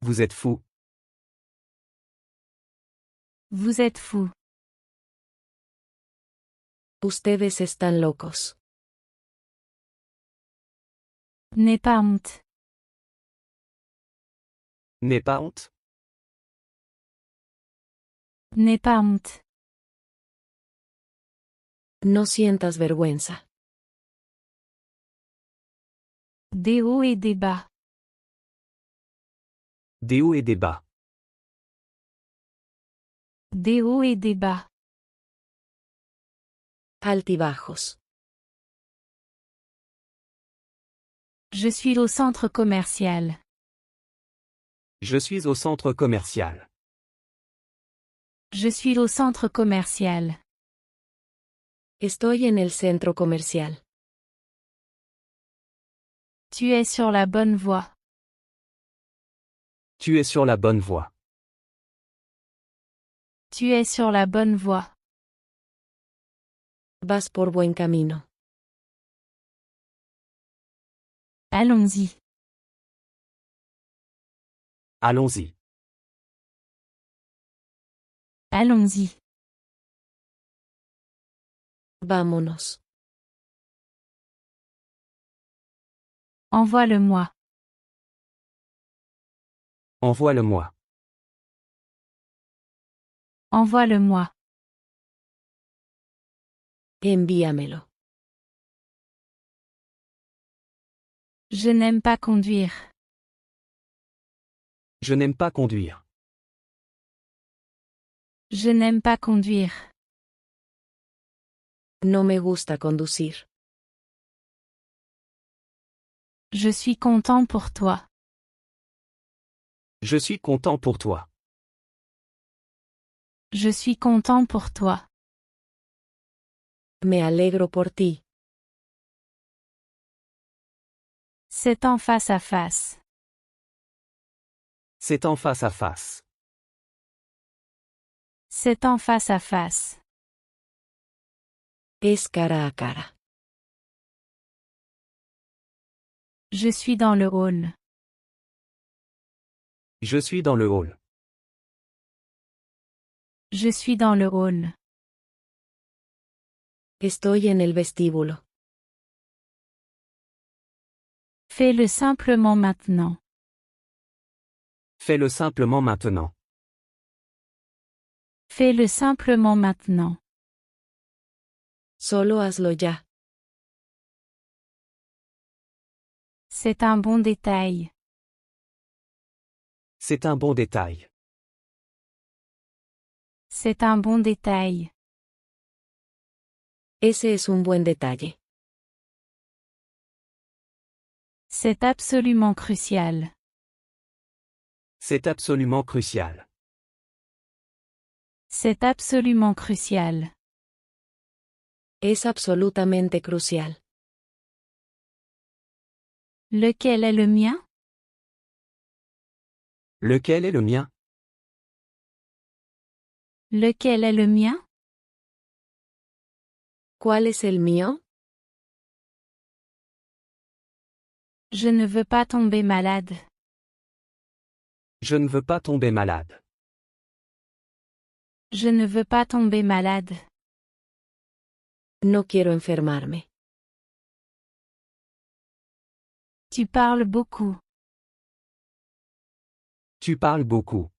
[SPEAKER 2] vous êtes fou.
[SPEAKER 1] Vous êtes fou.
[SPEAKER 3] Ustedes están locos.
[SPEAKER 1] N'aie pas honte.
[SPEAKER 2] N'aie pas honte.
[SPEAKER 1] N'aie pas honte.
[SPEAKER 3] No sientas vergüenza.
[SPEAKER 1] Des hauts et des bas.
[SPEAKER 2] Des hauts et des bas.
[SPEAKER 1] Des hauts et des bas.
[SPEAKER 3] Altibajos.
[SPEAKER 1] Je suis au centre commercial.
[SPEAKER 2] Je suis au centre commercial.
[SPEAKER 1] Je suis au centre commercial.
[SPEAKER 3] Estoy en el centro comercial.
[SPEAKER 1] Tu es sur la bonne voie.
[SPEAKER 2] Tu es sur la bonne voie.
[SPEAKER 1] Tu es sur la bonne voie.
[SPEAKER 3] Vas por buen camino.
[SPEAKER 1] Allons-y.
[SPEAKER 2] Allons-y.
[SPEAKER 1] Allons-y.
[SPEAKER 3] Vámonos.
[SPEAKER 1] Envoie-le-moi.
[SPEAKER 2] Envoie-le-moi.
[SPEAKER 1] Envoie-le-moi.
[SPEAKER 3] Envíamelo.
[SPEAKER 1] Je n'aime pas conduire.
[SPEAKER 2] Je n'aime pas conduire.
[SPEAKER 1] Je n'aime pas conduire.
[SPEAKER 3] No me gusta conducir.
[SPEAKER 1] Je suis content pour toi.
[SPEAKER 2] Je suis content pour toi.
[SPEAKER 1] Je suis content pour toi.
[SPEAKER 3] Me alegro por ti.
[SPEAKER 1] C'est en face à face.
[SPEAKER 2] C'est en face à face.
[SPEAKER 1] C'est en face à face.
[SPEAKER 3] Es cara a cara.
[SPEAKER 1] Je suis dans le hall.
[SPEAKER 2] Je suis dans le hall.
[SPEAKER 1] Je suis dans le hall.
[SPEAKER 3] Estoy en el vestíbulo.
[SPEAKER 1] Fais-le simplement maintenant.
[SPEAKER 2] Fais-le simplement maintenant.
[SPEAKER 1] Fais-le simplement maintenant.
[SPEAKER 3] Solo hazlo ya.
[SPEAKER 1] C'est un bon détail.
[SPEAKER 2] C'est un bon détail.
[SPEAKER 1] C'est un bon détail.
[SPEAKER 3] Ese es un buen detalle.
[SPEAKER 1] C'est absolument crucial.
[SPEAKER 2] C'est absolument crucial.
[SPEAKER 1] C'est absolument crucial.
[SPEAKER 3] Es absolutamente crucial.
[SPEAKER 1] Lequel est le mien?
[SPEAKER 2] Lequel est le mien?
[SPEAKER 1] Lequel est le mien?
[SPEAKER 3] ¿Cuál es el mío?
[SPEAKER 1] Je ne veux pas tomber malade.
[SPEAKER 2] Je ne veux pas tomber malade.
[SPEAKER 1] Je ne veux pas tomber malade.
[SPEAKER 3] No quiero enfermarme.
[SPEAKER 1] Tu parles beaucoup.
[SPEAKER 2] Tu parles beaucoup.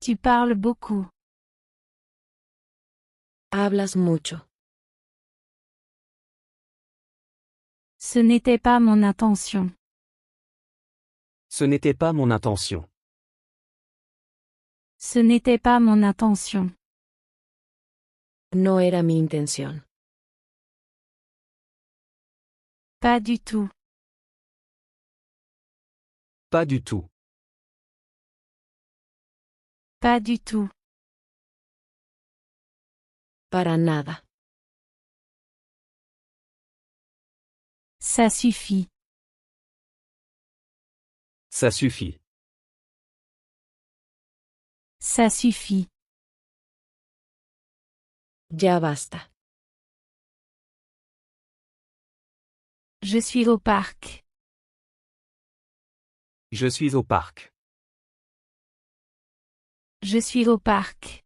[SPEAKER 1] Tu parles beaucoup.
[SPEAKER 3] Hablas mucho.
[SPEAKER 1] Ce n'était pas mon intention.
[SPEAKER 2] Ce n'était pas mon intention.
[SPEAKER 1] Ce n'était pas mon intention.
[SPEAKER 3] No era mi intención.
[SPEAKER 1] Pas du tout.
[SPEAKER 2] Pas du tout.
[SPEAKER 1] Pas du tout.
[SPEAKER 3] Para nada.
[SPEAKER 1] Ça suffit.
[SPEAKER 2] Ça suffit.
[SPEAKER 1] Ça suffit.
[SPEAKER 3] Ya basta.
[SPEAKER 1] Je suis au parc.
[SPEAKER 2] Je suis au parc.
[SPEAKER 1] Je suis au parc.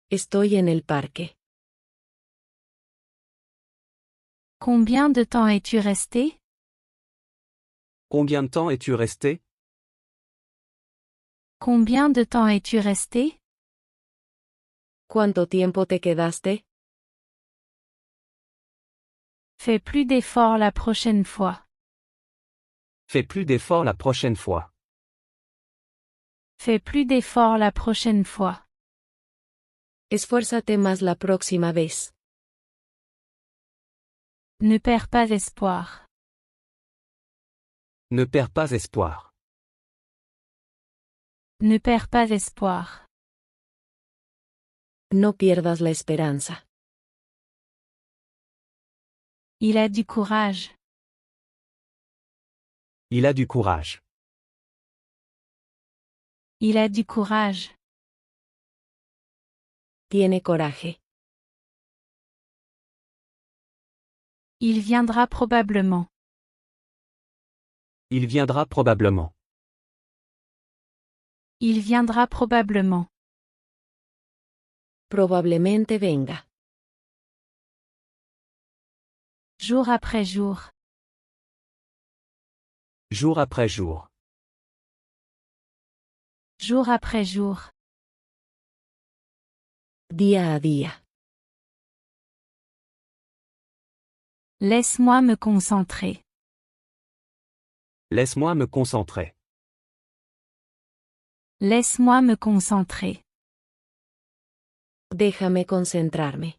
[SPEAKER 3] Estoy en el parque.
[SPEAKER 1] Combien de temps es-tu resté?
[SPEAKER 2] Combien de temps es-tu resté?
[SPEAKER 1] Combien de temps es-tu resté?
[SPEAKER 3] ¿Cuánto tiempo te quedaste?
[SPEAKER 1] Fais plus d'efforts la prochaine fois.
[SPEAKER 2] Fais plus d'efforts la prochaine fois.
[SPEAKER 1] Fais plus d'efforts la prochaine fois.
[SPEAKER 3] Esfuérzate más la próxima vez.
[SPEAKER 1] Ne perds pas espoir.
[SPEAKER 2] Ne perds pas espoir.
[SPEAKER 1] Ne perds pas espoir.
[SPEAKER 3] No pierdas la esperanza.
[SPEAKER 1] Il a du courage.
[SPEAKER 2] Il a du courage.
[SPEAKER 1] Il a du courage.
[SPEAKER 3] Tiene coraje.
[SPEAKER 1] Il viendra probablement.
[SPEAKER 2] Il viendra probablement.
[SPEAKER 1] Il viendra probablement.
[SPEAKER 3] Probablemente venga.
[SPEAKER 1] Jour après jour.
[SPEAKER 2] Jour après jour.
[SPEAKER 1] Jour après jour.
[SPEAKER 3] Día a día.
[SPEAKER 1] Laisse-moi me concentrer.
[SPEAKER 2] Laisse-moi me concentrer.
[SPEAKER 1] Laisse-moi me concentrer.
[SPEAKER 3] Déjame concentrarme.